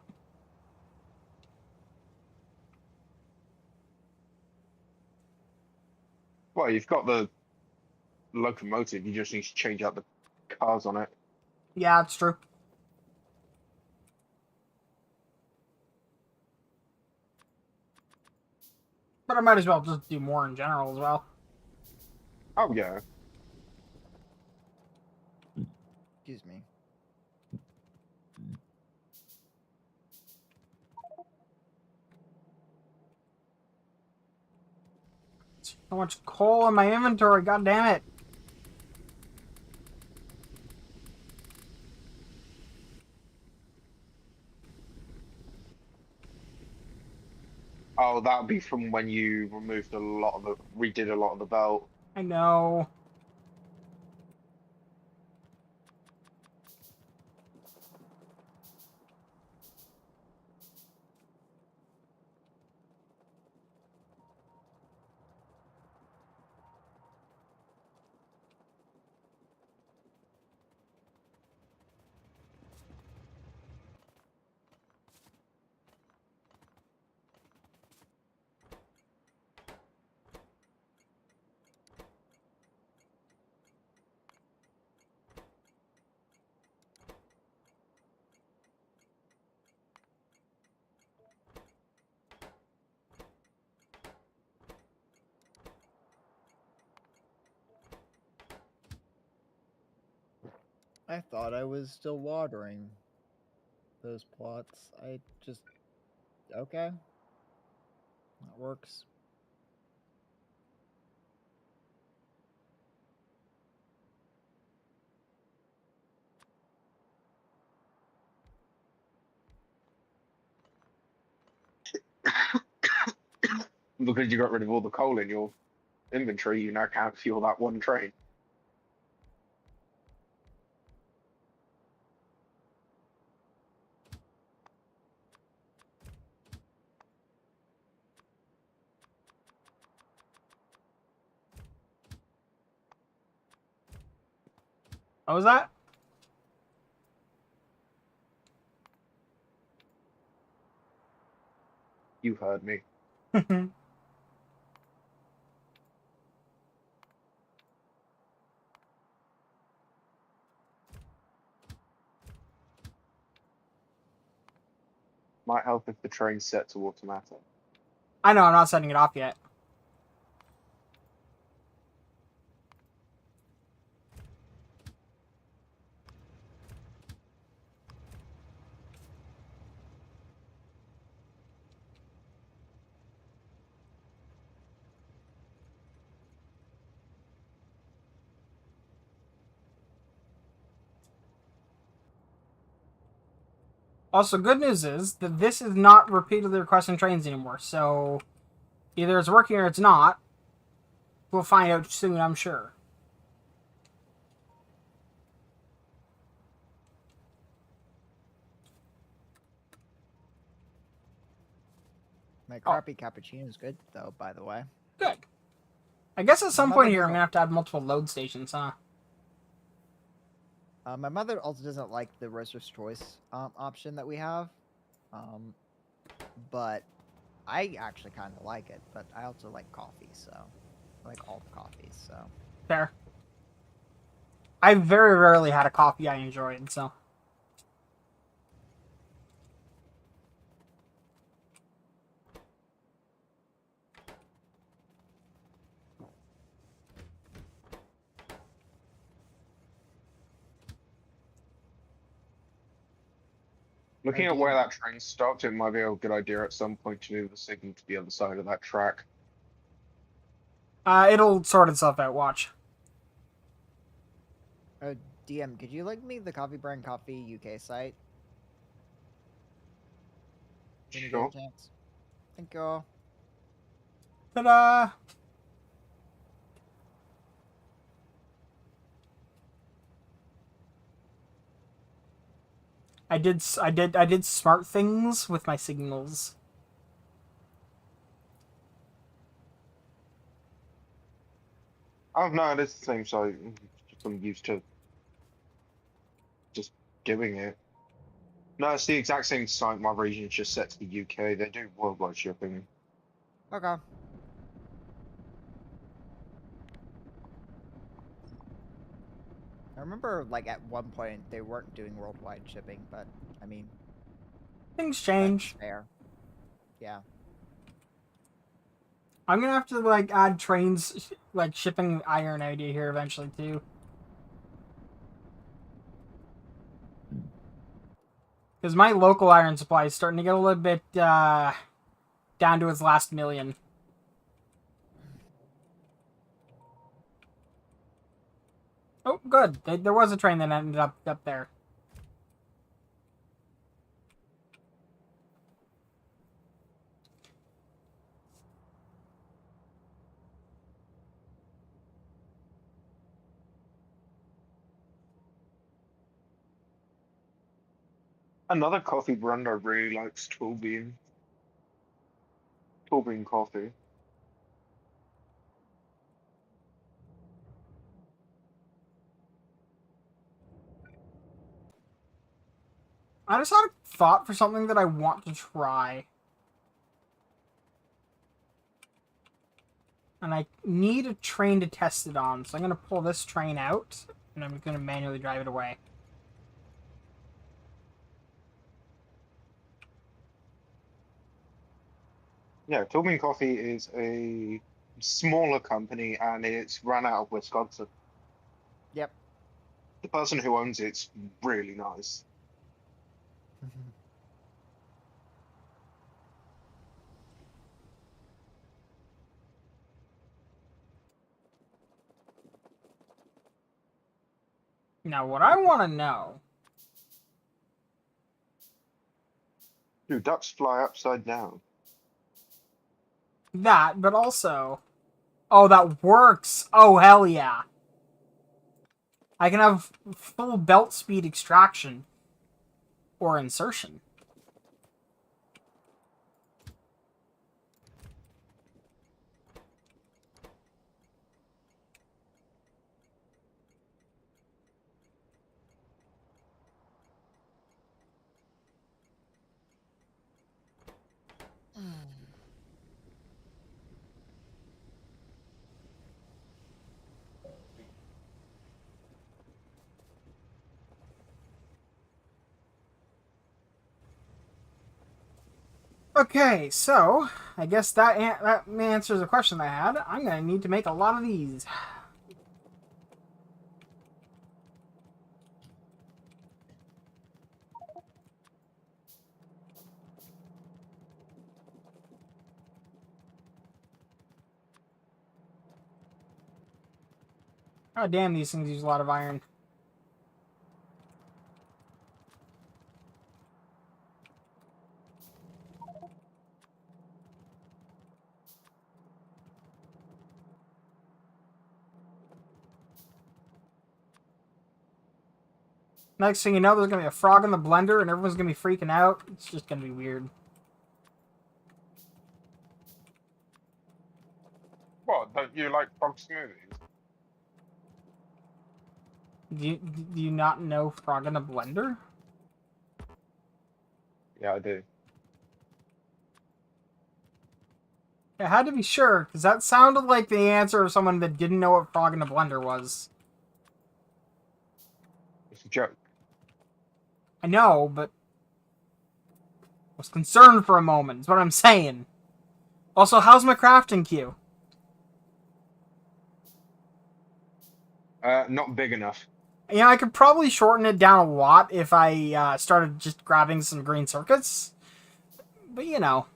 Well, you've got the locomotive, you just need to change out the cars on it. Yeah, it's true. But I might as well just do more in general as well. Oh, yeah. Excuse me. So much coal in my inventory, god damn it. Oh, that'll be from when you removed redid a lot of the belt. I know. I thought I was still watering those plots. Okay. That works. Because you got rid of all the coal in your inventory, you now can't fuel that one train. What was that? You heard me. Might help if the train's set to automatic. I know, I'm not setting it off yet. Also, good news is that this is not repeatedly requesting trains anymore, so either it's working or it's not. We'll find out soon, I'm sure. My crappy cappuccino is good, though, by the way. Good. I guess at some My point mother here I'm doesn't- gonna have to add multiple load stations, huh? My mother also doesn't like the roaster's choice option that we have. But I actually kind of like it. But I also like coffee, so I like all the coffees. So Fair. I very rarely had a coffee I enjoyed, so. Looking Oh, at where dear. that train stopped, it might be a good idea at some point to move the signal to the other side of that track. It'll sort itself out, watch. DM, could you link me the Coffee Brand Coffee UK site? when you Sure. get a chance. Thank you. Ta-da! I did smart things with my signals. Oh no, it is the same site. Just I'm used to just doing it. No, it's the exact same site. My region's just set to the UK. They do worldwide shipping. Okay. I remember, like, at one point they weren't doing worldwide shipping, but I mean, Things that's change. fair. Yeah. I'm gonna have to like add trains like shipping iron idea here eventually too. Because my local iron supply is starting to get a little bit down to its last million. Oh, good. There was a train that ended up there. Another coffee brand I really like is Tall Bean. Tall Bean coffee. I just had a thought for something that I want to try. And I need a train to test it on, so I'm going to pull this train out, and I'm going to manually drive it away. Yeah, Tall Bean Coffee is a smaller company and it's run out of Wisconsin. Yep. The person who owns it's really nice. Now, what I want to know... Do ducks fly upside down? That, but also... Oh, that works! Oh, hell yeah! I can have full belt speed extraction. Or insertion. Okay, so I guess that answers the question I had. I'm gonna need to make a lot of these. Oh damn, these things use a lot of iron. Next thing you know, there's gonna be a frog in the blender and everyone's gonna be freaking out. It's just gonna be weird. What, don't you like frog smoothies? Do you not know frog in a blender? Yeah, I do. I had to be sure, because that sounded like the answer of someone that didn't know what frog in a blender was. It's a joke. I know, but... I was concerned for a moment, is what I'm saying. Also, how's my crafting queue? Not big enough. Yeah, I could probably shorten it down a lot if I started just grabbing some green circuits. But, you know.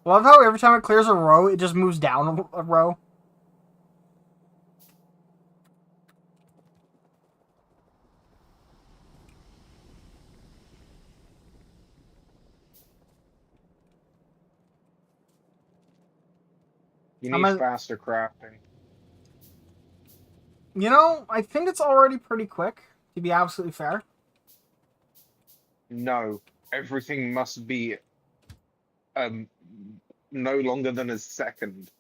Love how every time it clears a row, it just moves down a row. You I'm need a- faster crafting. You know, I think it's already pretty quick, to be absolutely fair. No, everything must be um no longer than a second.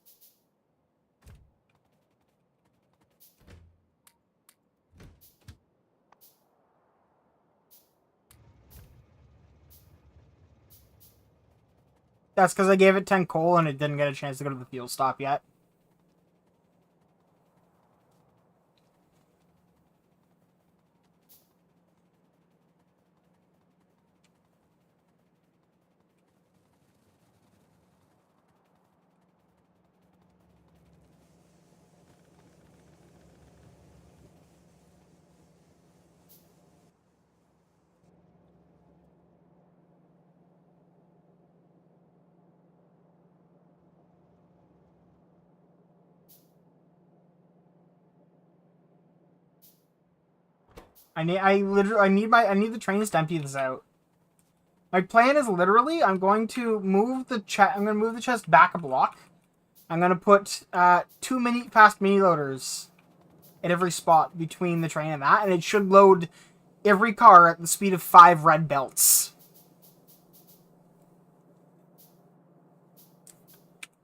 That's because I gave it 10 coal and it didn't get a chance to go to the fuel stop yet. I need the trains to empty this out. My plan is literally I'm going to move the chest back a block. I'm gonna put two fast mini loaders at every spot between the train and that, and it should load every car at the speed of 5 red belts.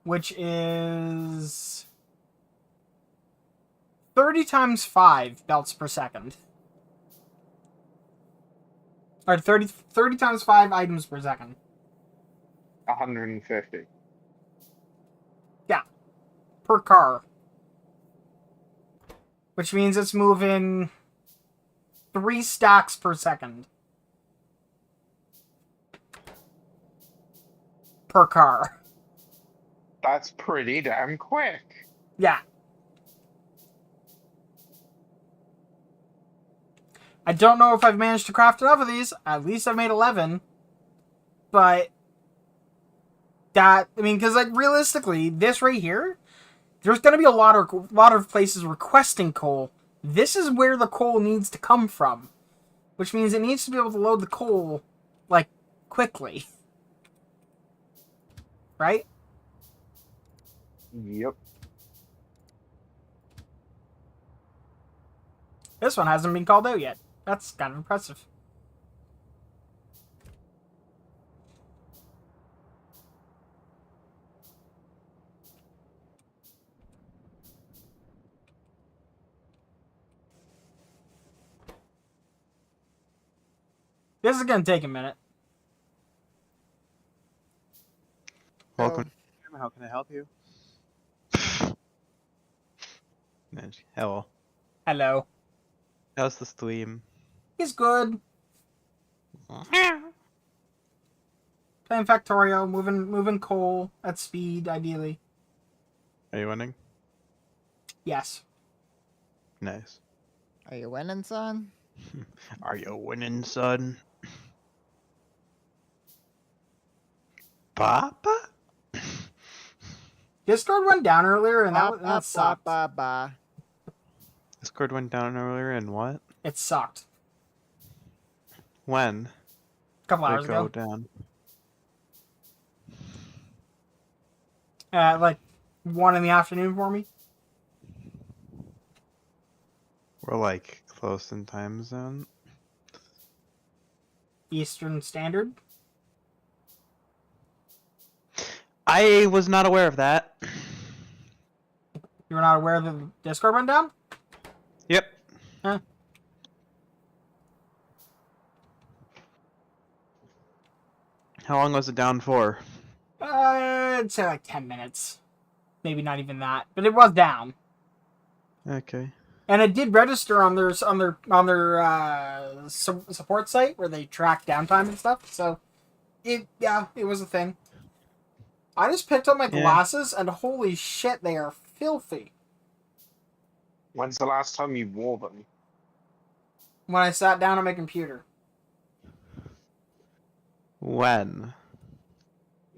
Which is 30 times 5 belts per second. Or 30 times 5 items per second. 150. Yeah. Per car. Which means it's moving 3 stacks per second. Per car. That's pretty damn quick. Yeah. I don't know if I've managed to craft enough of these. At least I've made 11. But because like realistically, this right here, there's going to be a lot of places requesting coal. This is where the coal needs to come from, which means it needs to be able to load the coal like quickly. Right? Yep. This one hasn't been called out yet. That's kind of impressive. This is going to take a minute. Welcome. How can I help you? Hello. Hello. How's the stream? He's good. Playing Factorio, moving coal at speed, ideally. Are you winning? Yes. Nice. Are you winning, son? Are you winning, son? Papa? Discord went down earlier, and that sucked. Discord went down earlier and what? It sucked. When? A couple Did hours it go ago. down? Like 1 in the afternoon for me. We're like close in time zone. Eastern Standard. I was not aware of that. You were not aware that the Discord went down? Yep. Huh. How long was it down for? I'd say like 10 minutes. Maybe not even that, but it was down. Okay. And it did register on their support site where they track downtime and stuff. So, it was a thing. I just picked up my glasses, and holy shit, they are filthy. When's the last time you wore them? When I sat down on my computer. When?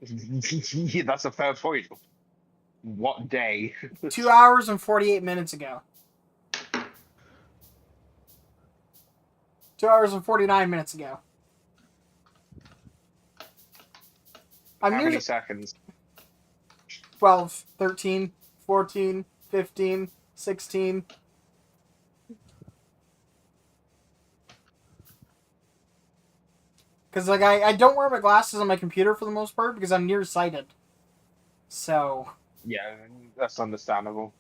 Yeah, that's a fair point. What day? 2 hours and 48 minutes ago. 2 hours and 49 minutes ago. How many seconds? 12, 13, 14, 15, 16. Because, like, I don't wear my glasses on my computer for the most part because I'm nearsighted. So, Yeah, that's understandable.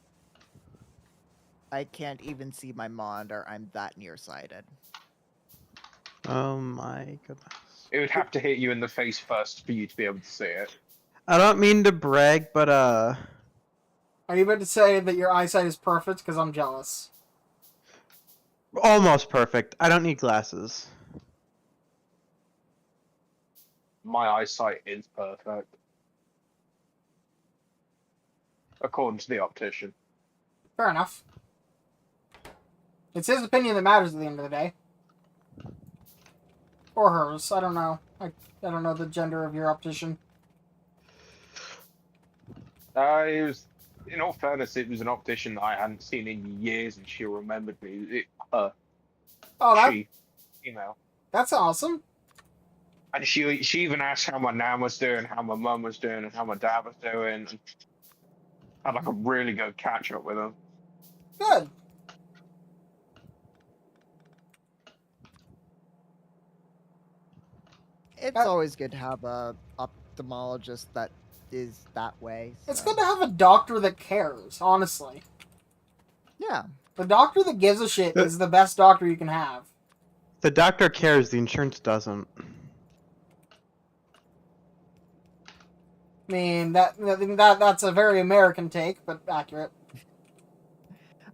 I can't even see my monitor. I'm that nearsighted. Oh my goodness. It would have to hit you in the face first for you to be able to see it. I don't mean to brag, but are you about to say that your eyesight is perfect? Because I'm jealous. almost perfect. I don't need glasses. My eyesight is perfect. According to the optician. Fair enough. It's his opinion that matters at the end of the day. Or hers. I don't know. I don't know the gender of your optician. It was, in all fairness, it was an optician that I hadn't seen in years, and she remembered me. Oh, She, female, that's awesome. and she even asked how my nan was doing, how my mum was doing, and how my dad was doing. And had like a really good catch up with them. Good. It's always good to have a ophthalmologist that is that way. It's so- good to have a doctor that cares, honestly. Yeah. The doctor that gives a shit is the best doctor you can have. The doctor cares, the insurance doesn't. I mean, that's a very American take, but accurate.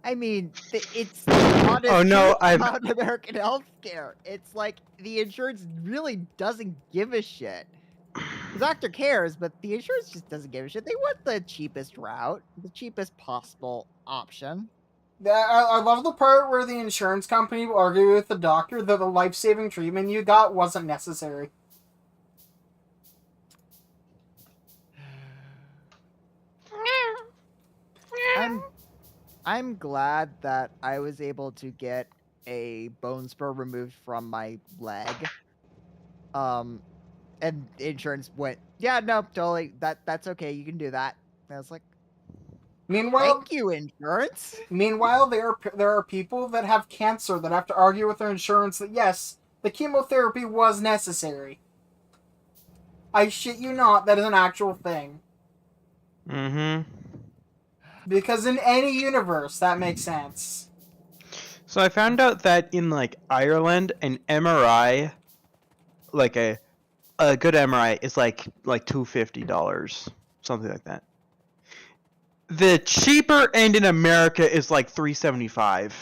I mean, it's not Oh, no, about American healthcare. It's like the insurance really doesn't give a shit. The doctor cares, but the insurance just doesn't give a shit. They want the cheapest route, the cheapest possible option. I love the part where the insurance company will argue with the doctor that the life-saving treatment you got wasn't necessary. I'm glad that I was able to get a bone spur removed from my leg. And insurance went, yeah, no, totally. That's okay. You can do that. And I was like, Meanwhile, thank you, insurance. Meanwhile, there are people that have cancer that have to argue with their insurance that yes, the chemotherapy was necessary. I shit you not, that is an actual thing. Mm-hmm. Because in any universe, that makes sense. So I found out that in like Ireland, an MRI, like a good MRI is like $250, something like that. The cheaper end in America is like $375.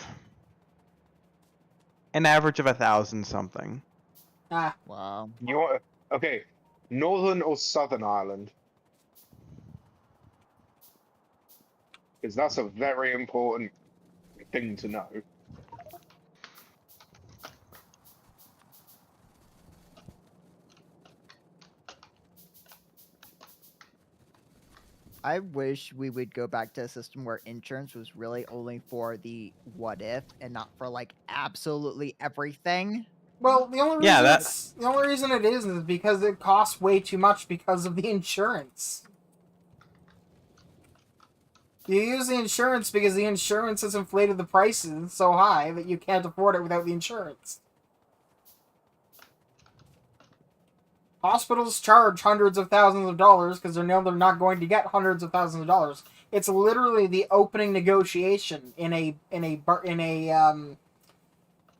An average of 1,000 something. Ah, Wow. You want, okay, Northern or Southern Ireland? Because that's a very important thing to know. I wish we would go back to a system where insurance was really only for the what if and not for like absolutely everything. well, the only Yeah, reason it is because it costs way too much because of the insurance. You use the insurance because the insurance has inflated the prices so high that you can't afford it without the insurance. Hospitals charge hundreds of thousands of dollars because they know they're not going to get hundreds of thousands of dollars. It's literally the opening negotiation in a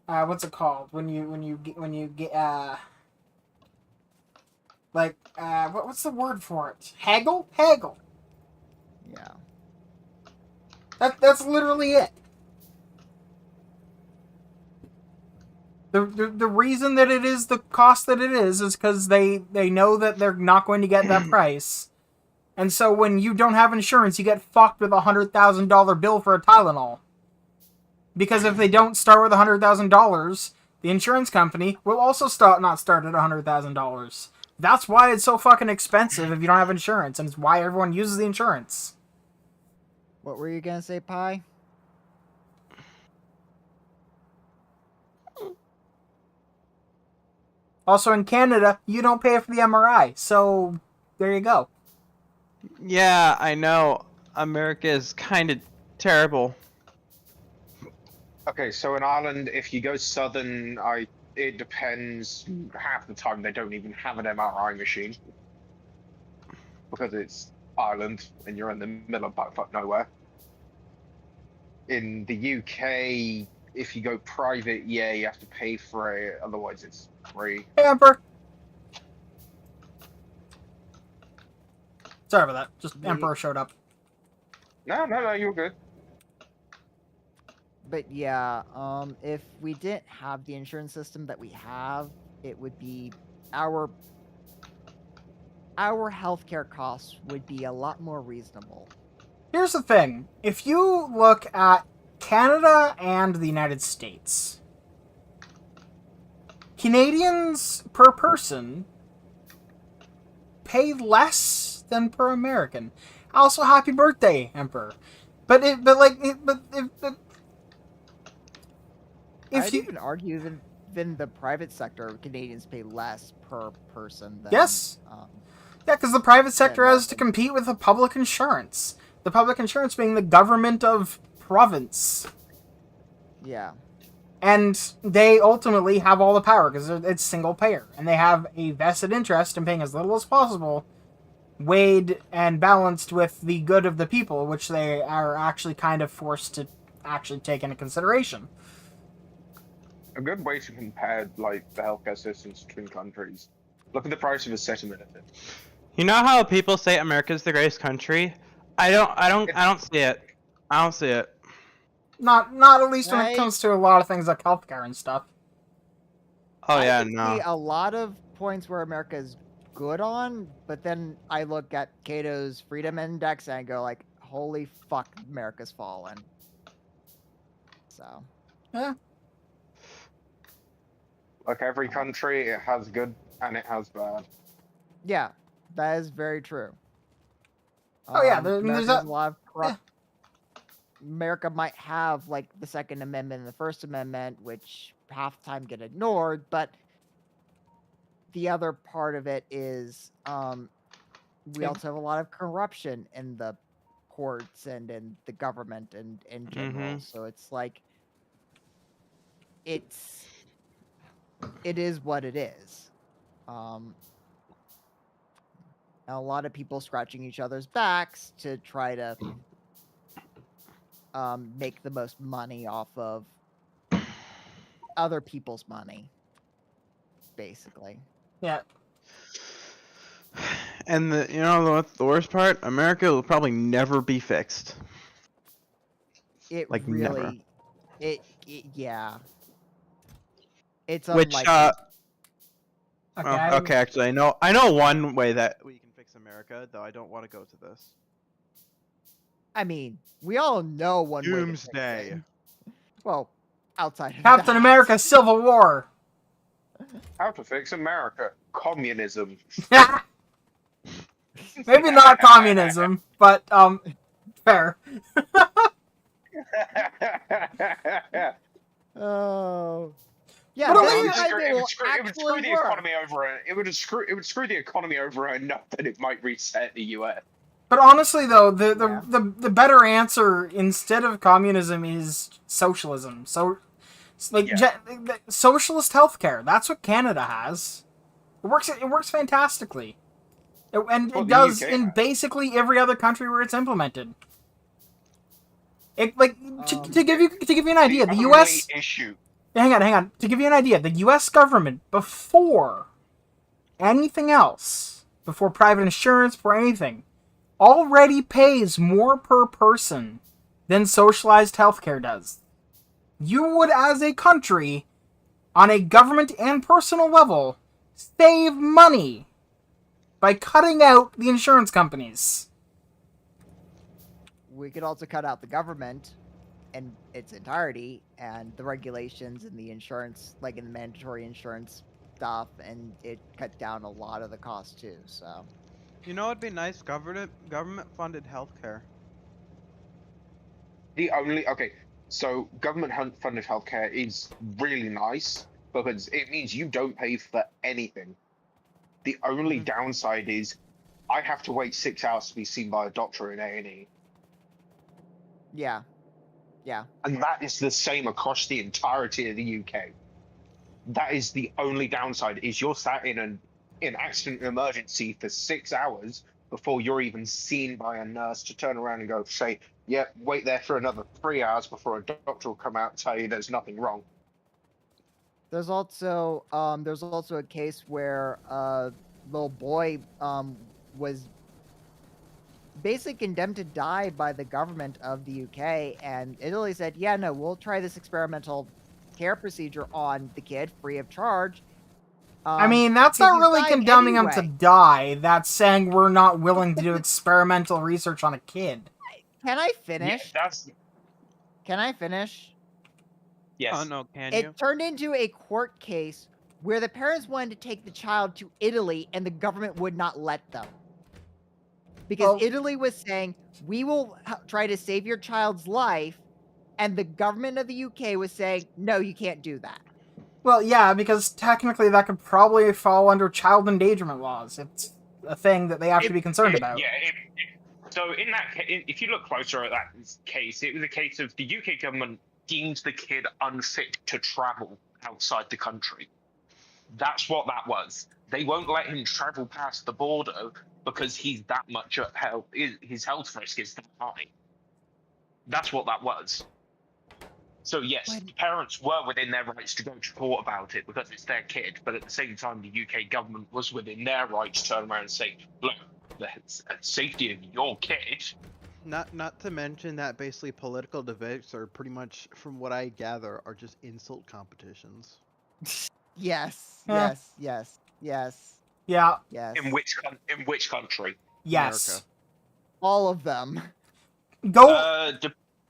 what's it called when you get what's the word for it? Haggle? Yeah. That's literally it. The reason that it is the cost that it is because they know that they're not going to get that price. And so when you don't have insurance, you get fucked with a $100,000 bill for a Tylenol. Because if they don't start with $100,000, the insurance company will also not start at $100,000. That's why it's so fucking expensive if you don't have insurance, and it's why everyone uses the insurance. What were you gonna say, Pi? Also, in Canada, you don't pay for the MRI, so there you go. Yeah, I know. America is kind of terrible. Okay, so in Ireland, if you go southern, it depends. Half the time they don't even have an MRI machine because it's Ireland and you're in the middle of buttfuck nowhere. In the UK, if you go private, yeah, you have to pay for it. Otherwise, it's free. Hey, Emperor. Sorry about that. Just The- Emperor showed up. No, you're good. But yeah, if we didn't have the insurance system that we have, it would be our healthcare costs would be a lot more reasonable. Here's the thing. If you look at Canada and the United States, Canadians per person pay less than per American. Also, happy birthday, Emperor. But if I'd you even argue even the private sector, Canadians pay less per person than Yes. Yeah, because the private sector has to American. compete with the public insurance. The public insurance being the government of province. Yeah. And they ultimately have all the power because it's single payer. And they have a vested interest in paying as little as possible, weighed and balanced with the good of the people, which they are actually kind of forced to actually take into consideration. A good way to compare like the healthcare systems between countries. Look at the price of a acetaminophen. You know how people say America's the greatest country? I don't see it. I don't see it. Not at least when it Right. comes to a lot of things like healthcare and stuff. Oh I yeah, can no. see a lot of points where America is good on, but then I look at Cato's Freedom Index and I go like, holy fuck, America's fallen. So Like every country, it has good and it has bad. yeah, that is very true. Oh, yeah, there's America's a- a lot of corrupt. America might have like the Second Amendment and the First Amendment, which half the time get ignored, but the other part of it is we Yeah. also have a lot of corruption in the courts and in the government and in general. Mhm. So it's like it is what it is. And a lot of people scratching each other's backs to try to make the most money off of other people's money, basically. Yeah. And what's the worst part? America will probably never be fixed. It Like, really, never. yeah. It's Which unlikely. Okay. okay, actually, I know one way that we can fix America, though I don't want to go to this. I mean, we all know one way to fix Doomsday. it. Well, outside of Captain that. America Civil War. How to fix America? Communism. Maybe not communism, but fair. Oh. Yeah, But this only- is It how would it will screw the actually work. economy over. It would screw the economy over enough that it might reset the US. But honestly, though, the Yeah. the better answer instead of communism is socialism. So, it's like Yeah. socialist healthcare. That's what Canada has. It works fantastically. And Well, it the does UK in has. basically every other country where it's implemented. It like to Um, give you an idea, the only U.S. issue. Hang on. To give you an idea, the U.S. government, before anything else, before private insurance, before anything, already pays more per person than socialized healthcare does. You would, as a country, on a government and personal level, save money by cutting out the insurance companies. We could also cut out the government in its entirety and the regulations and the insurance, like in the mandatory insurance stuff, and it cut down a lot of the cost too. So You know, it'd be nice government funded healthcare. So government funded healthcare is really nice because it means you don't pay for anything. The only downside is I have to wait 6 hours to be seen by a doctor in A&E. Yeah. Yeah. And that is the same across the entirety of the UK. That is the only downside, is you're sat in an accident emergency for 6 hours before you're even seen by a nurse to turn around and go say, yep, wait there for another 3 hours before a doctor will come out and tell you there's nothing wrong. There's also a case where a little boy was basically condemned to die by the government of the UK, and Italy said, yeah, no, we'll try this experimental care procedure on the kid free of charge. I mean, that's 'cause not he's really dying condemning him to anyway. die. That's saying we're not willing to do experimental research on a kid. Can I Yeah, finish? that's Can I finish? yes. Oh no, can It you? turned into a court case where the parents wanted to take the child to Italy and the government would not let them. Because Oh. Italy was saying, we will try to save your child's life, and the government of the UK was saying, no, you can't do that. Well, yeah, because technically that could probably fall under child endangerment laws. It's a thing that they have to be concerned about. Yeah. So in that, if you look closer at that case, it was a case of the UK government deemed the kid unfit to travel outside the country. That's what that was. They won't let him travel past the border because he's that much at health. His health risk is that high. That's what that was. So yes, the parents were within their rights to go to court about it because it's their kid, but at the same time, the UK government was within their right to turn around and say, "Look, the safety of your kid." Not to mention that basically political debates are pretty much, from what I gather, are just insult competitions. Yes, Eh. yes, yes, yes, Yeah, yes. In which country? yes. All of them. Go.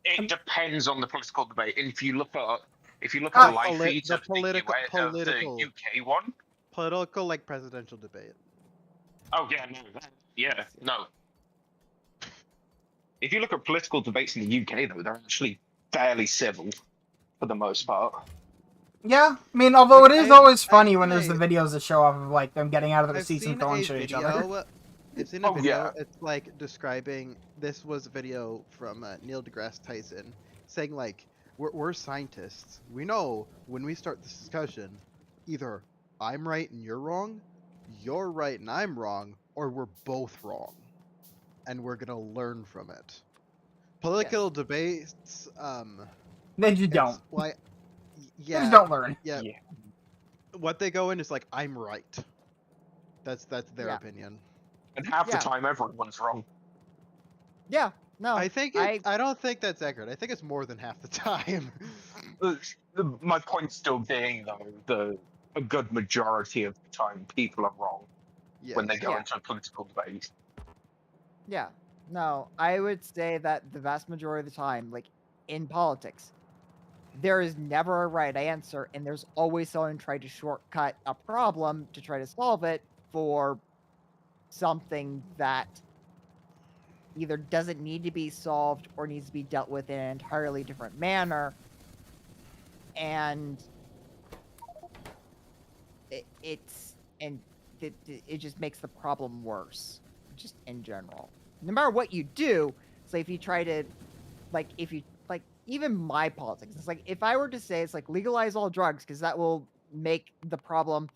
It depends on the political debate. If you look at Ah, live the feeds of political- the UK one. Political, like presidential debate. Oh yeah, no. If you look at political debates in the UK, though, they're actually fairly civil for the most part. Yeah, I mean, although Like, it is I- always I've funny when seen there's the a- videos that show off of, like, them getting out of their I've seats and seen throwing a shit at each other. video. I've seen a Oh, video. yeah. It's like describing. This was a video from Neil deGrasse Tyson saying like, we're scientists. We know when we start this discussion, either I'm right and you're wrong, you're right and I'm wrong, or we're both wrong, and we're gonna learn from it. Political debates. Then you it's don't. Why? You Yeah. just don't learn. Yeah. Yeah. What they go in is like, I'm right. That's their Yeah. opinion. And half Yeah. the time, everyone's wrong. Yeah, no. I think I don't think that's accurate. I think it's more than half the time. My point still being, though, a good majority of the time, people are wrong when they go Yeah. into a political debate. Yeah. No, I would say that the vast majority of the time, like in politics, there is never a right answer, and there's always someone trying to shortcut a problem to try to solve it for something that either doesn't need to be solved or needs to be dealt with in an entirely different manner. And it just makes the problem worse, just in general. No matter what you do, so if you try to, even my politics, it's like, if I were to say, it's like, legalize all drugs, because that will make the problem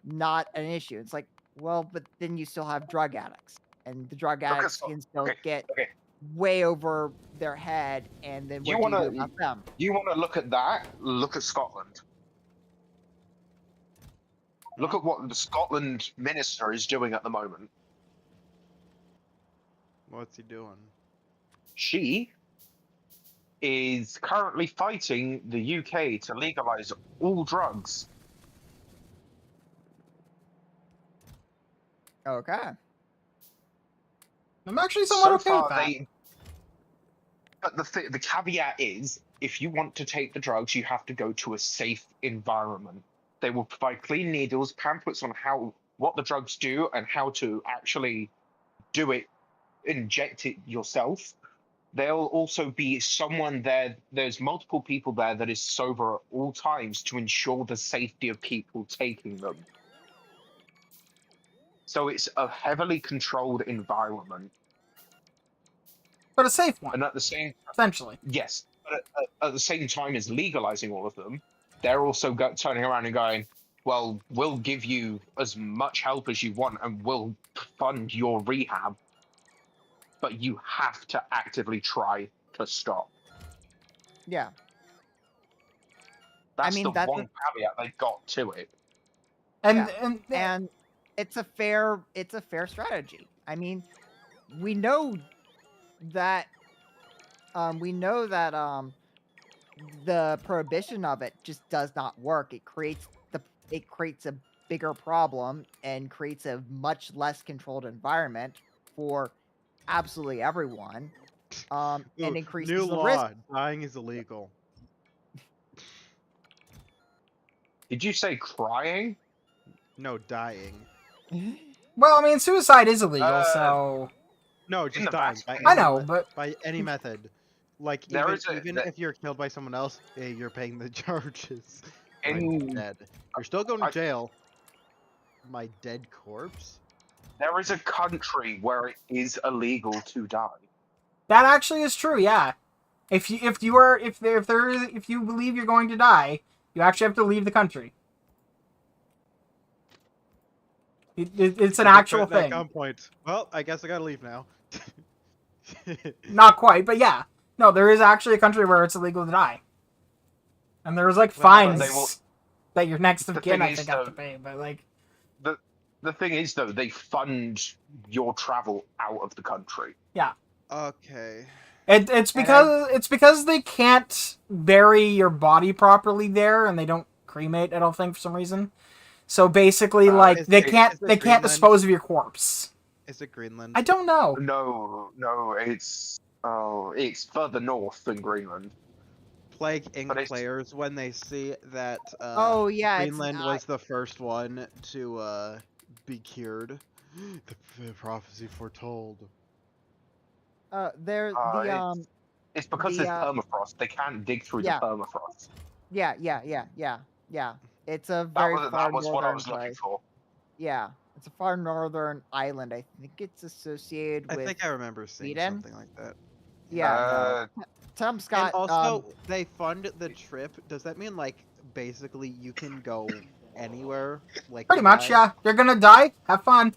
not an issue. It's like, well, but then you still have drug addicts, and the drug addicts can still get okay. way over their head, and then You what do you wanna- do about them? You want to look at that? Look at Scotland. Look at what the Scotland minister is doing at the moment. What's he doing? She is currently fighting the UK to legalize all drugs. Okay. I'm actually somewhat So okay with far, that. But the caveat is, if you want to take the drugs, you have to go to a safe environment. They will provide clean needles, pamphlets on what the drugs do and how to actually do it, inject it yourself. There'll also be someone there. There's multiple people there that is sober at all times to ensure the safety of people taking them. So it's a heavily controlled environment, But a safe one, and at the same essentially. yes, but at the same time as legalizing all of them, they're also turning around and going, well, we'll give you as much help as you want, and we'll fund your rehab, but you have to actively try to stop. Yeah. That's mean, the that's one caveat they got to it. And Yeah. and And it's a fair strategy. I mean, we know that the prohibition of it just does not work. It creates a bigger problem and creates a much less controlled environment for absolutely everyone. And Ooh, increases new the law: risk. dying is illegal. Did you say crying? No, dying. well, I mean, suicide is illegal, so No, In just the dying. Vatican, I know, but By any method. Like, There even, is a- even that- if you're killed by someone else, you're paying the charges. In- I'm dead. You're still going to I- jail. My dead corpse? there is a country where it is illegal to die. that actually is true. Yeah, if you believe you're going to die, you actually have to leave the country. It's an actual That thing. gunpoint. Well, I guess I gotta leave now. Not quite, but yeah. No, there is actually a country where it's illegal to die. And there's like Well, fines they will- that your next of The kin, thing I is, think, have though- to pay. But like, The thing is, though, they fund your travel out of the country. Okay. it's because they can't bury your body properly there, and they don't cremate. I don't think for some reason. So basically, like is they it- can't is it they can't Greenland? dispose of your corpse. Is it Greenland? I don't know. No, it's further north than Greenland. Plague Inc. But it's- players, when they see that Oh yeah, it's Greenland not- was the first one to be cured, the prophecy foretold. There Uh, It's because The, there's permafrost. They can't dig through yeah. the permafrost. yeah. It's a very far That was what I northern was looking place. for. Yeah, it's a far northern island. I think it's associated I with. think I remember seeing Sweden? something like that. Yeah, no. Tom Scott. And also, they fund the trip. Does that mean, like, basically you can go anywhere? Like, Pretty much, die? yeah. You're gonna die. Have fun.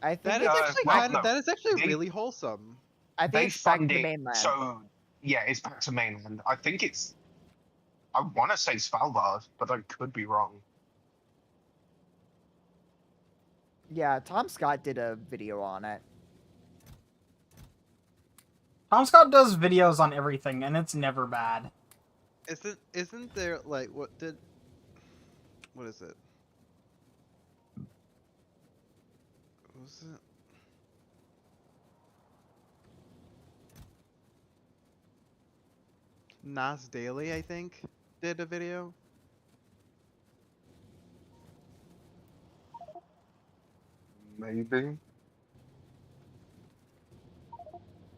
I think That is it's, actually well, kind no. of, that is actually They- really wholesome. I They think it's back fund to the it. mainland. So yeah, it's back to mainland. I think it's. I want to say Svalbard, but I could be wrong. Yeah, Tom Scott did a video on it. Tom Scott does videos on everything, and it's never bad. Isn't there, like, what is it? What was it? Nas Daily, I think, did a video. Maybe.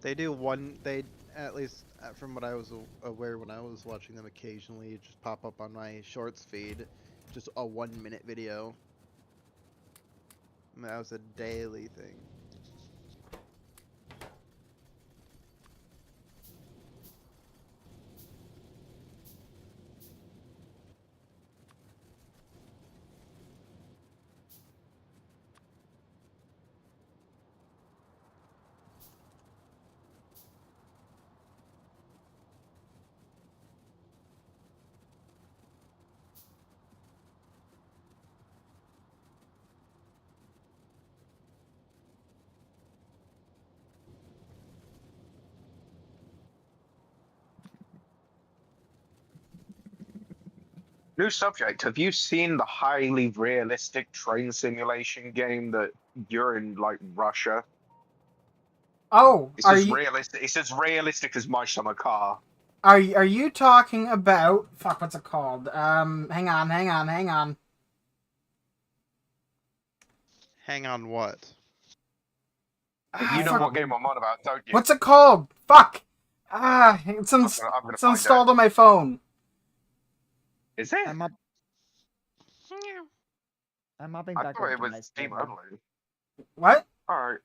They do one. They, at least from what I was aware when I was watching them, occasionally it just pop up on my shorts feed, just a 1-minute video. And that was a daily thing. New subject. Have you seen the highly realistic train simulation game that you're in, like Russia? Oh, It's are as you realistic. It's as realistic as my summer car. are you talking about fuck? What's it called? Hang on. Hang on, what? You know Fuck. what game I'm on about, don't you? What's it called? Fuck. It's I'm gonna it's find installed out. on my phone. Is it? I'm up. I'm hopping I back thought over it to was my Steam server. only. What? Alright,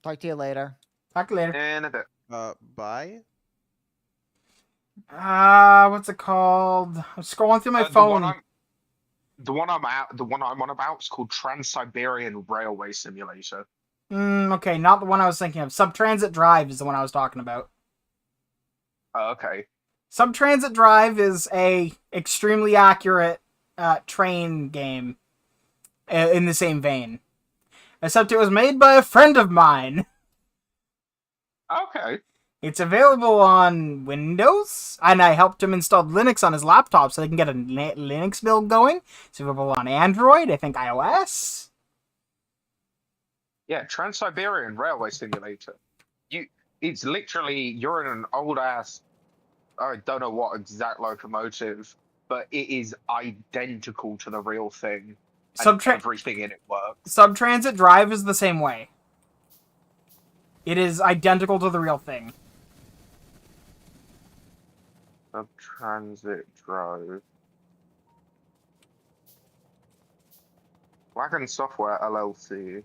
Talk to you later. Talk later. in a bit. Bye. What's it called? I'm scrolling through my The phone. one I'm on about is called Trans-Siberian Railway Simulator. Okay, not the one I was thinking of. Subtransit Drive is the one I was talking about. Oh, okay. Subtransit Drive is a extremely accurate train game in the same vein. Except it was made by a friend of mine. Okay. It's available on Windows, and I helped him install Linux on his laptop so they can get a Linux build going. It's available on Android, I think iOS. Yeah, Trans-Siberian Railway Simulator. It's literally, you're in an old ass, I don't know what exact locomotive, but it is identical to the real thing. And everything in it works. Subtransit Drive is the same way. It is identical to the real thing. Transit Drive. Wagon Software LLC.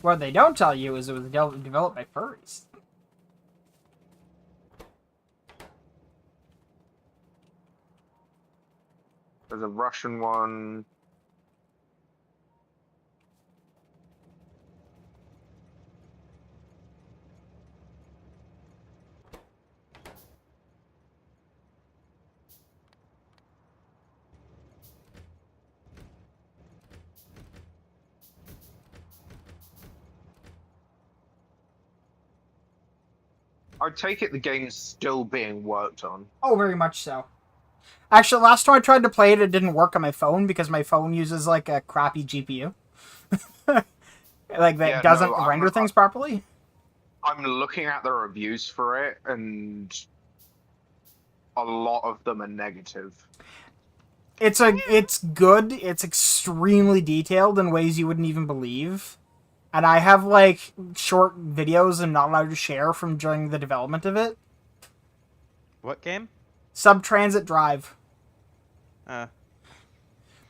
What they don't tell you is it was developed by furries. There's a Russian one. I take it the game's still being worked on. Oh, very much so. Actually, last time I tried to play it, it didn't work on my phone because my phone uses like a crappy GPU. Like that Yeah, doesn't no, render things properly. I'm looking at the reviews for it, and a lot of them are negative. It's good. It's extremely detailed in ways you wouldn't even believe. And I have like short videos I'm not allowed to share from during the development of it. What game? Subtransit Drive. Uh,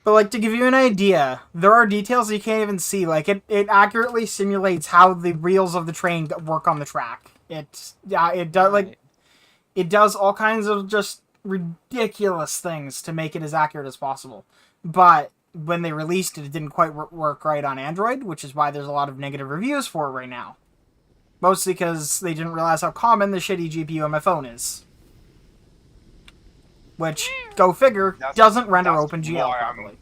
But like to give you an idea, there are details you can't even see. Like it accurately simulates how the wheels of the train work on the track. It does like it does all kinds of just ridiculous things to make it as accurate as possible. But when they released it, it didn't quite work right on Android, which is why there's a lot of negative reviews for it right now. Mostly because they didn't realize how common the shitty GPU on my phone is. Which, go figure, doesn't render OpenGL properly.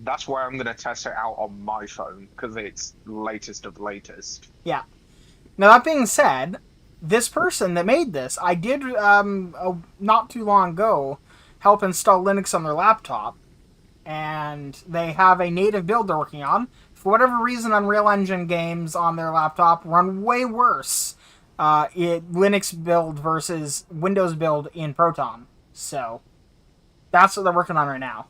That's why I'm going to test it out on my phone, because it's latest of latest. Yeah. Now, that being said, this person that made this, I did, not too long ago, help install Linux on their laptop. And they have a native build they're working on. For whatever reason, Unreal Engine games on their laptop run way worse Linux build versus Windows build in Proton. So, that's what they're working on right now.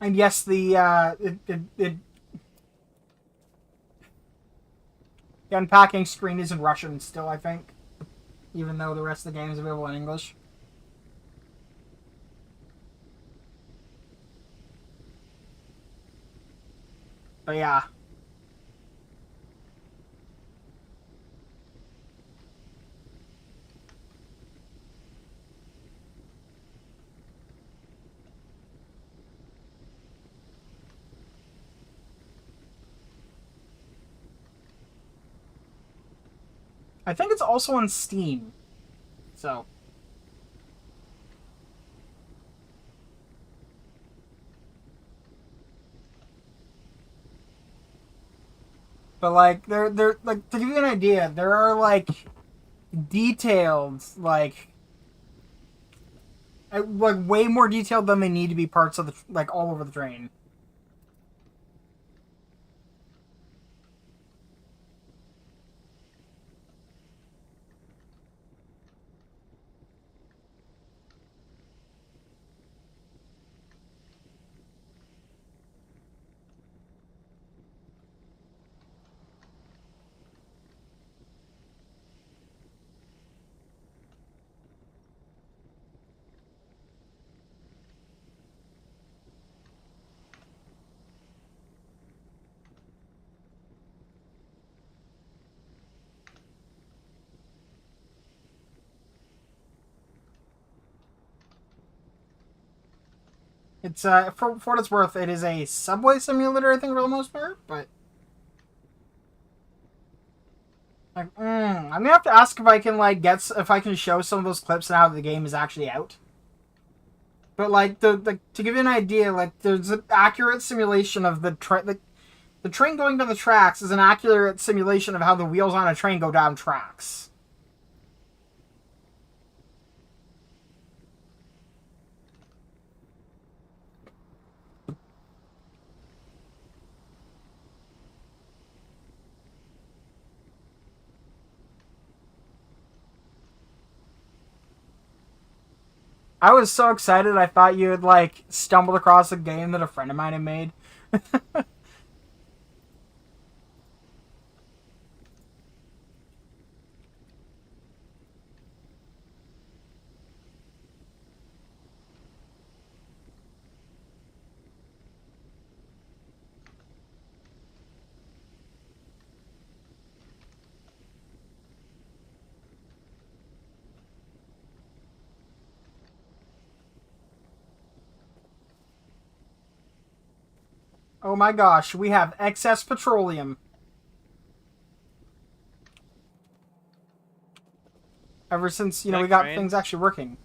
And yes, the unpacking screen is in Russian still, I think. Even though the rest of the game is available in English. But yeah. I think it's also on Steam. So. But like they're like to give you an idea, there are like detailed like Like way more detailed than they need to be parts of the like all over the train. It's for what it's worth, it is a subway simulator, I think, for the most part. But like, I'm gonna have to ask if I can like if I can show some of those clips and how the game is actually out. But like to give you an idea, like there's an accurate simulation of the train going down the tracks is an accurate simulation of how the wheels on a train go down tracks. I was so excited I thought you had like stumbled across a game that a friend of mine had made. Oh my gosh, we have excess petroleum. Ever since, we got train? things actually working.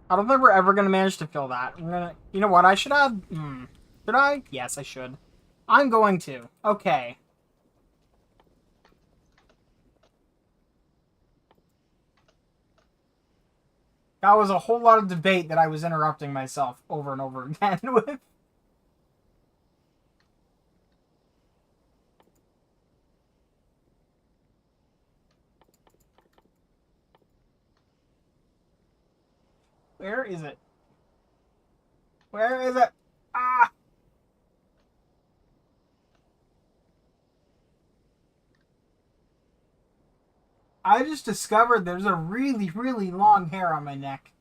I don't think we're ever going to manage to fill that. You know what I should add? Should I? Yes, I should. I'm going to. Okay. That was a whole lot of debate that I was interrupting myself over and over again with. Where is it? Where is it? Ah! I just discovered there's a really, really long hair on my neck.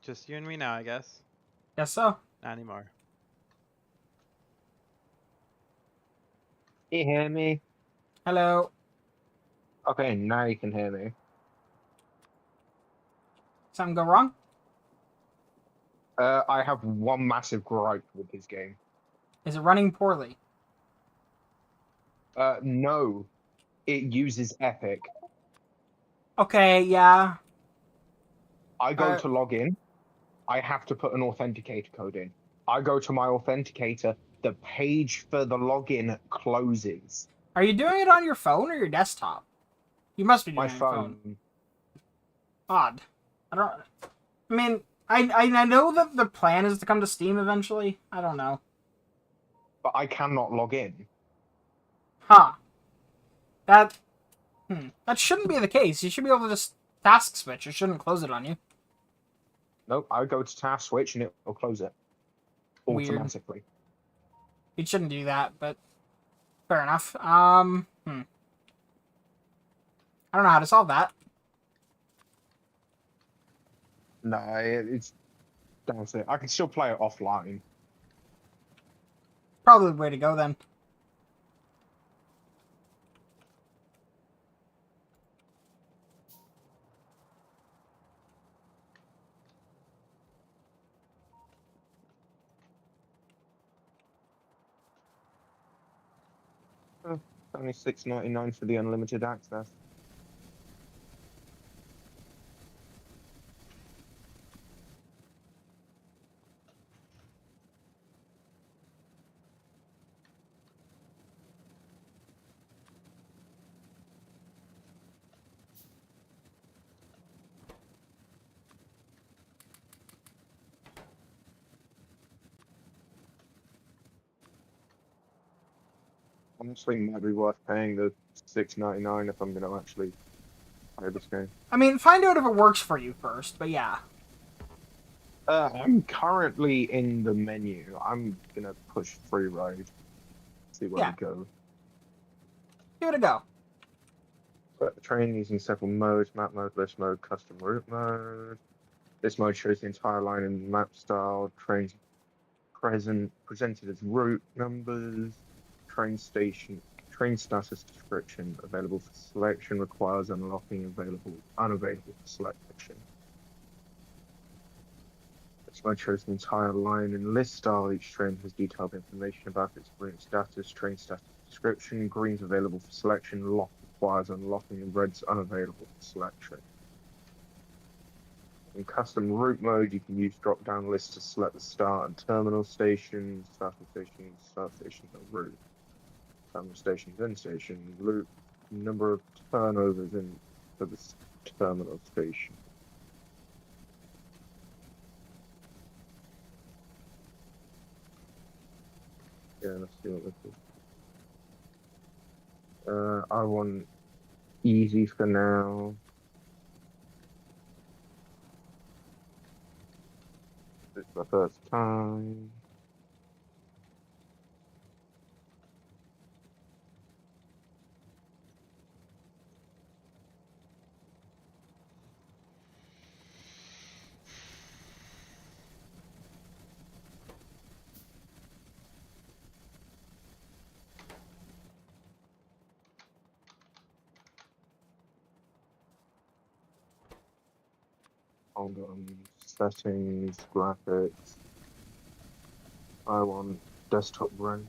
Just you and me now, I guess. Guess so. Not anymore. You hear me? Hello. Okay, now you can hear me. Something go wrong? I have one massive gripe with this game. Is it running poorly? No. It uses Epic. Okay, yeah. I go to log in. I have to put an authenticator code in. I go to my authenticator. The page for the login closes. Are you doing it on your phone or your desktop? You must be doing My it on your phone. phone. Odd. I mean, I know that the plan is to come to Steam eventually. I don't know. But I cannot log in. Huh. That shouldn't be the case. You should be able to just task switch. It shouldn't close it on you. Nope, I go to task switch and it will close it. Weird. automatically. It shouldn't do that, but fair enough. I don't know how to solve that. No, it's down to I can still play it offline. Probably the way to go then. Only $6.99 for the unlimited access. Honestly, might be worth paying the $6.99 if I'm going to actually play this game. I mean, find out if it works for you first, but yeah. I'm currently in the menu. I'm gonna push free ride. See where Yeah. we go. Give it a go. Select the train using several modes: map mode, list mode, custom route mode. This mode shows the entire line in map style. Trains presented as route numbers. Train status description available for selection, requires unlocking, unavailable for selection. This mode shows the entire line in list style. Each train has detailed information about its route status, train status description. Green's available for selection, lock requires unlocking, and red's unavailable for selection. In custom route mode, you can use drop-down lists to select the start and terminal stations, start stations, and route. Terminal stations, end station, loop, number of turnovers in for the terminal station. Yeah, let's see what this is. I want easy for now. This is my first time. Hold on, settings, graphics. I want desktop run.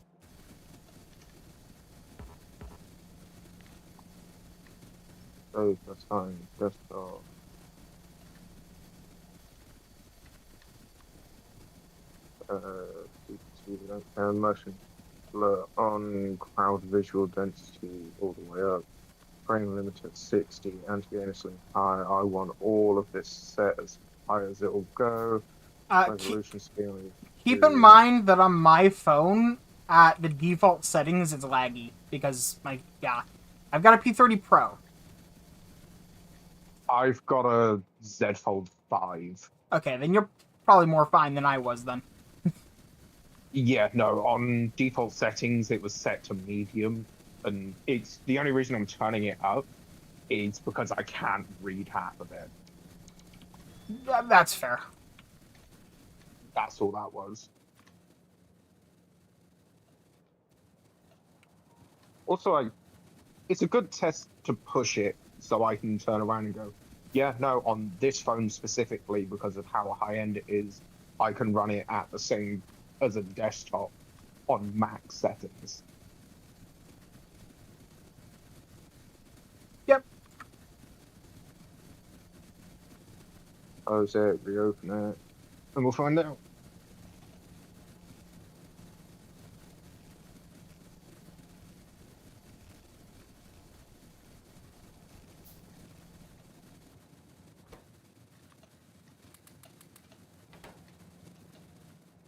Oh, that's fine. Desktop. Motion blur on, crowd visual density all the way up. Frame limit at 60, anti-aliasing high. I want all of this set as high as it will go. Resolution scaling. Keep in mind that on my phone, at the default settings, it's laggy because I've got a P30 Pro. I've got a Z Fold 5. Okay, then you're probably more fine than I was then. Yeah, no, on default settings it was set to medium, and it's the only reason I'm turning it up is because I can't read half of it. That's fair. That's all that was. Also, it's a good test to push it so I can turn around and go, yeah, no, on this phone specifically, because of how high-end it is, I can run it at the same as a desktop on max settings. Yep. Close it, reopen it, and we'll find out.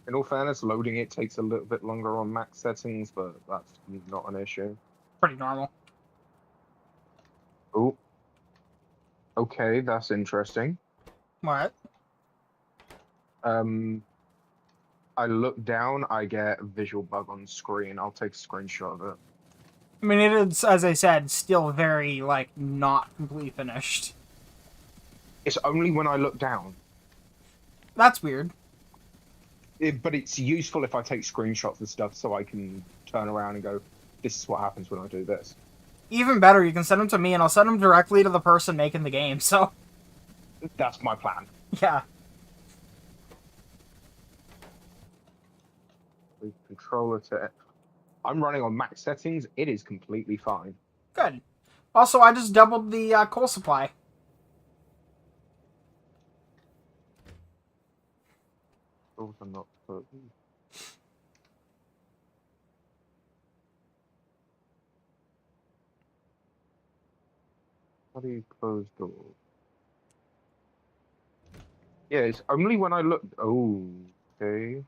In all fairness, loading it takes a little bit longer on max settings, but that's not an issue. Pretty normal. Oh. Okay, that's interesting. What? I look down, I get a visual bug on screen. I'll take a screenshot of it. I mean, it is, as I said, still very, like, not completely finished. It's only when I look down. That's weird. But it's useful if I take screenshots and stuff so I can turn around and go, this is what happens when I do this. Even better, you can send them to me, and I'll send them directly to the person making the game, so... That's my plan. Yeah. Controller to... I'm running on max settings. It is completely fine. Good. Also, I just doubled the coal supply. Those are not put. How do you close doors? Yeah, it's only when I look. Oh, okay.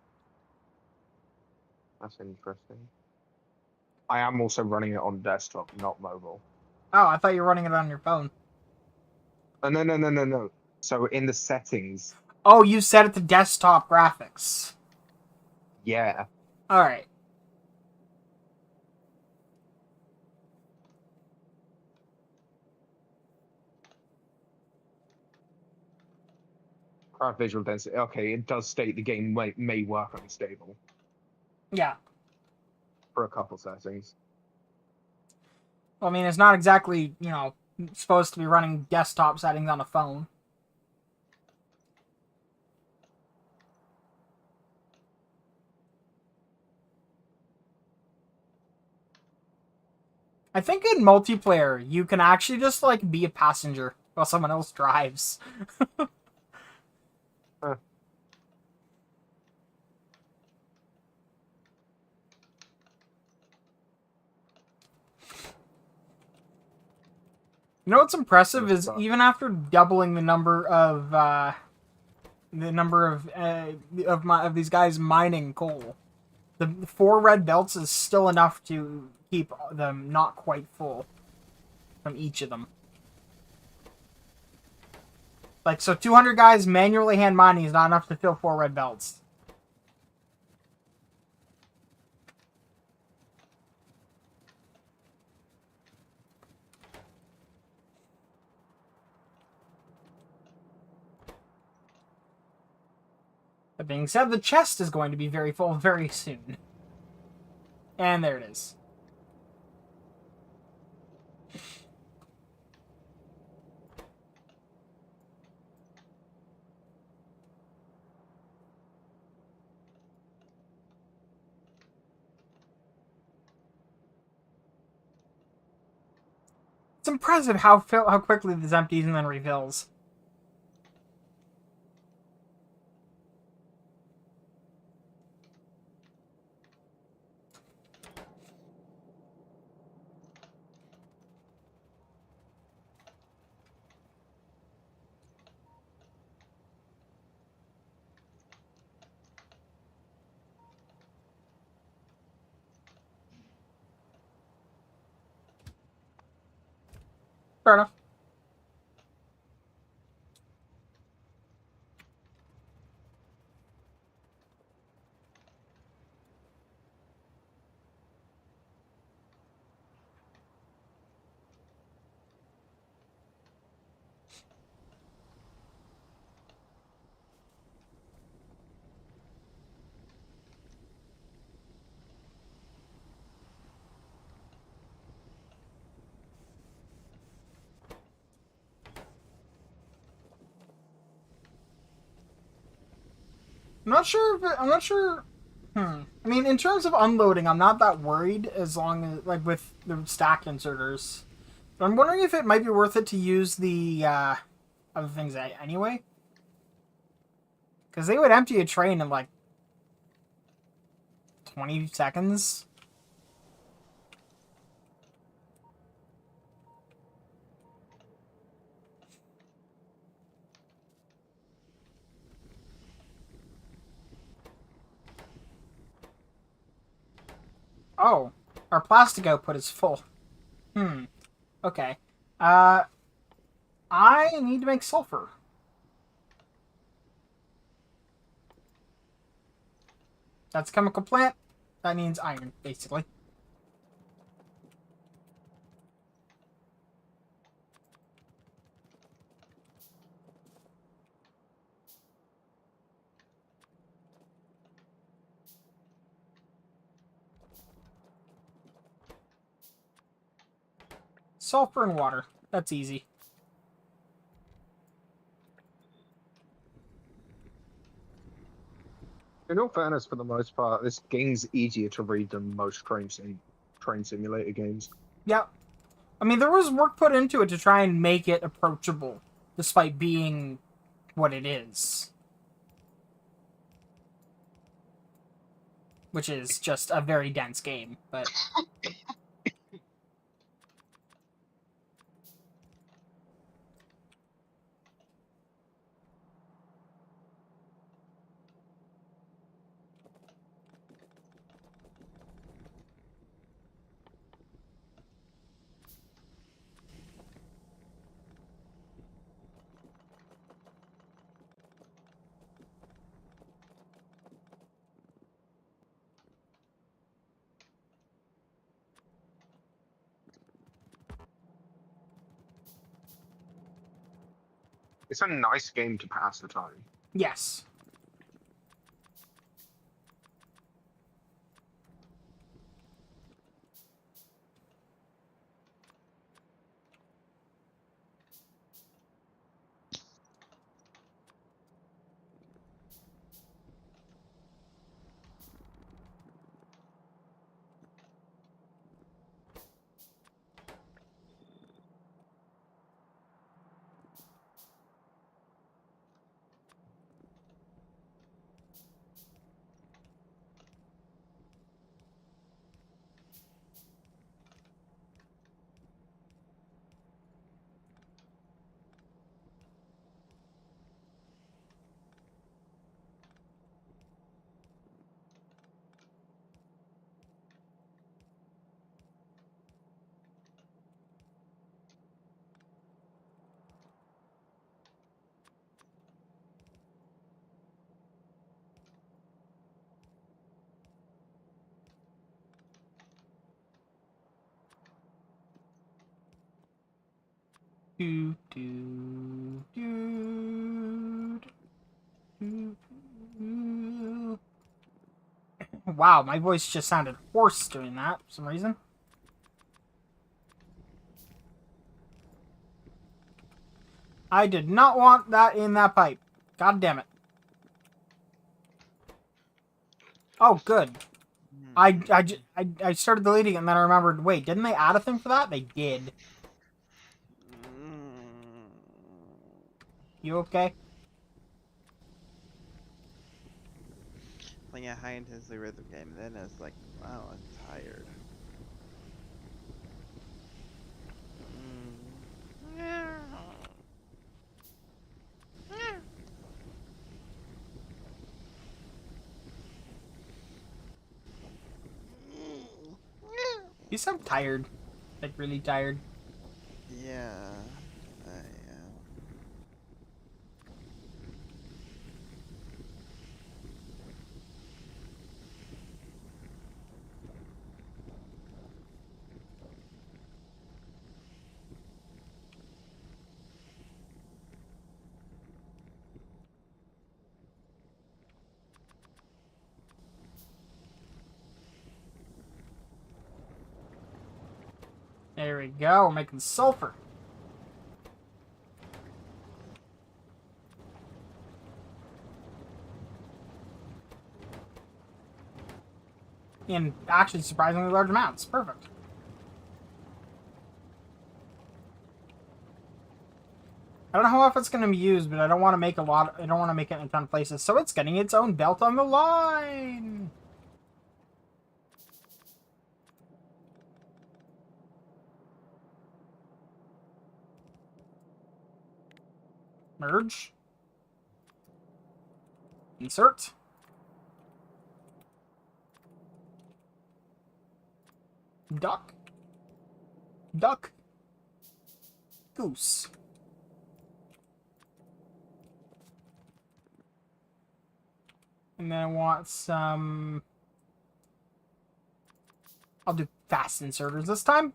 That's interesting. I am also running it on desktop, not mobile. Oh, I thought you were running it on your phone. Oh, no. So in the settings, Oh, you set it to desktop graphics. yeah. Alright. Crowd visual density. Okay, it does state the game may work unstable Yeah. for a couple settings. Well, I mean, it's not exactly, you know, supposed to be running desktop settings on a phone. I think in multiplayer, you can actually just, like, be a passenger while someone else drives. Huh. You know what's impressive That's is fun. even after doubling the number of these guys mining coal, the 4 red belts is still enough to keep them not quite full from each of them. Like, so 200 guys manually hand mining is not enough to fill 4 red belts. That being said, the chest is going to be very full very soon. And there it is. It's impressive how quickly this empties and then refills. Fair enough. I'm not sure. I mean, in terms of unloading, I'm not that worried as long as, like, with the stack inserters. But I'm wondering if it might be worth it to use the other things anyway. Because they would empty a train in, like, 20 seconds. Oh, our plastic output is full. Okay. I need to make sulfur. That's a chemical plant. That means iron, basically. Sulfur and water. That's easy. In all fairness, for the most part, this game's easier to read than most train simulator games. Yep. I mean, there was work put into it to try and make it approachable, despite being what it is. Which is just a very dense game, but... It's a nice game to pass the time. Yes. Do, do, do, do, do. Wow, my voice just sounded hoarse doing that for some reason. I did not want that in that pipe. God damn it. Oh, good. I started deleting it and then I remembered, wait, didn't they add a thing for that? They did. You okay? Playing a high-intensity rhythm game, then it's like, wow, I'm tired. You sound tired. Like, really tired. Yeah, I am. There we go, we're making sulfur. In actually surprisingly large amounts. Perfect. I don't know how often it's going to be used, but I don't want to make a lot. I don't want to make it in a ton of places, so it's getting its own belt on the line. Merge. Insert. Duck. Duck. Goose. And then I want some... I'll do fast inserters this time.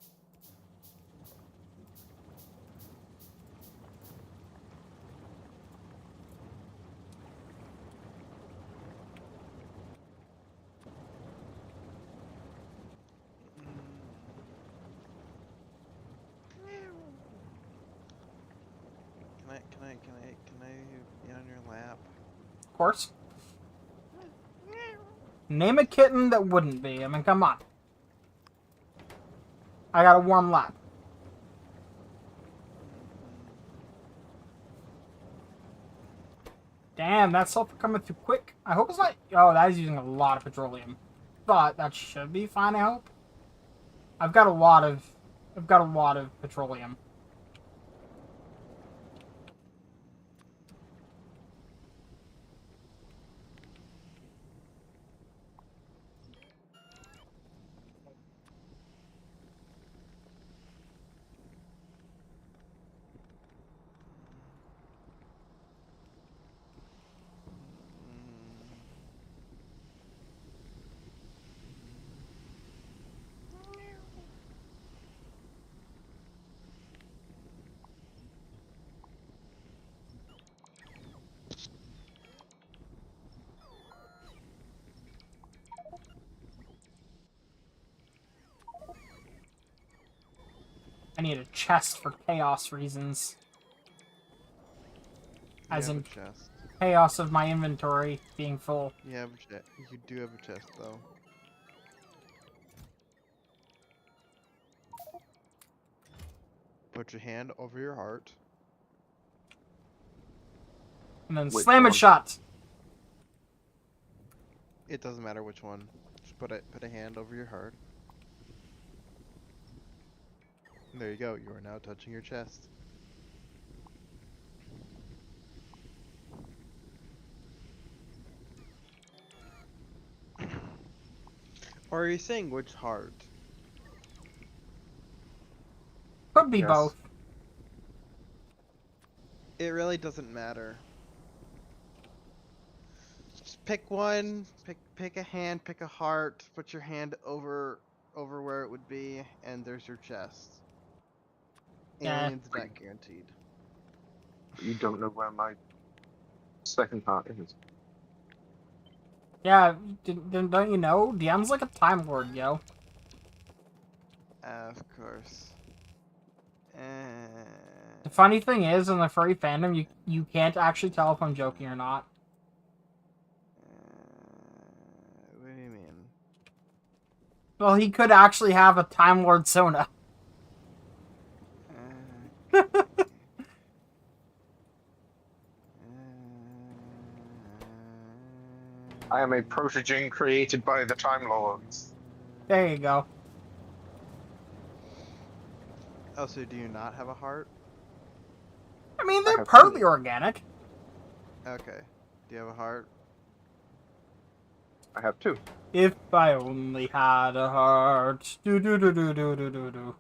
Can I be on your lap? Of course. Name a kitten that wouldn't be. I mean, come on. I got a warm lap. Damn, that sulfur coming through quick. I hope it's not... Oh, that is using a lot of petroleum. But that should be fine, I hope. I've got a lot of petroleum. I need a chest for chaos reasons. As You in have a chest. chaos of my inventory being full. You have a chest. You do have a chest though. Put your hand over your heart. And then Which slam it one? shut. It doesn't matter which one. Just put a hand over your heart. And there you go. You are now touching your chest. Or are you saying which heart? Could be Yes. both. It really doesn't matter. Just pick one. Pick a hand. Pick a heart. Put your hand over where it would be, and there's your chest. Yeah. Alien's not guaranteed. You don't know where my second heart is. Yeah, don't you know? DM's like a Time Lord, yo. Of course. The funny thing is, in the furry fandom, you can't actually tell if I'm joking or not. What do you mean? Well, he could actually have a Time Lord Sona. I am a protogen created by the Time Lords. There you go. Oh, so do you not have a heart? I mean, I they're have partly two. organic. Okay. Do you have a heart? I have two. If I only had a heart. Do do do do do do do do.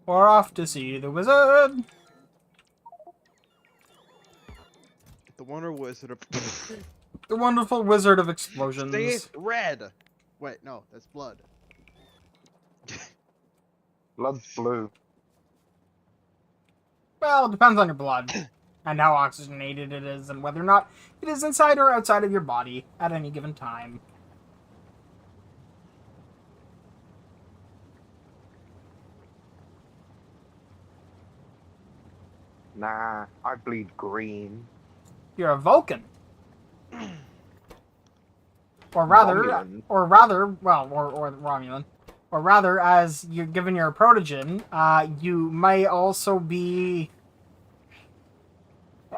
We're off to see the wizard. The Wonder Wizard of... The wonderful wizard of explosions. See? It's red! Wait, no, that's blood. Blood's blue. Well, it depends on your blood. And how oxygenated it is, and whether or not it is inside or outside of your body at any given time. Nah, I bleed green. You're a Vulcan. Or rather, Romulan. or Romulan. Or rather, as you're given your protogen, you may also be...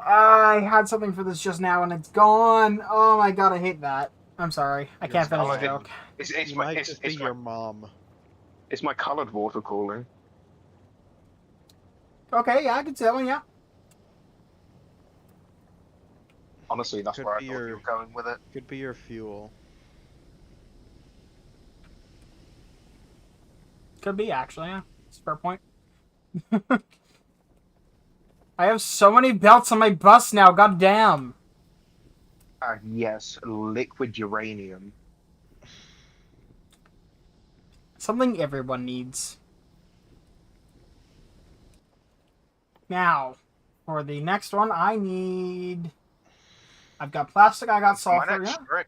I had something for this just now and it's gone. Oh my god, I hate that. I'm sorry. I can't finish the solid. joke. It's You my might it's, just be it's, your my, mom. it's my coloured water cooling. Okay, yeah, I can tell, yeah. Honestly, that's Could where I be thought your- you were going with it. Could be your fuel. Could be, actually, yeah. It's a fair point. I have so many belts on my bus now, goddamn. Yes, liquid uranium. Something everyone needs. Now, for the next one, I need... I've got plastic, I got My sulfur, next yeah. trick.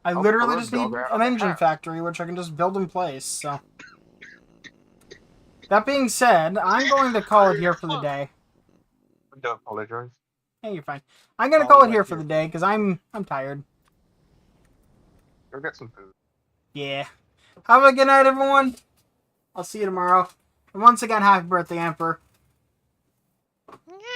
I I'll literally pull a just need dog out an of the engine hat. factory, which I can just build in place, so... That being said, I'm going to call it here for the day. I do apologize. Hey, you're fine. I'm gonna I'll call it let here for you- the day, because I'm tired. Go get some food. Yeah. Have a good night, everyone. I'll see you tomorrow. And once again, happy birthday, Emperor.